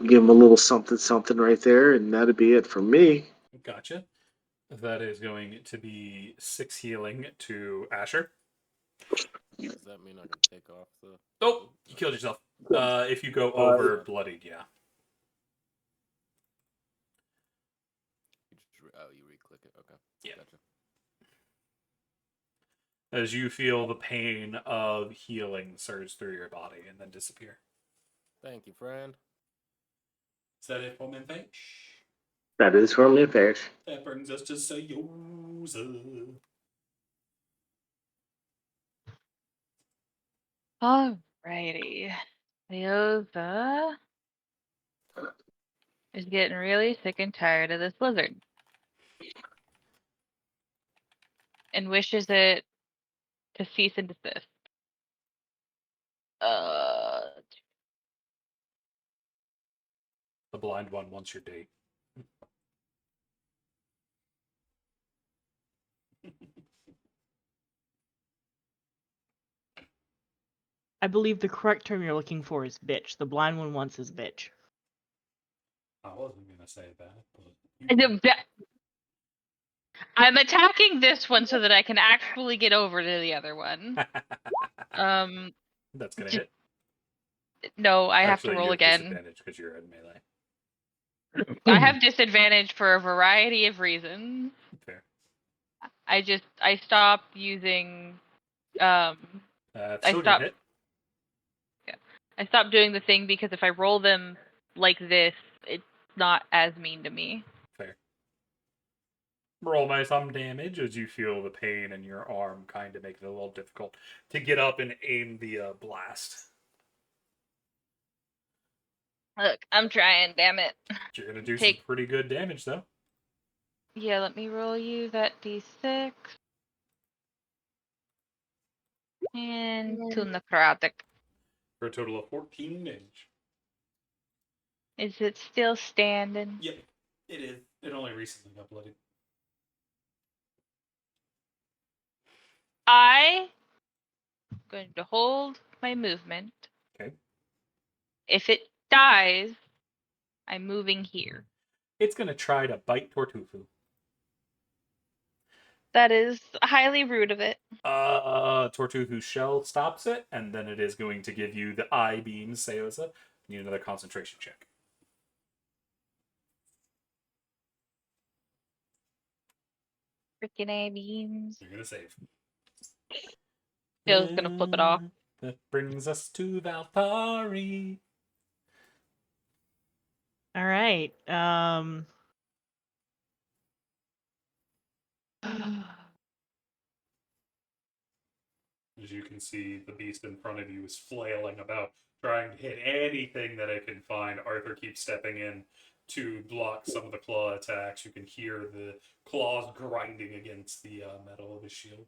Give him a little something right there, and that'll be it for me. Gotcha. That is going to be 6 healing to Asher. Does that mean I can take off the... Oh, you killed yourself. If you go over bloodied, yeah. You re-click it. Okay. Yeah. Gotcha. As you feel the pain of healing surge through your body and then disappear. Thank you, friend. Is that it for Memphash? That is for me, Fish. That brings us to Saoza. Alrighty. Saoza is getting really sick and tired of this lizard. And wishes it to cease and desist. The blind one wants your date. I believe the correct term you're looking for is bitch. The blind one wants his bitch. I wasn't going to say that. I'm attacking this one so that I can actually get over to the other one. That's going to hit. No, I have to Actually, roll you have again. disadvantage because you're at melee. I have disadvantage for a variety of reasons. Fair. I stopped using I Still gonna stopped hit. I stopped doing the thing because if I roll them like this, it's not as mean to me. Fair. Roll by some damage as you feel the pain in your arm, kind of make it a little difficult to get up and aim the blast. Look, I'm trying, damn it. You're gonna do Take- some pretty good damage though. Yeah, let me roll you that d6. And 2 necrotic. For a total of 14 damage. Is it still standing? Yep, it is. It only recently got bloodied. I'm going to hold my movement. Okay. If it dies, I'm moving here. It's gonna try to bite Tortufu. That is highly rude of it. Tortufu's shell stops it, and then it is going to give you the eye beam, Saoza. Need another concentration check. Freaking A beams. You're gonna save. Phil's gonna flip it off. That brings us to Valtari. All right. As you can see, the beast in front of you is flailing about, trying to hit anything that it can find. Arthur keeps stepping in to block some of the claw attacks. You can hear the claws grinding against the metal of his shield.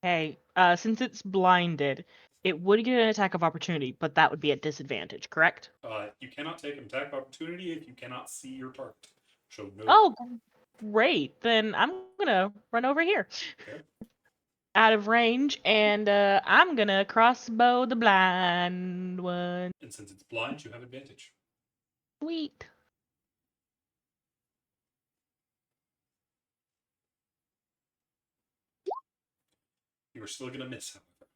Hey, since it's blinded, it would get an attack of opportunity, but that would be at disadvantage, correct? You cannot take an attack opportunity if you cannot see your target. So no. Oh, great. Then I'm gonna run over here. Okay. Out of range, and I'm gonna crossbow the blind one. And since it's blind, you have advantage. Sweet. You are still going to miss, however,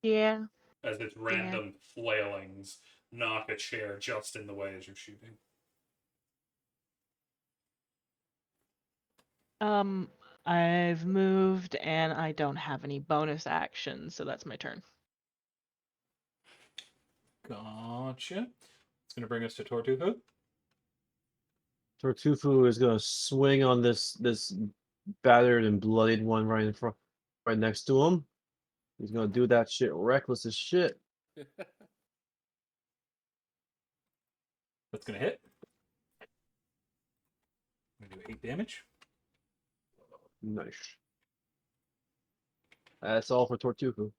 Yeah. as its random flailings knock a chair just in the way as you're shooting. I've moved, and I don't have any bonus actions, so that's my turn. Gotcha. It's going to bring us to Tortufu. Tortufu is gonna swing on this battered and bloodied one right in front, right next to him. He's gonna do that shit reckless as shit. That's going to hit. I'm going to do 8 damage. Nice. That's all for Tortufu.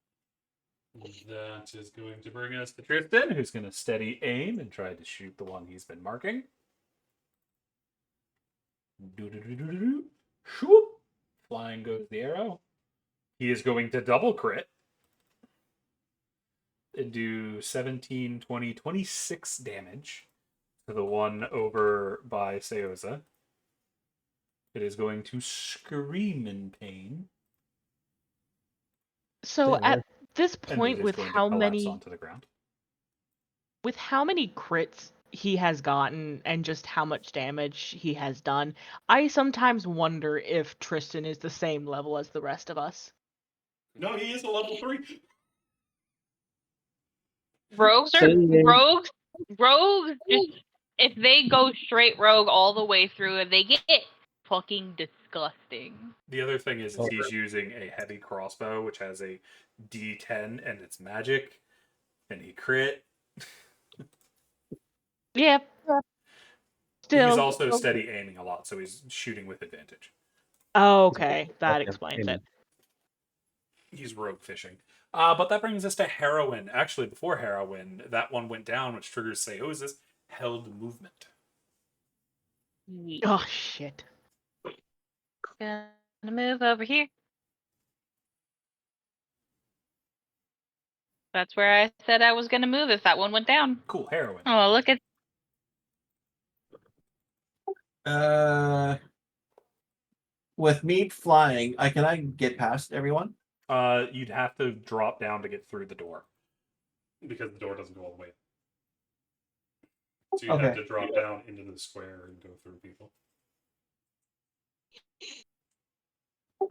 That is going to bring us to Tristan, who's going to steady aim and try to shoot the one he's been marking. Shoop. Flying goes the arrow. He is going to double crit and do 17, 20, 26 damage to the one over by Saoza. It is going to scream in pain. So Damn, at this And point, it is with going how to collapse many onto the ground. crits he has gotten and just how much damage he has done, I sometimes wonder if Tristan is the same level as the rest of us. No, he is a level 3. Rogues are rogues. Rogues just if they go straight rogue all the way through, they get fucking disgusting. The other thing is he's using a heavy crossbow, which has a D10 and it's magic, and he crit. Yeah. Still. He's also steady aiming a lot, so he's shooting with advantage. Oh, okay, that Okay, explains aiming. it. He's rogue fishing. But that brings us to Heroin. Actually, before Heroin, that one went down, which triggers Saoza's held movement. Oh shit. Gonna move over here. That's where I said I was gonna move if that one went down. Cool, Heroin. Oh, look at With me flying, can I get past everyone? You'd have to drop down to get through the door because the door doesn't go all the way. So you had Okay. to drop down into the square and go through people.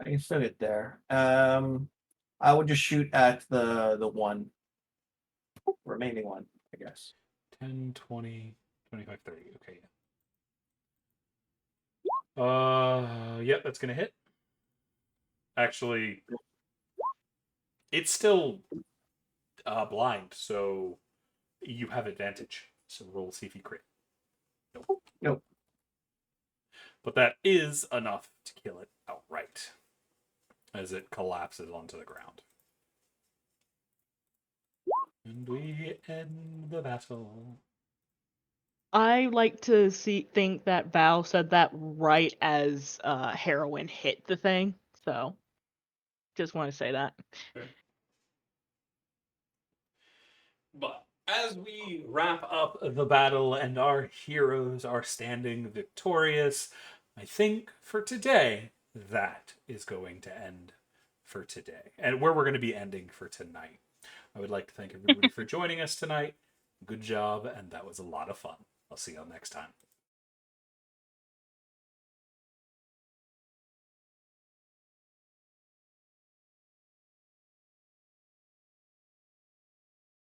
I can still get there. I would just shoot at the one remaining one, I guess. 10, 20, 25, 30. Okay, yep, that's gonna hit. Actually, it's still blind, so you have advantage. So roll, see if you crit. Nope. Nope. But that is enough to kill it outright as it collapses onto the ground. And we end the battle. I like to think that Val said that right as heroin hit the thing. So just want to say that. But as we wrap up the battle and our heroes are standing victorious, I think for today, that is going to end for today. And where we're going to be ending for tonight. I would like to thank everybody for joining us tonight. Good job, and that was a lot of fun. I'll see y'all next time.